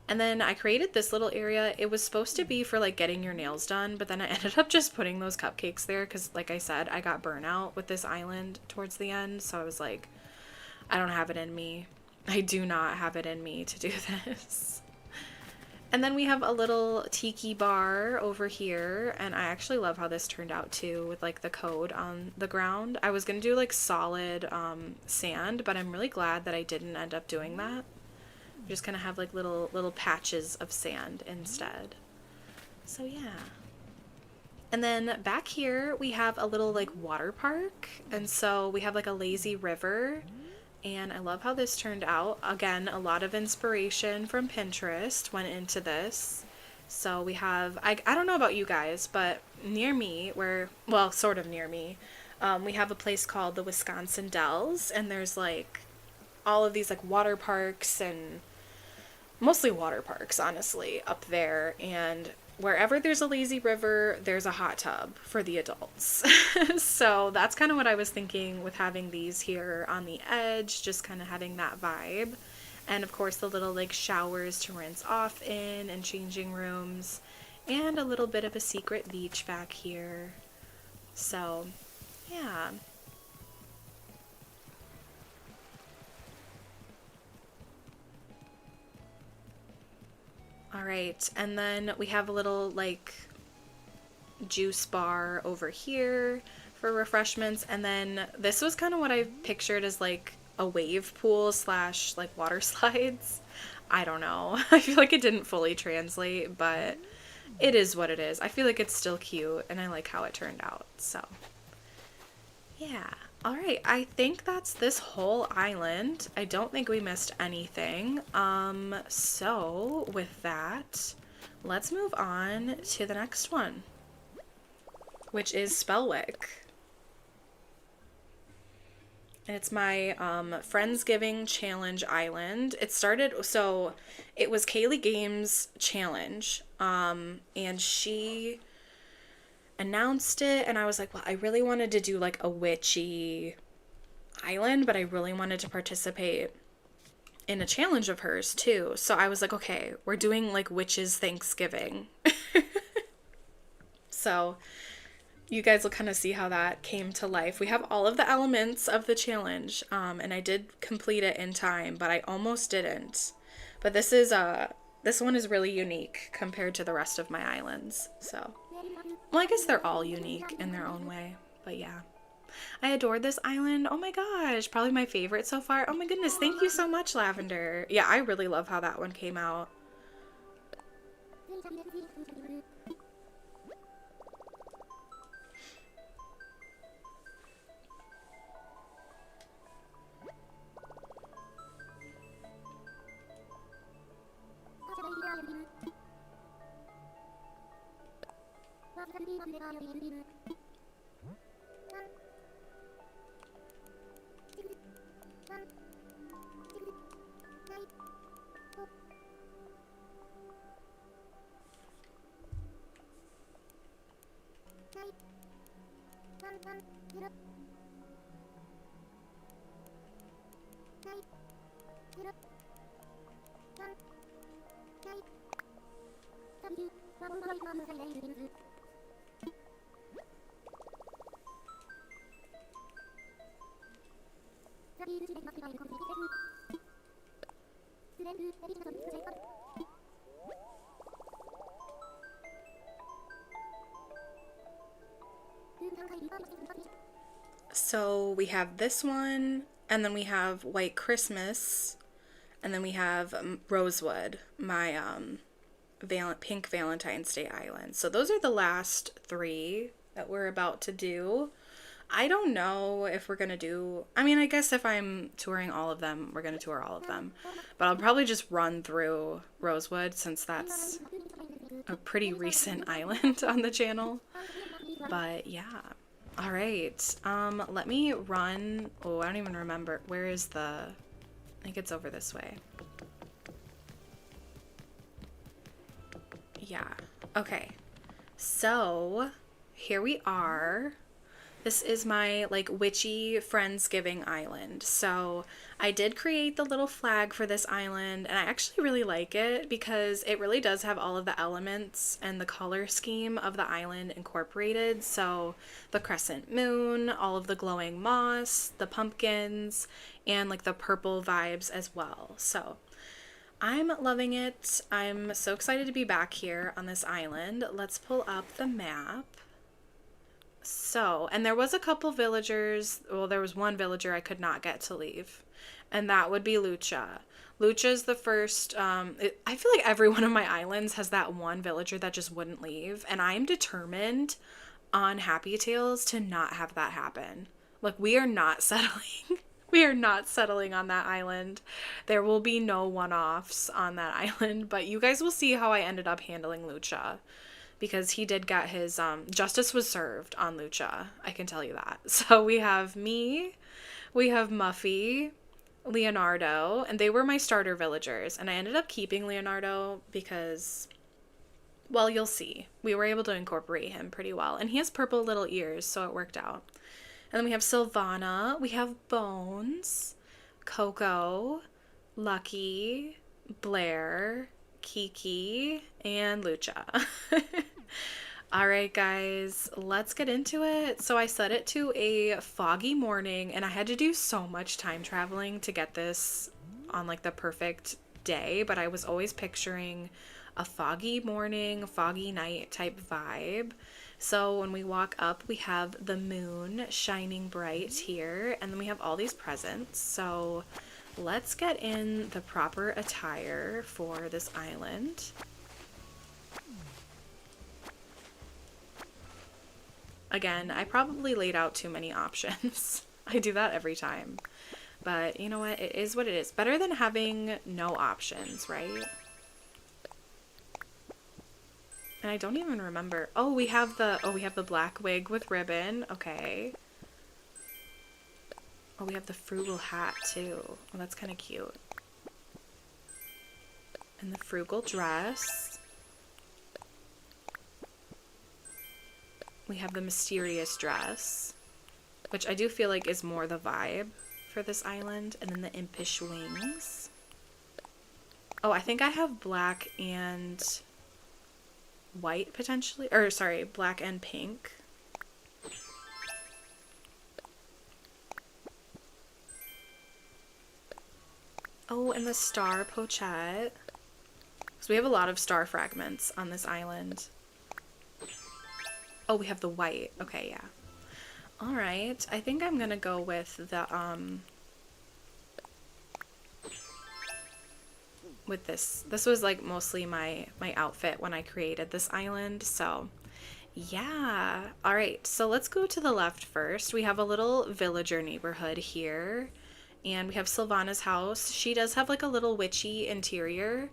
And then I created this little area. It was supposed to be for like getting your nails done, but then I ended up just putting those cupcakes there because like I said, I got burnout with this island towards the end. So I was like, I don't have it in me. I do not have it in me to do this. And then we have a little tiki bar over here, and I actually love how this turned out too with like the code on the ground. I was gonna do like solid sand, but I'm really glad that I didn't end up doing that. I'm just gonna have like little patches of sand instead. So yeah. And then back here we have a little like water park, and so we have like a lazy river. And I love how this turned out. Again, a lot of inspiration from Pinterest went into this. So we have, I don't know about you guys, but near me, well, sort of near me, we have a place called the Wisconsin Dells. And there's like all of these like water parks and mostly water parks, honestly, up there. And wherever there's a lazy river, there's a hot tub for the adults. So that's kind of what I was thinking with having these here on the edge, just kind of having that vibe. And of course the little like showers to rinse off in and changing rooms, and a little bit of a secret beach back here. So yeah. All right, and then we have a little like juice bar over here for refreshments, and then this was kind of what I pictured as like a wave pool slash like water slides. I don't know. I feel like it didn't fully translate, but it is what it is. I feel like it's still cute, and I like how it turned out. So yeah. All right, I think that's this whole island. I don't think we missed anything. So with that, let's move on to the next one, which is Spellwick. And it's my Friendsgiving Challenge Island. It started, so it was Kaylee Games Challenge, and she announced it, and I was like, well, I really wanted to do like a witchy island, but I really wanted to participate in a challenge of hers too. So I was like, okay, we're doing like witches Thanksgiving. So you guys will kind of see how that came to life. We have all of the elements of the challenge, and I did complete it in time, but I almost didn't. But this one is really unique compared to the rest of my islands. So, well, I guess they're all unique in their own way, but yeah. I adored this island. Oh my gosh, probably my favorite so far. Oh my goodness, thank you so much, Lavender. Yeah, I really love how that one came out. So we have this one, and then we have White Christmas, and then we have Rosewood, my pink Valentine's Day island. So those are the last three that we're about to do. I don't know if we're gonna do, I mean, I guess if I'm touring all of them, we're gonna tour all of them, but I'll probably just run through Rosewood since that's a pretty recent island on the channel. But yeah. All right. Let me run. Oh, I don't even remember. Where is the... I think it's over this way. Yeah. Okay. So, here we are. This is my like witchy Friendsgiving island. So I did create the little flag for this island, and I actually really like it because it really does have all of the elements and the color scheme of the island incorporated. So the crescent moon, all of the glowing moss, the pumpkins, and like the purple vibes as well. So I'm loving it. I'm so excited to be back here on this island. Let's pull up the map. So, and there was a couple villagers, well, there was one villager I could not get to leave, and that would be Lucha. Lucha's the first, I feel like every one of my islands has that one villager that just wouldn't leave, and I'm determined on Happy Tales to not have that happen. Like, we are not settling. We are not settling on that island. There will be no one-offs on that island, but you guys will see how I ended up handling Lucha. Because he did get his, justice was served on Lucha. I can tell you that. So we have me, we have Muffy, Leonardo, and they were my starter villagers. And I ended up keeping Leonardo because, well, you'll see. We were able to incorporate him pretty well. And he has purple little ears, so it worked out. And then we have Sylvana, we have Bones, Coco, Lucky, Blair, Kiki, and Lucha. All right, guys, let's get into it. So I set it to a foggy morning, and I had to do so much time traveling to get this on like the perfect day, but I was always picturing a foggy morning, foggy night type vibe. So when we walk up, we have the moon shining bright here, and then we have all these presents. So let's get in the proper attire for this island. Again, I probably laid out too many options. I do that every time. But you know what? It is what it is. Better than having no options, right? And I don't even remember. Oh, we have the black wig with ribbon. Okay. Oh, we have the frugal hat too. Oh, that's kind of cute. And the frugal dress. We have the mysterious dress, which I do feel like is more the vibe for this island. And then the impish wings. Oh, I think I have black and white potentially. Or sorry, black and pink. Oh, and the star pochette. So we have a lot of star fragments on this island. Oh, we have the white. Okay, yeah. All right. I think I'm gonna go with the, with this. This was like mostly my outfit when I created this island, so yeah. All right, so let's go to the left first. We have a little villager neighborhood here, and we have Sylvana's house. She does have like a little witchy interior.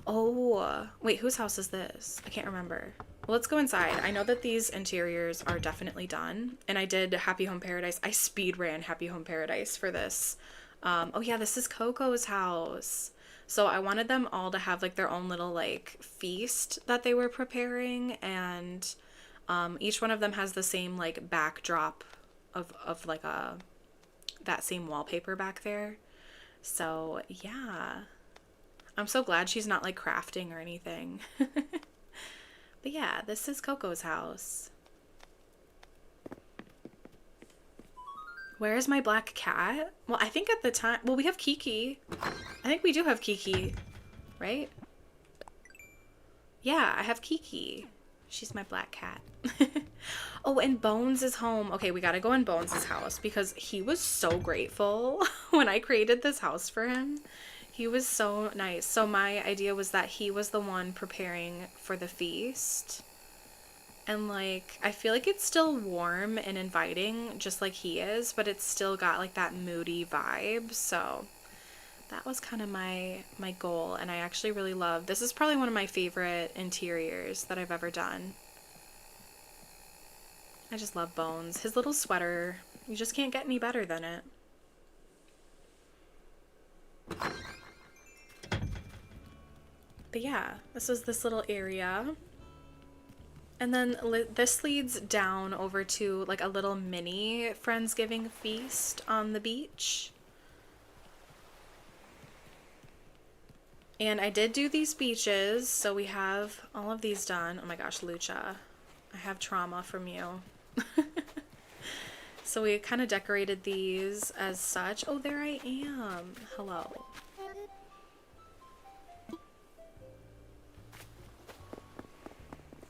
Oh, wait, whose house is this? I can't remember. Well, let's go inside. I know that these interiors are definitely done, and I did Happy Home Paradise. I speed ran Happy Home Paradise for this. Oh yeah, this is Coco's house. So I wanted them all to have like their own little like feast that they were preparing, and each one of them has the same like backdrop of like that same wallpaper back there. So yeah, I'm so glad she's not like crafting or anything. But yeah, this is Coco's house. Where is my black cat? Well, I think at the time, well, we have Kiki. I think we do have Kiki, right? Yeah, I have Kiki. She's my black cat. Oh, and Bones is home. Okay, we gotta go in Bones' house because he was so grateful when I created this house for him. He was so nice. So my idea was that he was the one preparing for the feast. And like, I feel like it's still warm and inviting, just like he is, but it's still got like that moody vibe. So that was kind of my goal, and I actually really love. This is probably one of my favorite interiors that I've ever done. I just love Bones. His little sweater, you just can't get any better than it. But yeah, this is this little area. And then this leads down over to like a little mini Friendsgiving feast on the beach. And I did do these beaches, so we have all of these done. Oh my gosh, Lucha, I have trauma from you. So we kind of decorated these as such. Oh, there I am. Hello.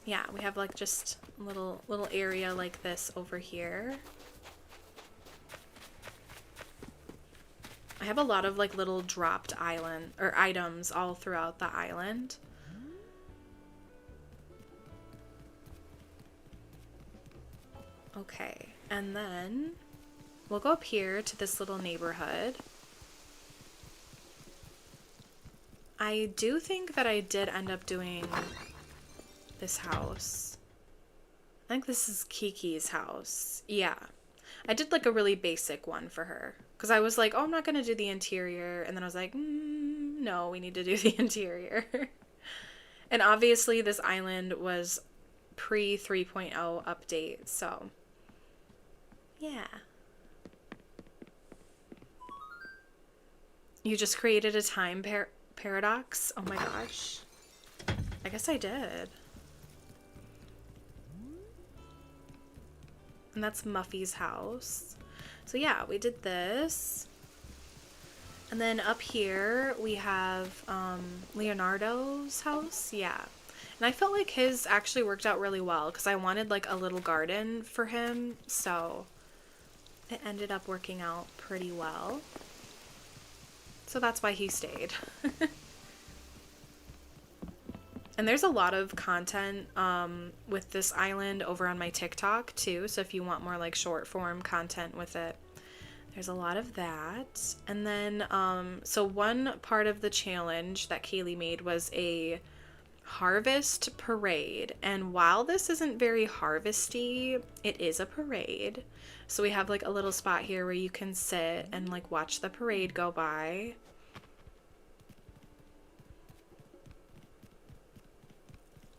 Yeah, we have like just a little area like this over here. I have a lot of like little dropped island or items all throughout the island. Okay, and then we'll go up here to this little neighborhood. I do think that I did end up doing this house. I think this is Kiki's house. Yeah. I did like a really basic one for her. Because I was like, oh, I'm not going to do the interior. And then I was like, no, we need to do the interior. And obviously this island was pre 3.0 update. So, yeah. You just created a time paradox? Oh my gosh. I guess I did. And that's Muffy's house. So yeah, we did this. And then up here we have Leonardo's house. Yeah. And I felt like his actually worked out really well because I wanted like a little garden for him. So it ended up working out pretty well. So that's why he stayed. And there's a lot of content with this island over on my TikTok too. So if you want more like short form content with it, there's a lot of that. And then, so one part of the challenge that Kaylee made was a harvest parade. And while this isn't very harvesty, it is a parade. So we have like a little spot here where you can sit and like watch the parade go by.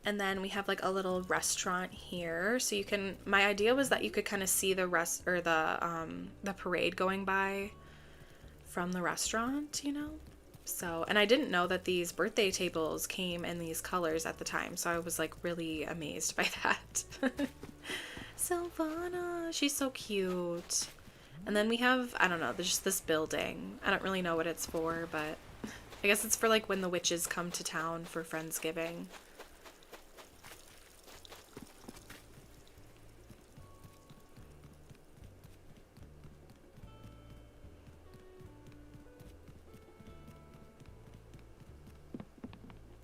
And then we have like a little restaurant here, so you can. My idea was that you could kind of see the parade going by from the restaurant, you know. So, and I didn't know that these birthday tables came in these colors at the time, so I was like really amazed by that. Silvana, she's so cute. And then we have, I don't know, there's just this building. I don't really know what it's for, but I guess it's for like when the witches come to town for Friendsgiving.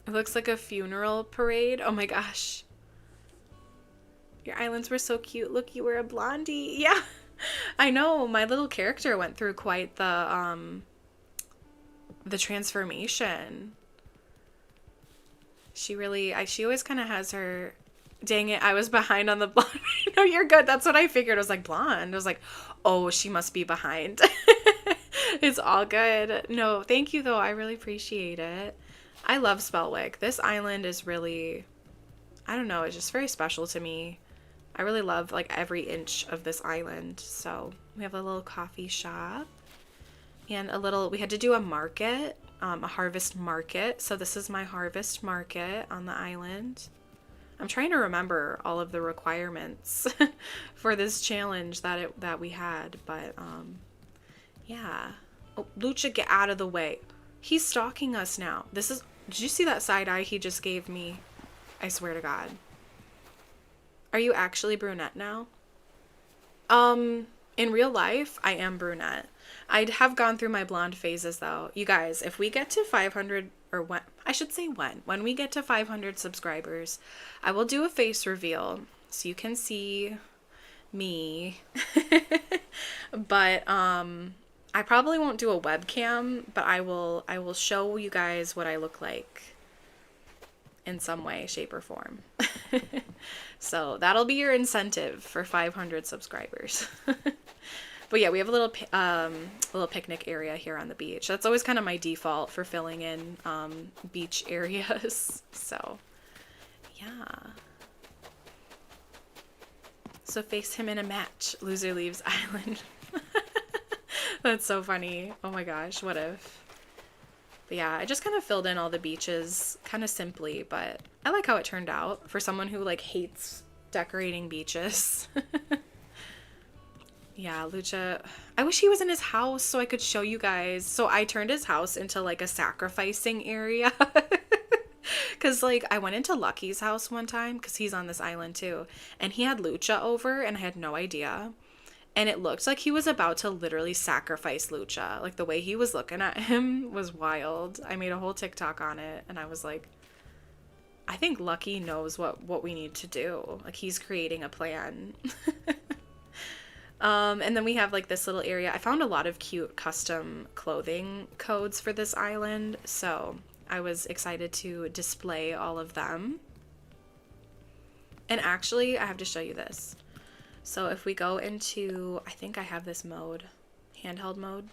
It looks like a funeral parade. Oh my gosh. Your islands were so cute. Look, you were a blondie. Yeah. I know. My little character went through quite the transformation. She always kind of has her, dang it, I was behind on the blonde. No, you're good. That's what I figured. I was like, blonde. I was like, oh, she must be behind. It's all good. No, thank you though. I really appreciate it. I love Spellwick. This island is really, I don't know, it's just very special to me. I really love like every inch of this island. So we have a little coffee shop and we had to do a market, a harvest market. So this is my harvest market on the island. I'm trying to remember all of the requirements for this challenge that we had, but yeah. Oh, Lucha, get out of the way. He's stalking us now. Did you see that side eye he just gave me? I swear to God. Are you actually brunette now? In real life, I am brunette. I have gone through my blonde phases though. You guys, if we get to 500, or when we get to 500 subscribers, I will do a face reveal so you can see me. But, I probably won't do a webcam, but I will show you guys what I look like in some way, shape, or form. So that'll be your incentive for 500 subscribers. But yeah, we have a little picnic area here on the beach. That's always kind of my default for filling in beach areas. So yeah. So face him in a match. Loser leaves island. That's so funny. Oh my gosh, what if? But yeah, I just kind of filled in all the beaches kind of simply, but I like how it turned out for someone who like hates decorating beaches. Yeah, Lucha. I wish he was in his house so I could show you guys. So I turned his house into like a sacrificing area. Because like I went into Lucky's house one time because he's on this island too. And he had Lucha over and I had no idea. And it looked like he was about to literally sacrifice Lucha. Like the way he was looking at him was wild. I made a whole TikTok on it and I was like, I think Lucky knows what we need to do. Like he's creating a plan. And then we have like this little area. I found a lot of cute custom clothing codes for this island, so I was excited to display all of them. And actually, I have to show you this. So if we go into, I think I have this mode, handheld mode.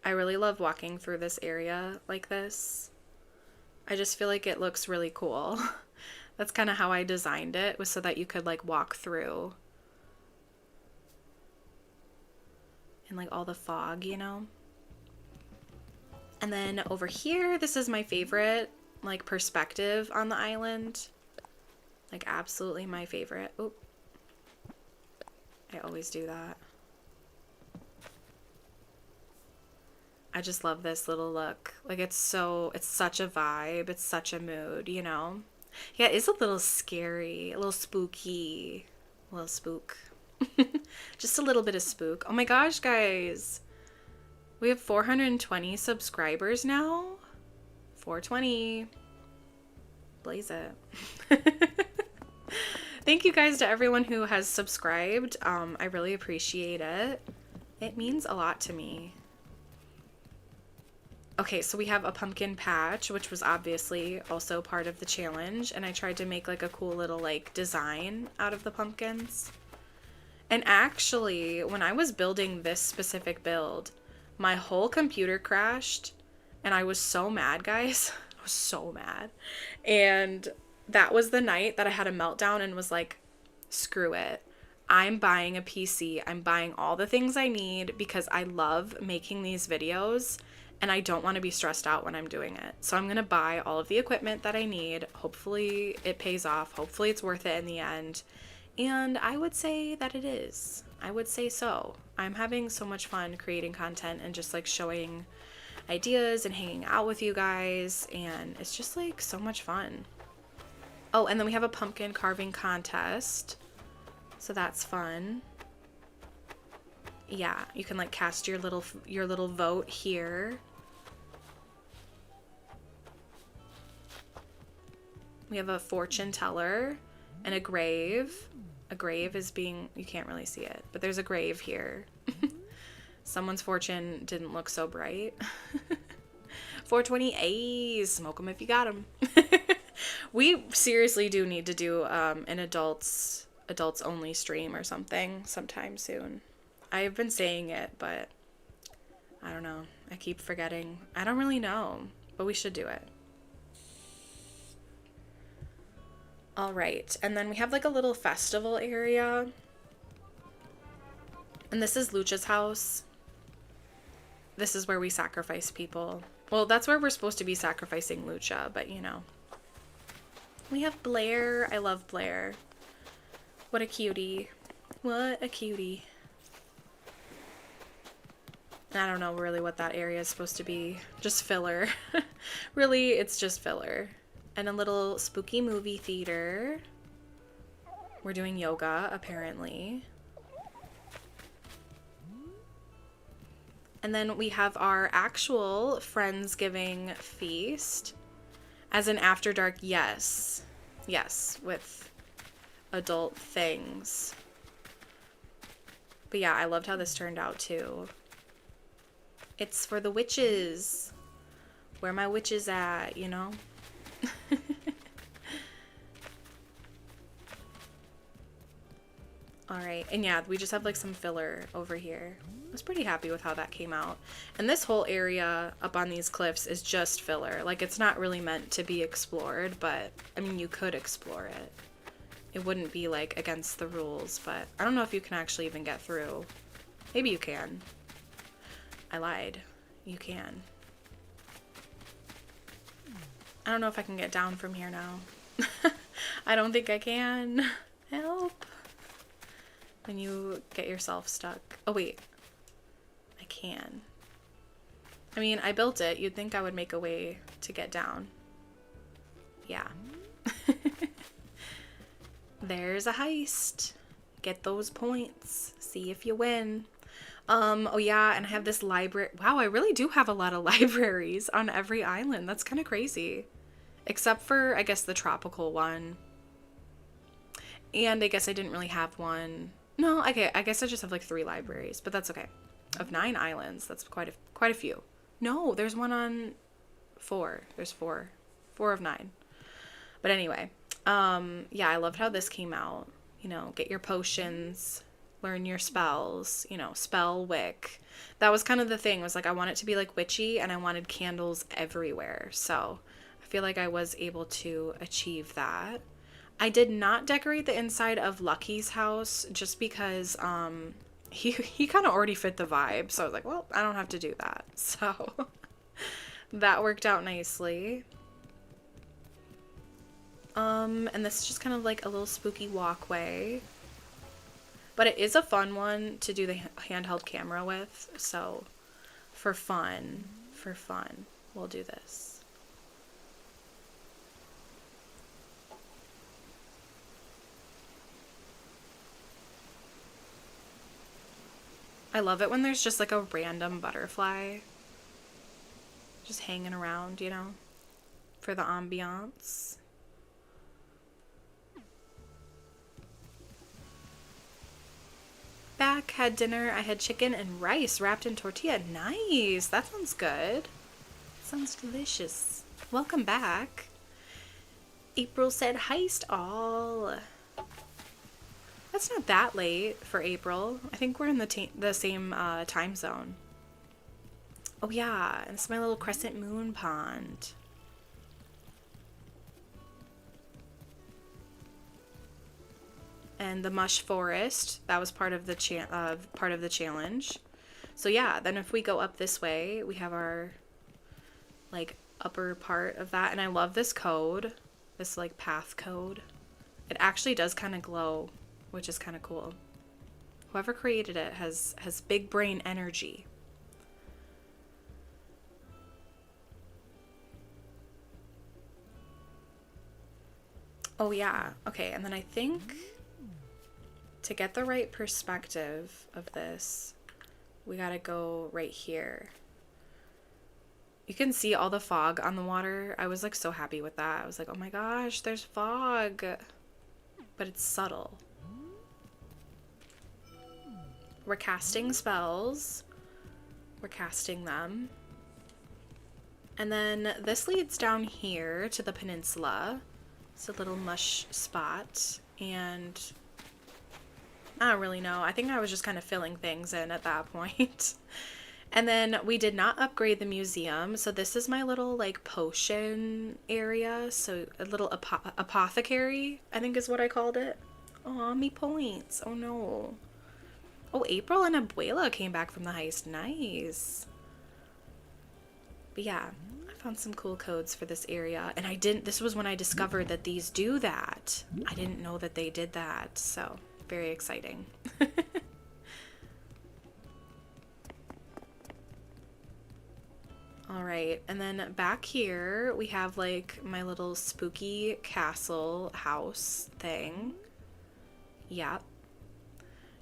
I really love walking through this area like this. I just feel like it looks really cool. That's kind of how I designed it, was so that you could like walk through in like all the fog, you know? And then over here, this is my favorite like perspective on the island. Like absolutely my favorite. Oh, I always do that. I just love this little look. Like it's such a vibe. It's such a mood, you know? Yeah, it's a little scary, a little spooky, a little spook. Just a little bit of spook. Oh my gosh, guys. We have 420 subscribers now. 420. Blaze it. Thank you guys to everyone who has subscribed. I really appreciate it. It means a lot to me. Okay, so we have a pumpkin patch, which was obviously also part of the challenge, and I tried to make like a cool little like design out of the pumpkins. And actually, when I was building this specific build, my whole computer crashed, and I was so mad, guys. I was so mad. And that was the night that I had a meltdown and was like, screw it. I'm buying a PC. I'm buying all the things I need because I love making these videos. And I don't want to be stressed out when I'm doing it. So I'm going to buy all of the equipment that I need. Hopefully it pays off. Hopefully it's worth it in the end. And I would say that it is. I would say so. I'm having so much fun creating content and just like showing ideas and hanging out with you guys. And it's just like so much fun. Oh, and then we have a pumpkin carving contest. So that's fun. Yeah, you can like cast your little vote here. We have a fortune teller and a grave. A grave is being, you can't really see it, but there's a grave here. Someone's fortune didn't look so bright. 420 A's, smoke them if you got them. We seriously do need to do an adults only stream or something sometime soon. I've been saying it, but I don't know. I keep forgetting. I don't really know, but we should do it. All right, and then we have like a little festival area. And this is Lucha's house. This is where we sacrifice people. Well, that's where we're supposed to be sacrificing Lucha, but you know. We have Blair. I love Blair. What a cutie. What a cutie. I don't know really what that area is supposed to be. Just filler. Really, it's just filler. And a little spooky movie theater. We're doing yoga, apparently. And then we have our actual Friendsgiving feast. As an after dark, yes. Yes, with adult things. But yeah, I loved how this turned out too. It's for the witches. Where my witches at, you know? Alright, and yeah, we just have like some filler over here. I was pretty happy with how that came out. And this whole area up on these cliffs is just filler. Like, it's not really meant to be explored, but, I mean, you could explore it. It wouldn't be, like, against the rules, but I don't know if you can actually even get through. Maybe you can. I lied. You can. I don't know if I can get down from here now. I don't think I can. Help. When you get yourself stuck. Oh, wait. I can. I mean, I built it. You'd think I would make a way to get down. Yeah. There's a heist. Get those points. See if you win. Oh yeah, and I have this library. Wow, I really do have a lot of libraries on every island. That's kind of crazy. Except for, I guess, the tropical one. And I guess I didn't really have one. No, okay, I guess I just have like 3 libraries, but that's okay. Of 9 islands, that's quite a few. No, there's one on 4. There's 4. 4 of 9. But anyway, yeah, I loved how this came out. You know, get your potions, learn your spells, you know, spell wick. That was kind of the thing, was like I want it to be like witchy, and I wanted candles everywhere. So I feel like I was able to achieve that. I did not decorate the inside of Lucky's house just because he kind of already fit the vibe. So I was like, well, I don't have to do that. So that worked out nicely. And this is just kind of like a little spooky walkway. But it is a fun one to do the handheld camera with. So for fun, we'll do this. I love it when there's just like a random butterfly just hanging around, you know, for the ambiance. Back, had dinner. I had chicken and rice wrapped in tortilla. Nice. That sounds good. Sounds delicious. Welcome back. April said heist all. That's not that late for April. I think we're in the same time zone. Oh yeah, and it's my little crescent moon pond. And the mush forest, that was part of the challenge. So yeah, then if we go up this way, we have our like upper part of that, and I love this code, this like path code. It actually does kind of glow, which is kind of cool. Whoever created it has big brain energy. Oh yeah, okay, and then I think to get the right perspective of this, we gotta go right here. You can see all the fog on the water. I was like so happy with that. I was like, oh my gosh, there's fog. But it's subtle. We're casting spells. We're casting them. And then this leads down here to the peninsula. It's a little mush spot. And I don't really know. I think I was just kind of filling things in at that point. And then we did not upgrade the museum. So this is my little like potion area. So a little apothecary, I think is what I called it. Aw, me points. Oh no. Oh, April and Abuela came back from the heist. Nice. But yeah, I found some cool codes for this area. And this was when I discovered that these do that. I didn't know that they did that. So very exciting. All right, and then back here we have like my little spooky castle house thing. Yeah.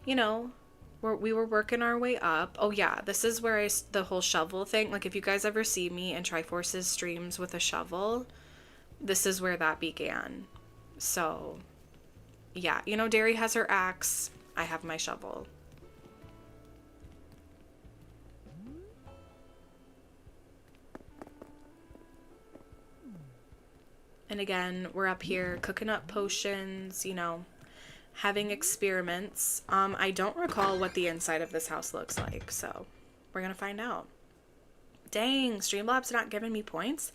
You know, we were working our way up. Oh yeah, this is where the whole shovel thing, like if you guys ever see me in Triforce's streams with a shovel, this is where that began. So yeah, you know, Derry has her axe, I have my shovel. And again, we're up here cooking up potions, you know, having experiments. I don't recall what the inside of this house looks like, so we're gonna find out. Dang, Streamlabs not giving me points.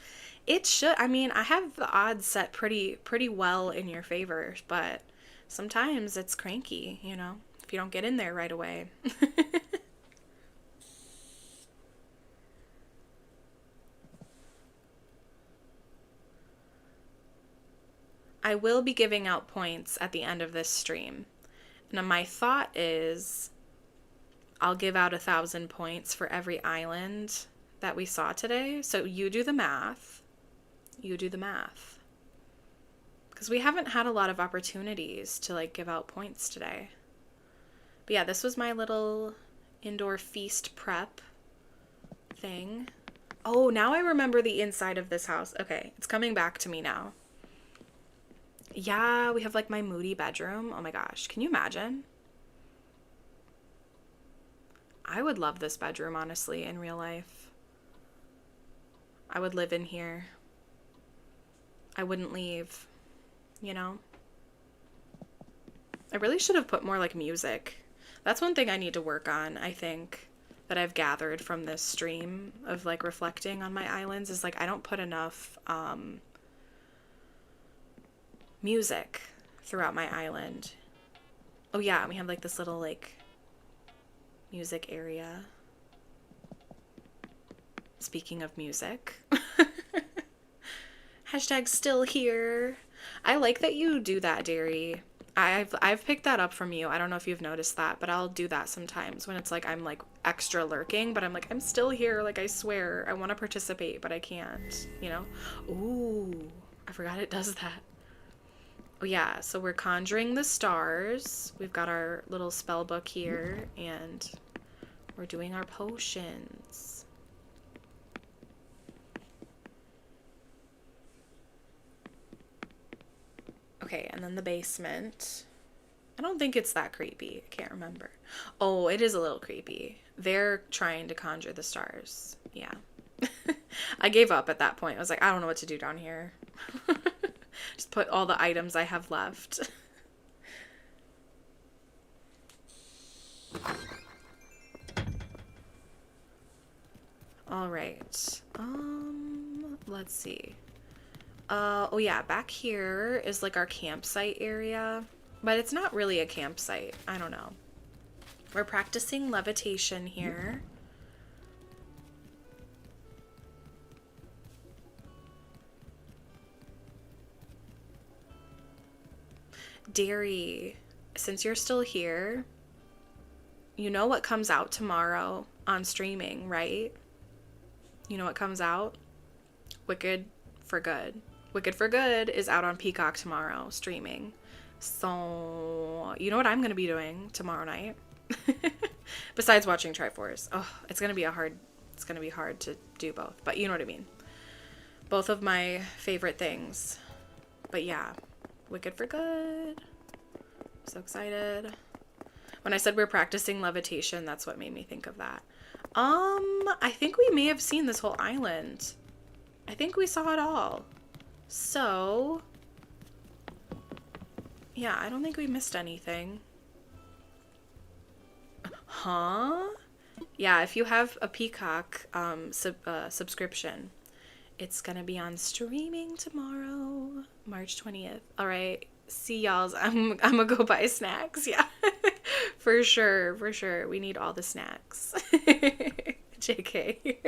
It should. I mean, I have the odds set pretty well in your favor, but sometimes it's cranky, you know, if you don't get in there right away. I will be giving out points at the end of this stream. Now, my thought is I'll give out 1,000 points for every island that we saw today. So you do the math. You do the math. Because we haven't had a lot of opportunities to like give out points today. But yeah, this was my little indoor feast prep thing. Oh, now I remember the inside of this house. Okay, it's coming back to me now. Yeah, we have like my moody bedroom. Oh my gosh, can you imagine? I would love this bedroom, honestly, in real life. I would live in here. I wouldn't leave, you know? I really should have put more like music. That's one thing I need to work on, I think, that I've gathered from this stream of like reflecting on my islands is like I don't put enough music throughout my island. Oh yeah, we have like this little like music area. Speaking of music. Hashtag still here. I like that you do that, Derry. I've picked that up from you. I don't know if you've noticed that, but I'll do that sometimes when it's like I'm like extra lurking, but I'm like, I'm still here, like I swear. I want to participate, but I can't, you know? Ooh, I forgot it does that. Oh yeah, so we're conjuring the stars. We've got our little spell book here, and we're doing our potions. Okay, and then the basement. I don't think it's that creepy. I can't remember. Oh, it is a little creepy. They're trying to conjure the stars. Yeah. I gave up at that point. I was like, I don't know what to do down here. Just put all the items I have left. All right. Let's see. Oh yeah, back here is like our campsite area, but it's not really a campsite. I don't know. We're practicing levitation here. Derry, since you're still here, you know what comes out tomorrow on streaming, right? You know what comes out? Wicked for Good. Wicked for Good is out on Peacock tomorrow, streaming. So, you know what I'm going to be doing tomorrow night? Besides watching Triforce. Oh, it's going to be hard to do both, but you know what I mean. Both of my favorite things. But yeah, Wicked for Good. So excited. When I said we're practicing levitation, that's what made me think of that. I think we may have seen this whole island. I think we saw it all. So, yeah, I don't think we missed anything. Huh? Yeah, if you have a Peacock subscription, it's gonna be on streaming tomorrow, March 20th. All right, see y'all's. I'm gonna go buy snacks. Yeah, for sure, for sure. We need all the snacks. JK.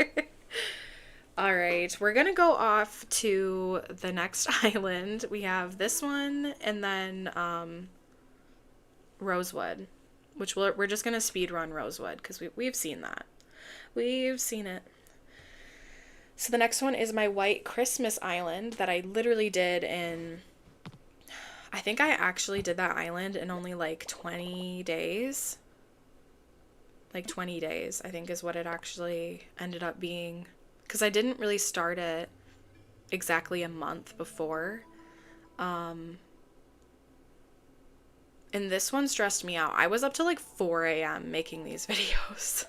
All right, we're gonna go off to the next island. We have this one and then Rosewood, which we're just gonna speed run Rosewood because we've seen that. We've seen it. So the next one is my White Christmas Island that I literally did in, I think I actually did that island in only like 20 days. Like 20 days, I think is what it actually ended up being. Because I didn't really start it exactly a month before. And this one stressed me out. I was up till like 4 a.m. making these videos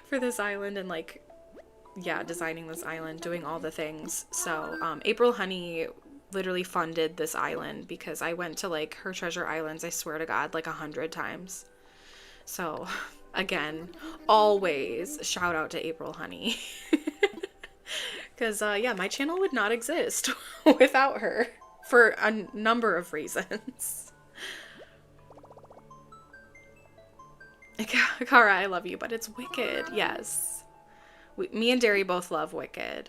for this island and like, yeah, designing this island, doing all the things. So April Honey literally funded this island because I went to like her treasure islands, I swear to God, like 100 times. So again, always shout out to April Honey. Because yeah, my channel would not exist without her for a number of reasons. Kara, I love you, but it's Wicked. Yes. Me and Derry both love Wicked.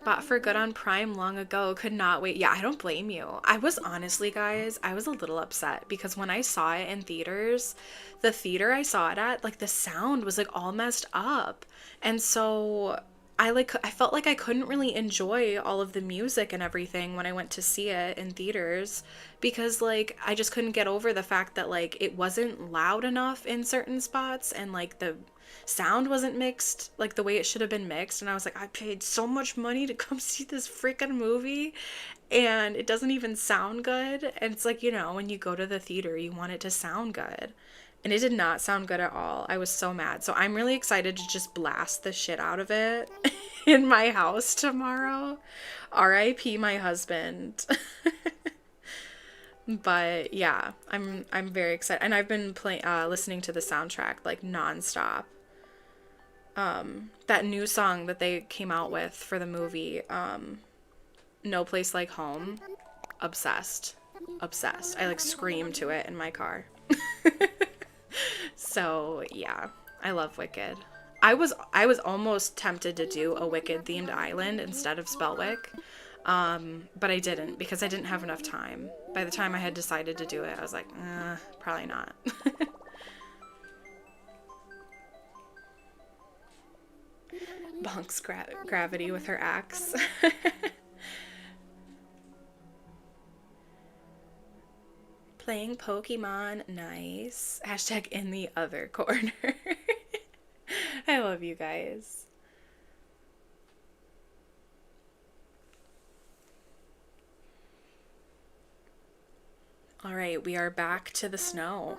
Bought for good on Prime long ago. Could not wait. Yeah, I don't blame you. I was honestly, guys, I was a little upset because when I saw it in theaters, the theater I saw it at, like the sound was like all messed up. And so I felt like I couldn't really enjoy all of the music and everything when I went to see it in theaters because like I just couldn't get over the fact that like it wasn't loud enough in certain spots and like the sound wasn't mixed like the way it should have been mixed, and I was like, I paid so much money to come see this freaking movie and it doesn't even sound good. And it's like, you know, when you go to the theater you want it to sound good, and it did not sound good at all. I was so mad. So I'm really excited to just blast the shit out of it in my house tomorrow. R.I.P. my husband. But yeah, I'm very excited, and I've been listening to the soundtrack like nonstop. That new song that they came out with for the movie, No Place Like Home, obsessed. Obsessed. I like scream to it in my car. So yeah, I love Wicked. I was almost tempted to do a Wicked themed island instead of Spellwick. But I didn't because I didn't have enough time. By the time I had decided to do it, I was like, probably not. Bonks gravity with her axe. Playing Pokemon, nice. Hashtag in the other corner. I love you guys. All right, we are back to the snow.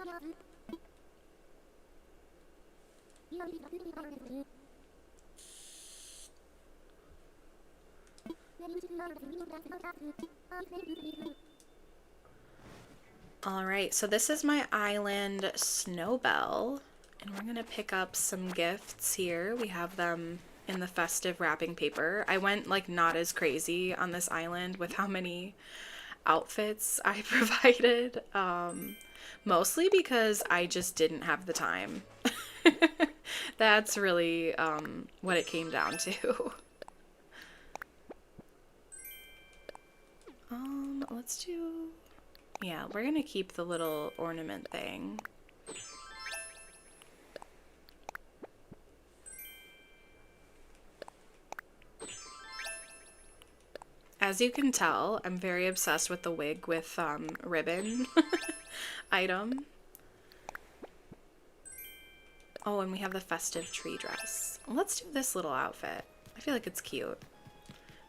All right, so this is my island Snowbell, and we're gonna pick up some gifts here. We have them in the festive wrapping paper. I went like not as crazy on this island with how many outfits I provided, mostly because I just didn't have the time. That's really what it came down to. Let's do, yeah, we're gonna keep the little ornament thing. As you can tell, I'm very obsessed with the wig with ribbon item. Oh, and we have the festive tree dress. Let's do this little outfit. I feel like it's cute.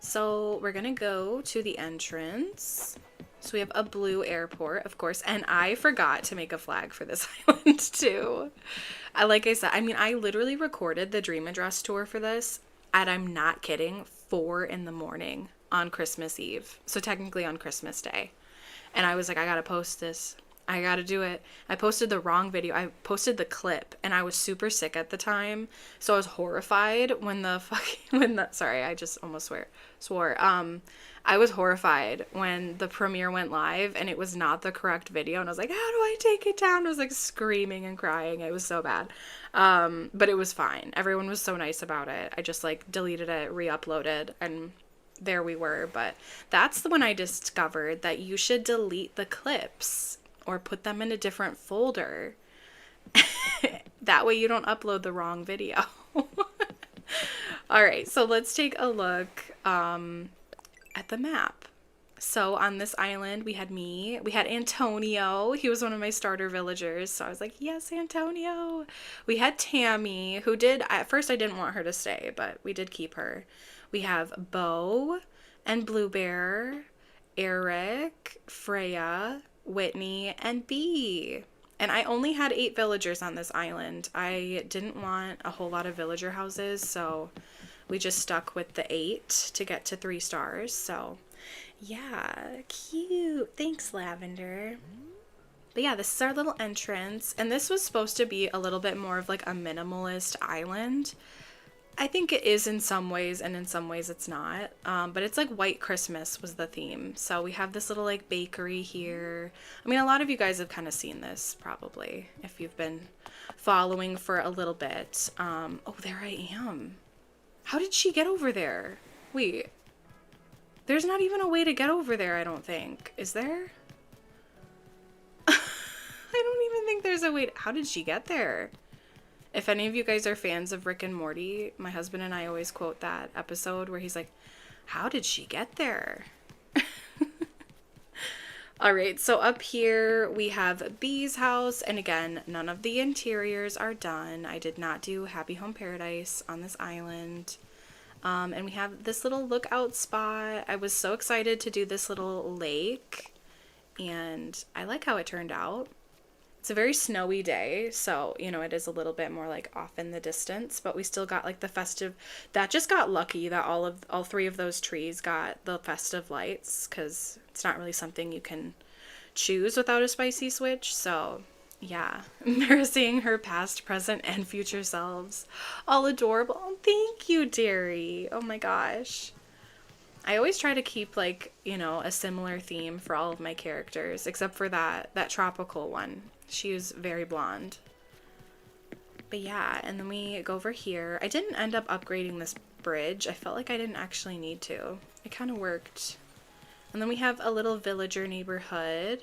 So we're gonna go to the entrance. So we have a blue airport, of course, and I forgot to make a flag for this island too. Like I said, I mean, I literally recorded the Dream Address tour for this, and I'm not kidding, 4 in the morning on Christmas Eve. So technically on Christmas Day. And I was like, I gotta post this. I gotta do it. I posted the wrong video. I posted the clip, and I was super sick at the time, so I was horrified when sorry, I just almost swore. I was horrified when the premiere went live and it was not the correct video, and I was like, how do I take it down? I was like screaming and crying. It was so bad. But it was fine. Everyone was so nice about it. I just like deleted it, re-uploaded, and there we were. But that's when I discovered that you should delete the clips or put them in a different folder. That way you don't upload the wrong video. All right, so let's take a look at the map. So on this island, we had Antonio. He was one of my starter villagers, so I was like, yes, Antonio. We had Tammy, who at first I didn't want her to stay, but we did keep her. We have Bo and Blue Bear, Eric, Freya, Whitney, and Bee. And I only had 8 villagers on this island. I didn't want a whole lot of villager houses, so We just stuck with the 8 to get to 3 stars. So yeah, cute. Thanks, Lavender. But yeah, this is our little entrance, and this was supposed to be a little bit more of like a minimalist island. I think it is in some ways, and in some ways it's not. But it's like White Christmas was the theme. So we have this little like bakery here. I mean, a lot of you guys have kind of seen this probably if you've been following for a little bit. Oh, there I am. How did she get over there? Wait, there's not even a way to get over there, I don't think. Is there? I don't even think there's a way. How did she get there? If any of you guys are fans of Rick and Morty, my husband and I always quote that episode where he's like, how did she get there? All right, so up here we have Bee's house, and again, none of the interiors are done. I did not do Happy Home Paradise on this island. And we have this little lookout spot. I was so excited to do this little lake, and I like how it turned out. It's a very snowy day, so, you know, it is a little bit more like off in the distance, but we still got like the festive, that just got lucky that all 3 of those trees got the festive lights, because it's not really something you can choose without a spicy switch. So yeah, they're seeing her past, present, and future selves. All adorable. Oh, thank you, Derry. Oh my gosh. I always try to keep like, you know, a similar theme for all of my characters, except for that tropical one. She was very blonde. But yeah, and then we go over here. I didn't end up upgrading this bridge. I felt like I didn't actually need to. It kind of worked. And then we have a little villager neighborhood.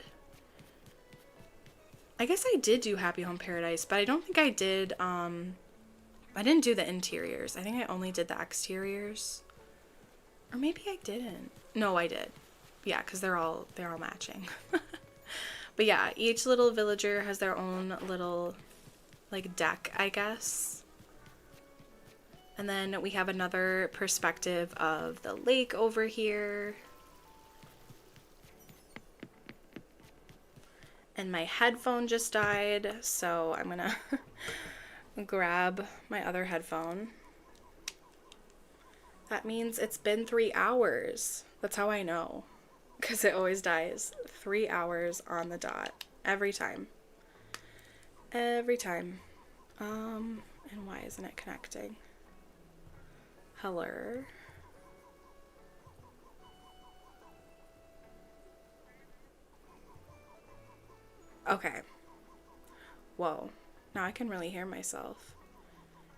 I guess I did do Happy Home Paradise, but I don't think I did, I didn't do the interiors. I think I only did the exteriors. Or maybe I didn't. No, I did. Yeah, because they're all matching. But yeah, each little villager has their own little, like, deck, I guess. And then we have another perspective of the lake over here. And my headphone just died, so I'm gonna grab my other headphone. That means it's been 3 hours. That's how I know. Because it always dies 3 hours on the dot. Every time. Every time. And why isn't it connecting? Hello? Okay. Whoa. Now I can really hear myself.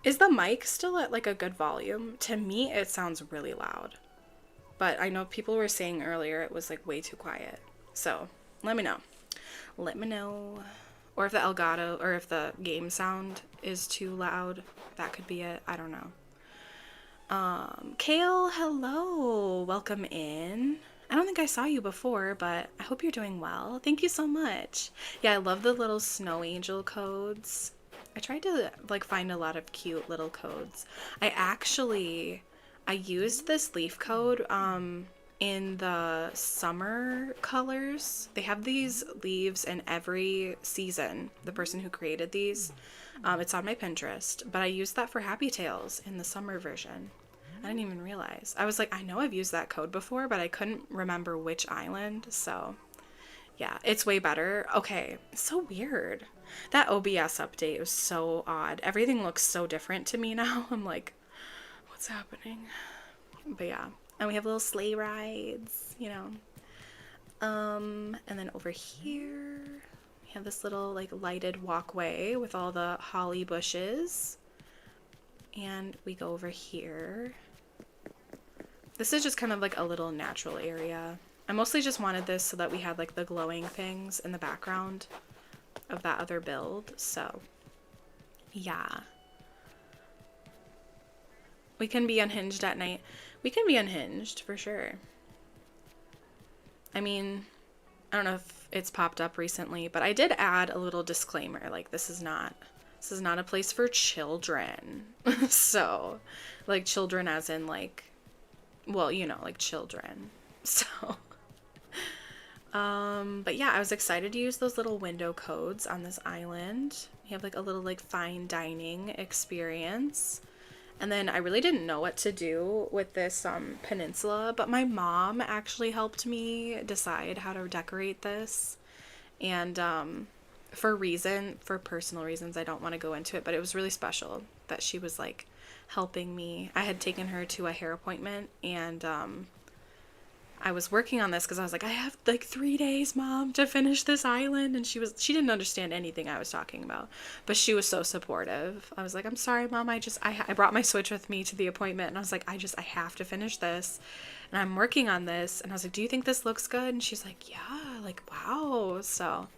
Is the mic still at like a good volume? To me, it sounds really loud. But I know people were saying earlier it was like way too quiet. So let me know. Let me know. Or if the Elgato or if the game sound is too loud. That could be it. I don't know. Kale, hello. Welcome in. I don't think I saw you before, but I hope you're doing well. Thank you so much. Yeah, I love the little snow angel codes. I tried to like find a lot of cute little codes. I used this leaf code in the summer colors. They have these leaves in every season, the person who created these. It's on my Pinterest, but I used that for Happy Tales in the summer version. I didn't even realize. I was like, I know I've used that code before, but I couldn't remember which island. So yeah, it's way better. Okay, so weird. That OBS update was so odd. Everything looks so different to me now. I'm like, what's happening? But yeah, and we have little sleigh rides, you know. And then over here we have this little like lighted walkway with all the holly bushes. And we go over here. This is just kind of like a little natural area. I mostly just wanted this so that we had like the glowing things in the background of that other build. So yeah. We can be unhinged at night. We can be unhinged for sure. I mean, I don't know if it's popped up recently, but I did add a little disclaimer. Like, this is not a place for children. So, like children as in like, well, you know, like children. So, but yeah, I was excited to use those little window codes on this island. We have like a little like fine dining experience. And then I really didn't know what to do with this peninsula, but my mom actually helped me decide how to decorate this. And for personal reasons, I don't want to go into it, but it was really special that she was like helping me. I had taken her to a hair appointment, and I was working on this because I was like, I have like 3 days, Mom, to finish this island. And she didn't understand anything I was talking about, but she was so supportive. I was like, I'm sorry, Mom. I brought my Switch with me to the appointment, and I was like, I have to finish this, and I'm working on this. And I was like, do you think this looks good? And she's like, yeah, like, wow. So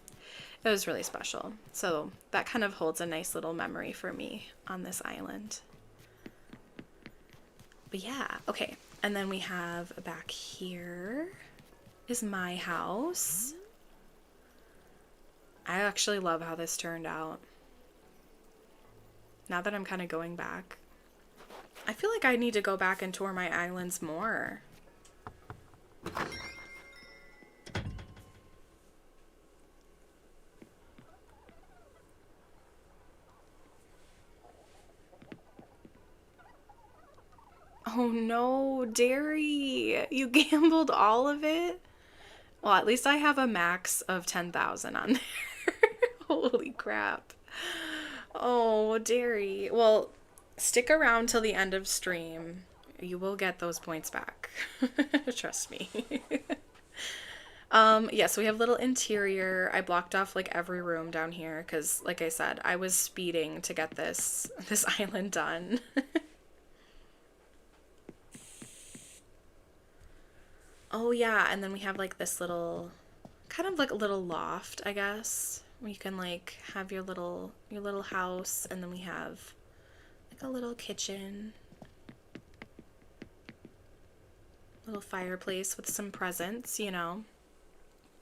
it was really special. So that kind of holds a nice little memory for me on this island. But yeah, okay. And then we have back here is my house. I actually love how this turned out. Now that I'm kind of going back, I feel like I need to go back and tour my islands more. Oh no, Dairy, you gambled all of it? Well, at least I have a max of 10,000 on there. Holy crap. Oh, Dairy. Well, stick around till the end of stream. You will get those points back. Trust me. Yeah, so we have little interior. I blocked off like every room down here because, like I said, I was speeding to get this island done. Oh yeah, and then we have like this little, kind of like a little loft, I guess, where you can like have your little house, and then we have like a little kitchen, little fireplace with some presents,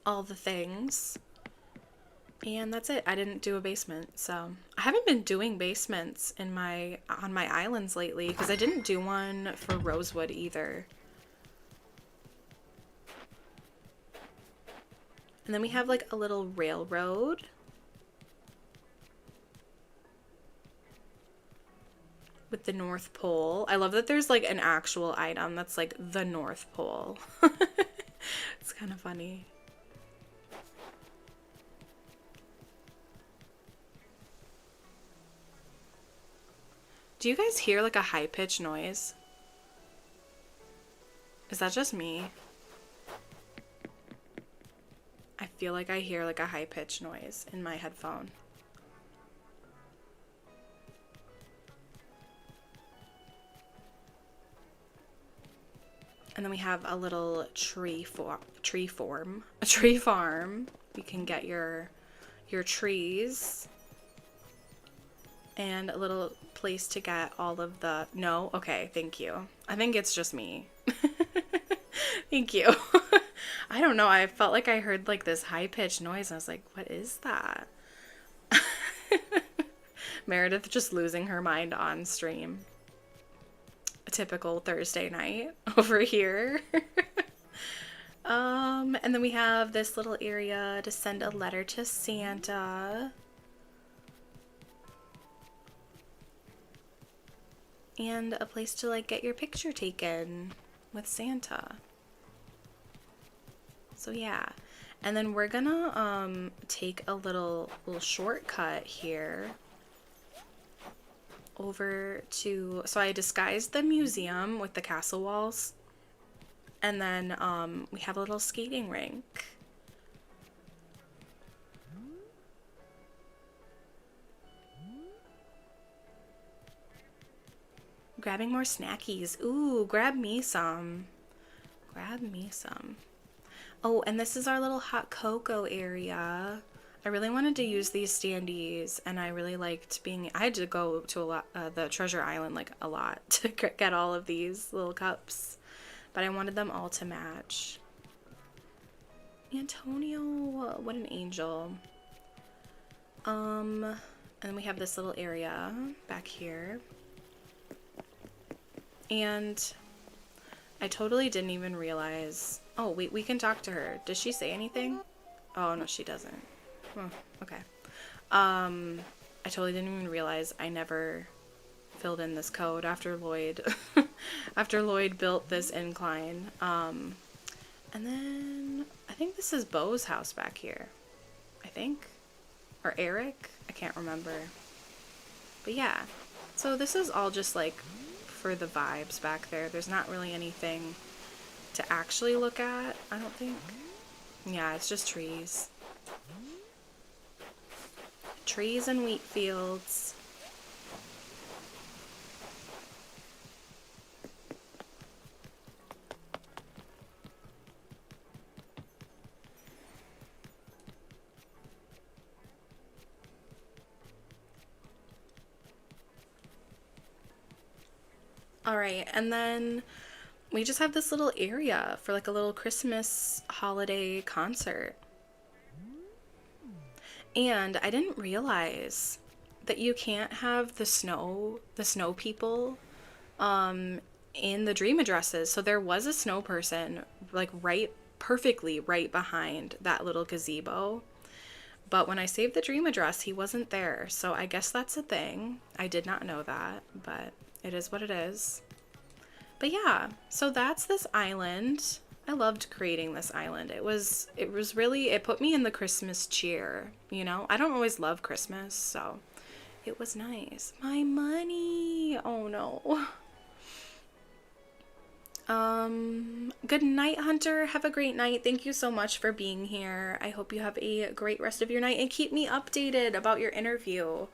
all the things. And that's it. I didn't do a basement, so I haven't been doing basements on my islands lately because I didn't do one for Rosewood either. And then we have like a little railroad. With the North Pole. I love that there's like an actual item that's like the North Pole. It's kind of funny. Do you guys hear like a high-pitched noise? Is that just me? I feel like I hear like a high-pitched noise in my headphone. And then we have a little tree farm. You can get your trees. And a little place to get all of the... No? Okay, thank you. I think it's just me. Thank you. I don't know. I felt like I heard like this high-pitched noise. And I was like, what is that? Meredith just losing her mind on stream. A typical Thursday night over here. And then we have this little area to send a letter to Santa. And a place to like get your picture taken with Santa. So yeah. And then we're gonna take a little shortcut here over to, so I disguised the museum with the castle walls, and then we have a little skating rink. Grabbing more snackies. Ooh, grab me some. Grab me some. Oh, and this is our little hot cocoa area. I really wanted to use these standees, and I really liked I had to go to a lot, the Treasure Island like a lot to get all of these little cups, but I wanted them all to match. Antonio, what an angel. And then we have this little area back here. And I totally didn't even realize. Oh, we can talk to her. Does she say anything? Oh, no, she doesn't. Oh, okay. I totally didn't even realize I never filled in this code after Lloyd after Lloyd built this incline. And then I think this is Bo's house back here. I think. Or Eric? I can't remember. But yeah. So this is all just like for the vibes back there. There's not really anything to actually look at, I don't think. Yeah, it's just trees. Trees and wheat fields. All right, and then we just have this little area for like a little Christmas holiday concert. And I didn't realize that you can't have the snow people in the dream addresses. So there was a snow person like perfectly right behind that little gazebo. But when I saved the dream address, he wasn't there. So I guess that's a thing. I did not know that, but it is what it is. But yeah, so that's this island. I loved creating this island. It was really, it put me in the Christmas cheer, you know? I don't always love Christmas, so it was nice. My money. Oh no. Good night, Hunter. Have a great night. Thank you so much for being here. I hope you have a great rest of your night and keep me updated about your interview.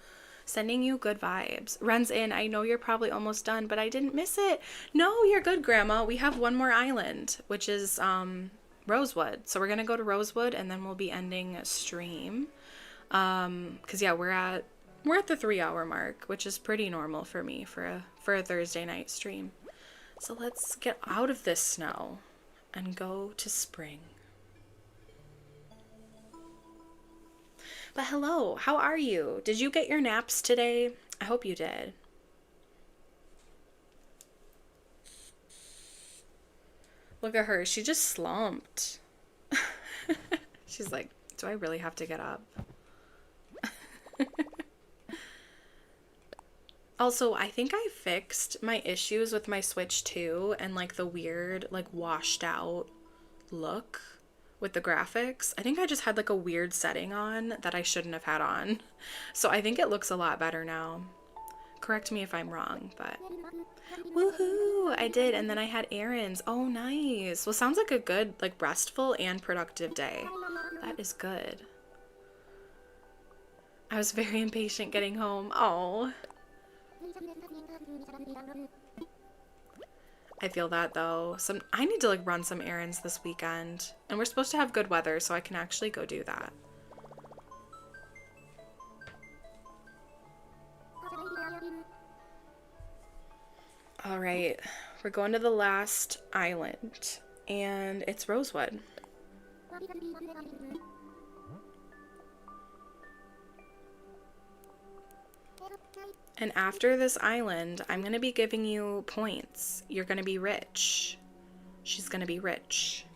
Sending you good vibes. Runs in. I know you're probably almost done, but I didn't miss it. No, you're good, Grandma. We have one more island, which is Rosewood. So we're gonna go to Rosewood and then we'll be ending stream. Cause yeah, we're at the 3-hour mark, which is pretty normal for me for a Thursday night stream. So let's get out of this snow and go to spring. But hello, how are you? Did you get your naps today? I hope you did. Look at her, she just slumped. She's like, do I really have to get up? Also, I think I fixed my issues with my Switch 2 and like the weird, like washed out look with the graphics. I think I just had like a weird setting on that I shouldn't have had on. So I think it looks a lot better now. Correct me if I'm wrong, but woohoo, I did. And then I had errands. Oh, nice. Well, sounds like a good, like restful and productive day. That is good. I was very impatient getting home. Oh. I feel that though. I need to like run some errands this weekend. And we're supposed to have good weather, so I can actually go do that. All right, we're going to the last island, and it's Rosewood. And after this island, I'm going to be giving you points. You're going to be rich. She's going to be rich.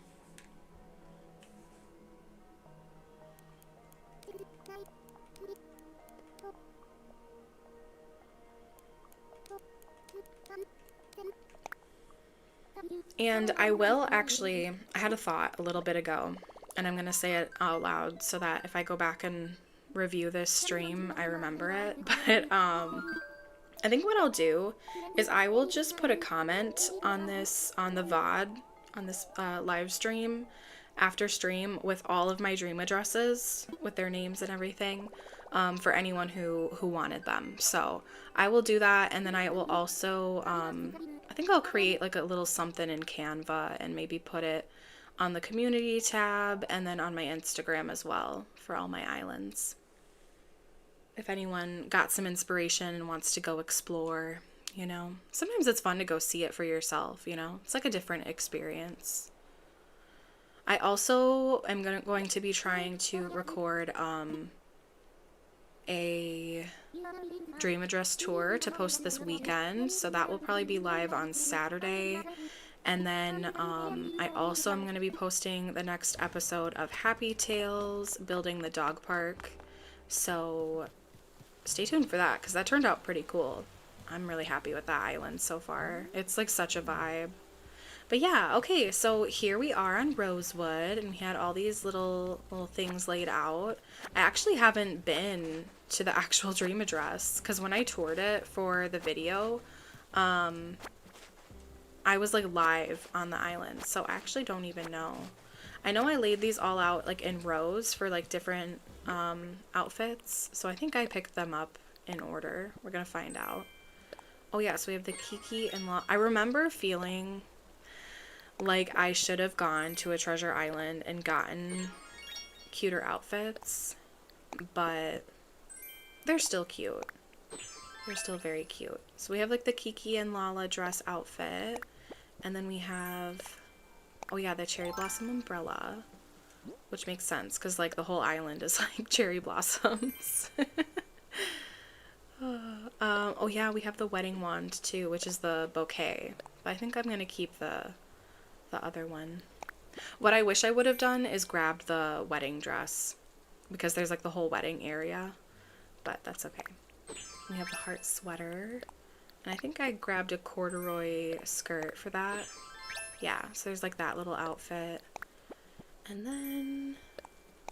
And I will actually, I had a thought a little bit ago, and I'm going to say it out loud so that if I go back and review this stream, I remember it. But I think what I'll do is I will just put a comment on this, on the VOD, on this live stream, after stream, with all of my dream addresses, with their names and everything, for anyone who wanted them. So I will do that, and then I will also, I think I'll create like a little something in Canva and maybe put it on the community tab and then on my Instagram as well for all my islands. If anyone got some inspiration and wants to go explore, you know, sometimes it's fun to go see it for yourself, you know, it's like a different experience. I also am going to be trying to record a dream address tour to post this weekend, so that will probably be live on Saturday. And then I also am going to be posting the next episode of Happy Tales, building the dog park. So stay tuned for that, because that turned out pretty cool. I'm really happy with that island so far. It's like such a vibe. But yeah, okay, so here we are on Rosewood, and we had all these little things laid out. I actually haven't been to the actual dream address, because when I toured it for the video, I was like live on the island, so I actually don't even know. I know I laid these all out like in rows for like different outfits, so I think I picked them up in order. We're gonna find out. Oh yeah, so we have the Kiki and I remember feeling like I should have gone to a treasure island and gotten cuter outfits, but they're still cute. They're still very cute. So we have like the Kiki and Lala dress outfit, and then we have, oh yeah, the cherry blossom umbrella, which makes sense because like the whole island is like cherry blossoms. Oh yeah, we have the wedding wand too, which is the bouquet, but I think I'm gonna keep the other one. What I wish I would have done is grabbed the wedding dress, because there's like the whole wedding area, but that's okay. We have the heart sweater, and I think I grabbed a corduroy skirt for that. Yeah, so there's like that little outfit. And then,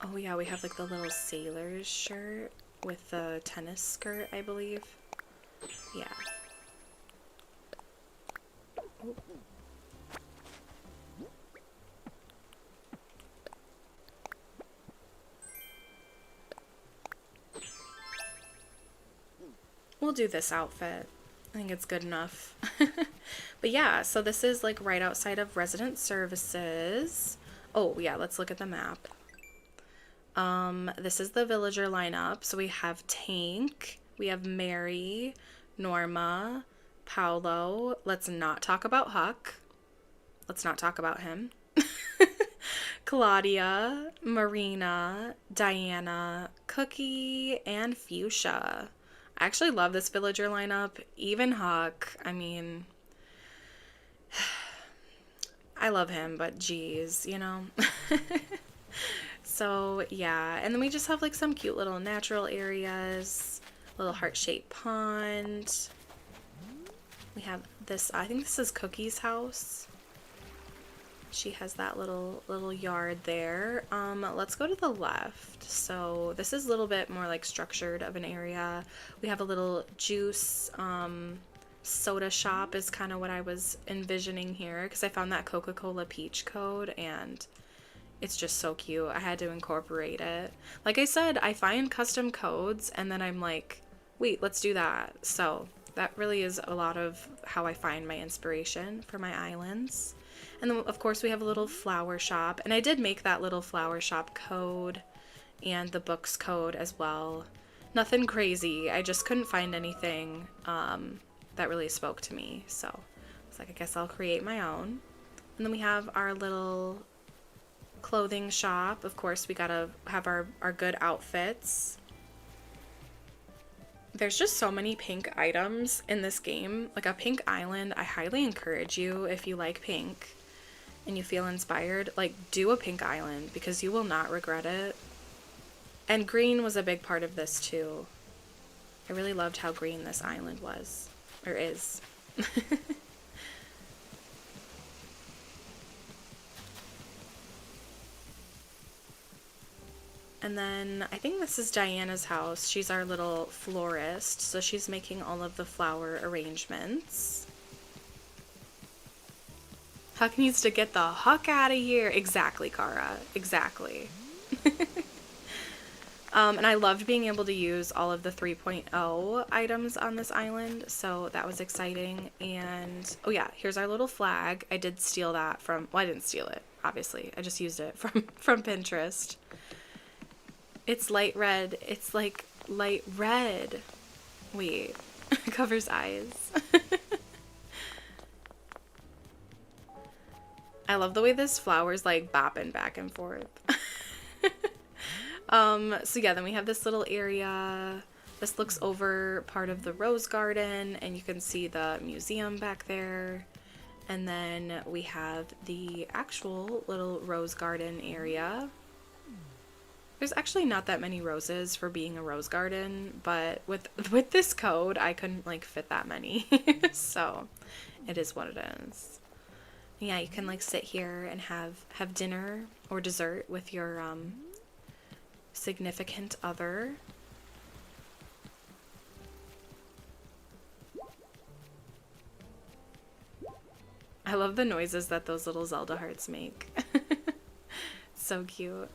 oh yeah, we have like the little sailor's shirt with the tennis skirt, I believe. Yeah. Ooh. We'll do this outfit. I think it's good enough. But yeah, so this is like right outside of resident services. Oh yeah, let's look at the map. This is the villager lineup. So we have Tank, we have Mary, Norma, Paolo. Let's not talk about Huck. Let's not talk about him. Claudia, Marina, Diana, Cookie, and Fuchsia. I actually love this villager lineup. Even Huck, I mean, I love him, but geez, you know. So yeah, and then we just have like some cute little natural areas, little heart-shaped pond. We have this, I think this is Cookie's house. She has that little yard there. Let's go to the left. So this is a little bit more like structured of an area. We have a little juice soda shop is kind of what I was envisioning here, because I found that Coca-Cola peach code and it's just so cute. I had to incorporate it. Like I said, I find custom codes and then I'm like, wait, let's do that. So that really is a lot of how I find my inspiration for my islands. And then, of course, we have a little flower shop. And I did make that little flower shop code and the books code as well. Nothing crazy. I just couldn't find anything that really spoke to me. So I was like, I guess I'll create my own. And then we have our little clothing shop. Of course, we gotta have our good outfits. There's just so many pink items in this game. Like a pink island, I highly encourage you, if you like pink and you feel inspired, like do a pink island because you will not regret it. And green was a big part of this too. I really loved how green this island was, or is. And then I think this is Diana's house. She's our little florist, so she's making all of the flower arrangements. Huck needs to get the huck out of here. Exactly, Kara. Exactly. And I loved being able to use all of the 3.0 items on this island, so that was exciting. And, oh yeah, here's our little flag. I did steal that from, well, I didn't steal it, obviously. I just used it from Pinterest. It's light red. It's like light red. Wait, it covers eyes. I love the way this flower's like bopping back and forth. So yeah, then we have this little area. This looks over part of the rose garden, and you can see the museum back there. And then we have the actual little rose garden area. There's actually not that many roses for being a rose garden, but with this code, I couldn't like fit that many. So, it is what it is. Yeah, you can like sit here and have dinner or dessert with your significant other. I love the noises that those little Zelda hearts make. So cute.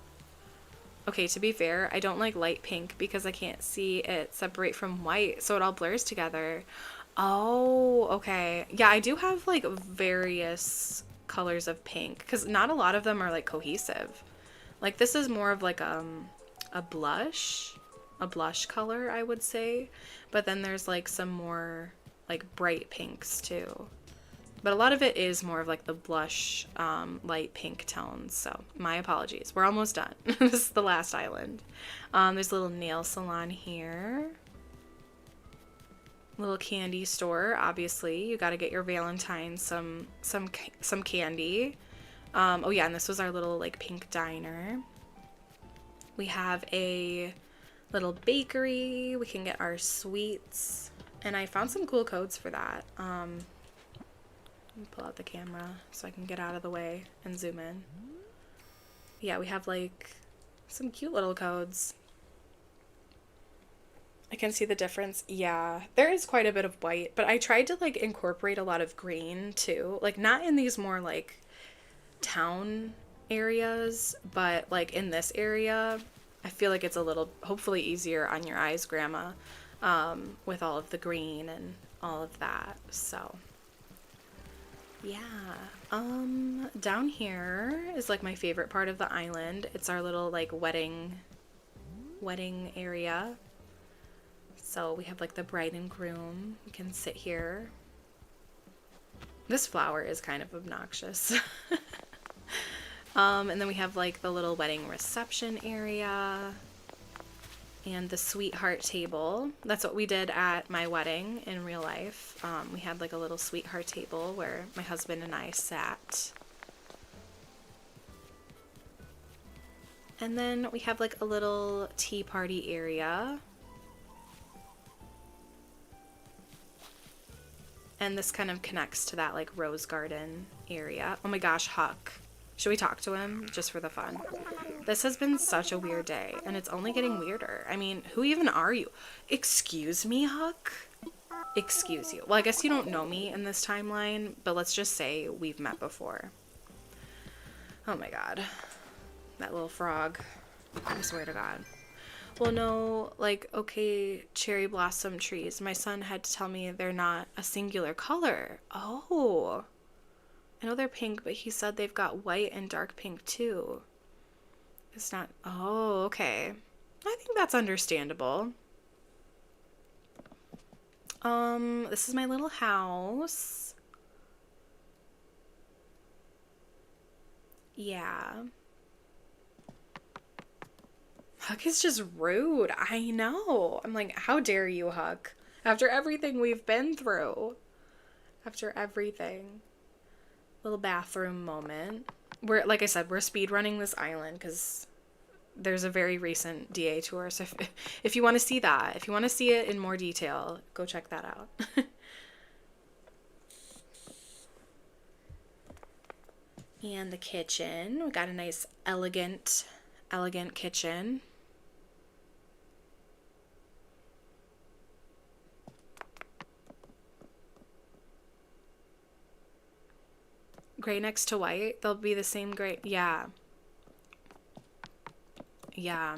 Okay, to be fair, I don't like light pink because I can't see it separate from white, so it all blurs together. Oh, okay. Yeah, I do have like various colors of pink because not a lot of them are like cohesive. Like this is more of like a blush, a blush color, I would say. But then there's like some more like bright pinks too. But a lot of it is more of like the blush, light pink tones. So my apologies. We're almost done. This is the last island. There's a little nail salon here. Little candy store. Obviously, you got to get your Valentine some candy. Oh yeah, and this was our little like pink diner. We have a little bakery. We can get our sweets, and I found some cool codes for that. Let me pull out the camera so I can get out of the way and zoom in. Yeah, we have like some cute little codes. I can see the difference. Yeah, there is quite a bit of white, but I tried to like incorporate a lot of green too. Like not in these more like town areas, but like in this area, I feel like it's a little hopefully easier on your eyes, Grandma, with all of the green and all of that. So yeah, down here is like my favorite part of the island. It's our little like wedding area. So we have like the bride and groom. You can sit here. This flower is kind of obnoxious. And then we have like the little wedding reception area and the sweetheart table. That's what we did at my wedding in real life. We had like a little sweetheart table where my husband and I sat. And then we have like a little tea party area. And this kind of connects to that like rose garden area. Oh my gosh, Huck. Should we talk to him just for the fun? This has been such a weird day, and it's only getting weirder. I mean, who even are you? Excuse me, Huck? Excuse you. Well, I guess you don't know me in this timeline, but let's just say we've met before. Oh my god. That little frog. I swear to God. Well, no, like, okay, cherry blossom trees. My son had to tell me they're not a singular color. Oh. I know they're pink, but he said they've got white and dark pink too. It's not... Oh, okay. I think that's understandable. This is my little house. Yeah. Huck is just rude. I know. I'm like, how dare you, Huck? After everything we've been through. After everything. Little bathroom moment. We're, like I said, we're speed running this island because there's a very recent DA tour. So if you want to see that, if you want to see it in more detail, go check that out. And the kitchen. We got a nice elegant kitchen. Gray next to white. They'll be the same gray. Yeah. Yeah.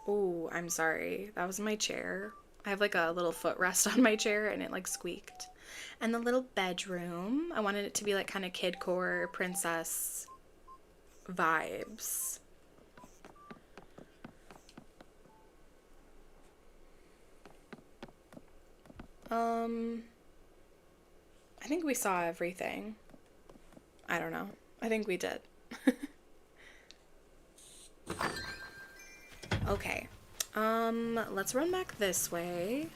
Oh, I'm sorry. That was my chair. I have like a little footrest on my chair and it like squeaked. And the little bedroom. I wanted it to be like kind of kidcore princess vibes. I think we saw everything. I don't know. I think we did. Okay. Let's run back this way.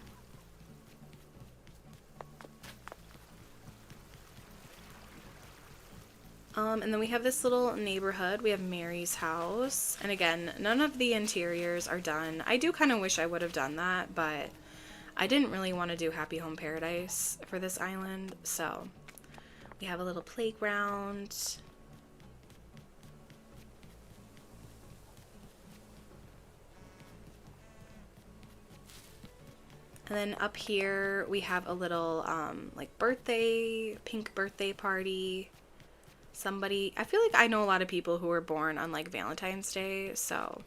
And then we have this little neighborhood. We have Mary's house. And again, none of the interiors are done. I do kind of wish I would have done that, but I didn't really want to do Happy Home Paradise for this island. So we have a little playground. And then up here we have a little like pink birthday party. I feel like I know a lot of people who were born on like Valentine's Day, so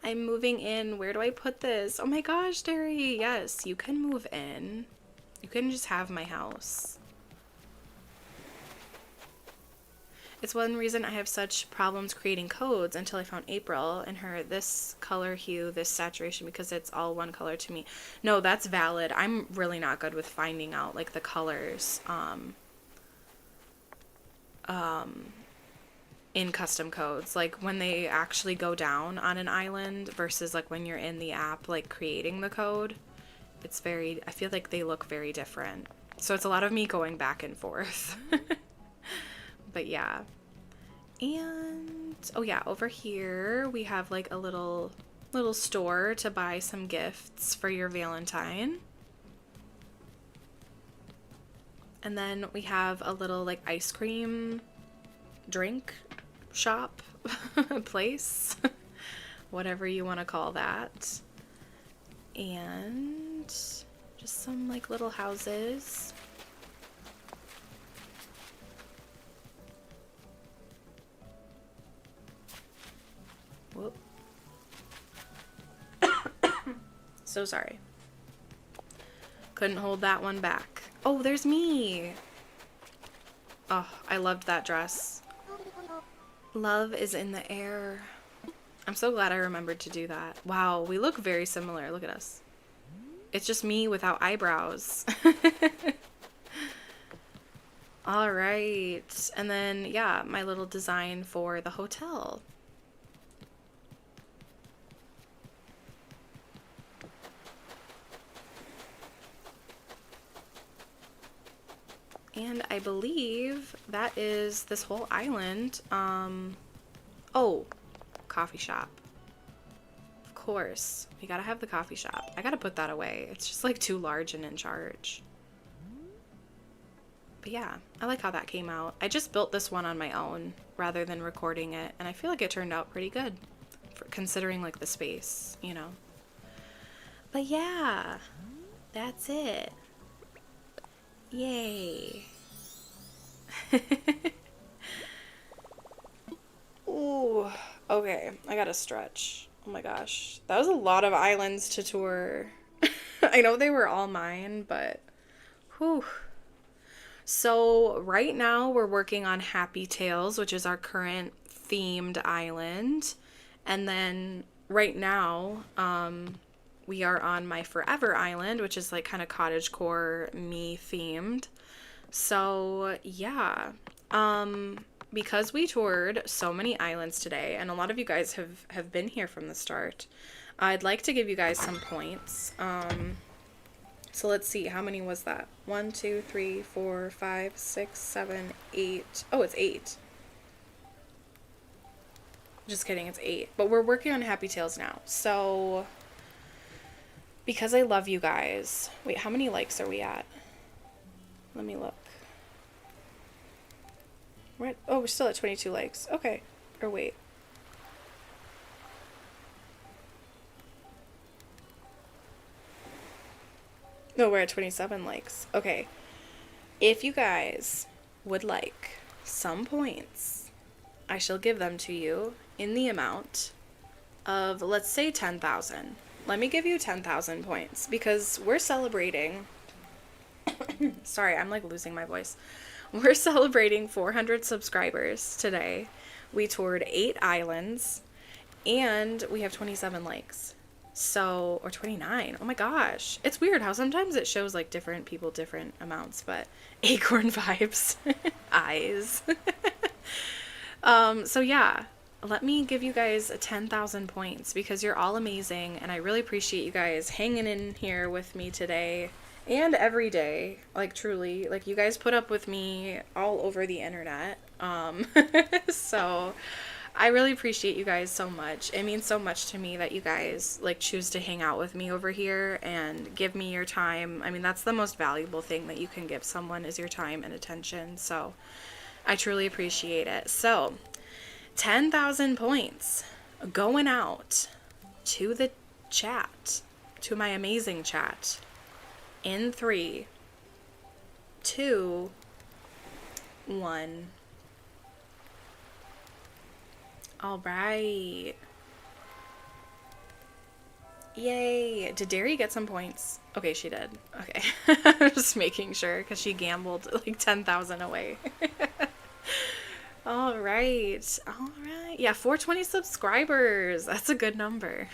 I'm moving in. Where do I put this? Oh my gosh, Derry. Yes, you can move in. You can just have my house. It's one reason I have such problems creating codes until I found April and this color hue, this saturation, because it's all one color to me. No, that's valid. I'm really not good with finding out like the colors in custom codes, like when they actually go down on an island versus like when you're in the app like creating the code. I feel like they look very different. So it's a lot of me going back and forth. But yeah. And oh yeah, over here we have like a little store to buy some gifts for your Valentine. And then we have a little like ice cream drink shop place, whatever you want to call that. And just some like little houses. Whoop. So sorry. Couldn't hold that one back. Oh, there's me. Oh, I loved that dress. Love is in the air. I'm so glad I remembered to do that. Wow, we look very similar. Look at us. It's just me without eyebrows. All right. And then, yeah, my little design for the hotel. And I believe that is this whole island. Oh, coffee shop. Of course, we gotta have the coffee shop. I gotta put that away. It's just like too large and in charge. But yeah, I like how that came out. I just built this one on my own rather than recording it, and I feel like it turned out pretty good for considering like the space, you know. But yeah, that's it. Yay. Ooh, okay, I gotta stretch. Oh my gosh, that was a lot of islands to tour. I know they were all mine, but whew. So right now we're working on Happy Tales, which is our current themed island. And then right now, we are on my Forever Island, which is like kind of cottagecore me themed. So yeah, because we toured so many islands today, and a lot of you guys have been here from the start, I'd like to give you guys some points. So let's see, how many was that? 1, 2, 3, 4, 5, 6, 7, 8. Oh, it's 8. Just kidding, it's 8. But we're working on Happy Tales now. So because I love you guys. Wait, how many likes are we at? Let me look. Oh, we're still at 22 likes. Okay. Or wait. No, we're at 27 likes. Okay. If you guys would like some points, I shall give them to you in the amount of, let's say, 10,000. Let me give you 10,000 points because we're celebrating. Sorry, I'm like losing my voice. We're celebrating 400 subscribers today. We toured 8 islands and we have 27 likes. So, or 29. Oh my gosh. It's weird how sometimes it shows like different people, different amounts, but acorn vibes, eyes. So yeah, let me give you guys 10,000 points because you're all amazing and I really appreciate you guys hanging in here with me today And every day, like truly, like you guys put up with me all over the internet. So I really appreciate you guys so much. It means so much to me that you guys like choose to hang out with me over here and give me your time. I mean, that's the most valuable thing that you can give someone is your time and attention. So I truly appreciate it. So 10,000 points going out to the chat, to my amazing chat, in 3, 2, 1. All right. Yay. Did Derry get some points? Okay, she did. Okay. I'm just making sure because she gambled like 10,000 away. All right. All right. Yeah, 420 subscribers. That's a good number.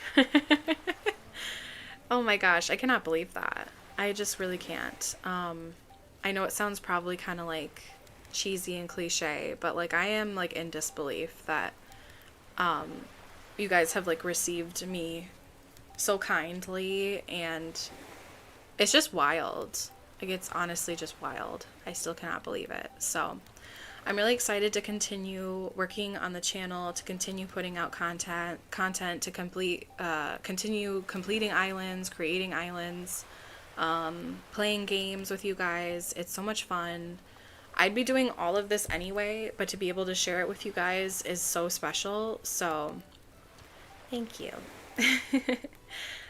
Oh my gosh, I cannot believe that. I just really can't. I know it sounds probably kind of like cheesy and cliche, but like I am like in disbelief that you guys have like received me so kindly, and it's just wild. Like it's honestly just wild. I still cannot believe it. So I'm really excited to continue working on the channel, to continue putting out content to continue completing islands, creating islands, playing games with you guys. It's so much fun. I'd be doing all of this anyway, but to be able to share it with you guys is so special. So thank you.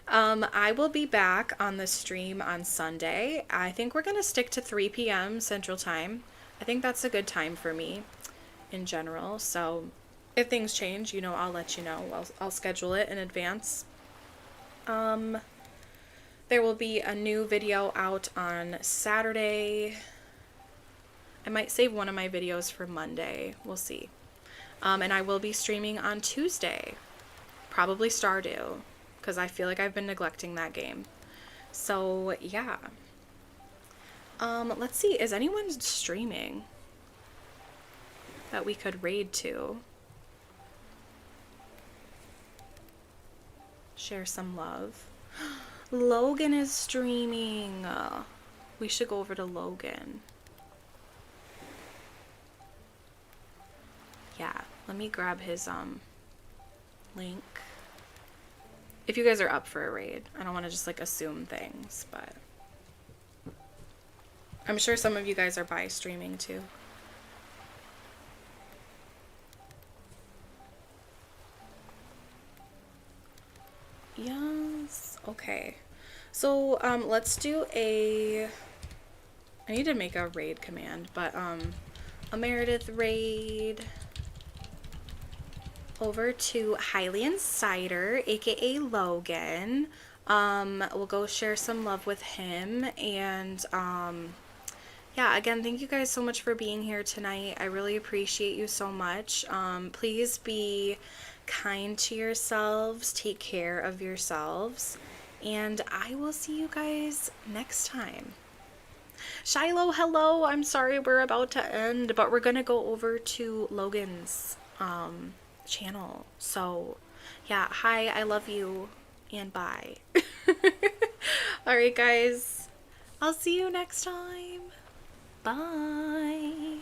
I will be back on the stream on Sunday. I think we're going to stick to 3 p.m. Central Time. I think that's a good time for me in general. So if things change, you know, I'll let you know. I'll schedule it in advance. There will be a new video out on Saturday. I might save one of my videos for Monday. We'll see. And I will be streaming on Tuesday. Probably Stardew, because I feel like I've been neglecting that game. So, yeah. Let's see. Is anyone streaming that we could raid to? Share some love. Logan is streaming. We should go over to Logan. Yeah, let me grab his link. If you guys are up for a raid. I don't want to just like assume things, but I'm sure some of you guys are by streaming too. Yes. Okay. So let's do a, I need to make a raid command, but a Meredith raid over to Hylian Cider, aka Logan. We'll go share some love with him, and yeah, again, thank you guys so much for being here tonight. I really appreciate you so much. Please be kind to yourselves, take care of yourselves, and I will see you guys next time. Shiloh, hello. I'm sorry we're about to end, but we're gonna go over to Logan's channel. So yeah, hi, I love you, and bye. All right, guys, I'll see you next time. Bye.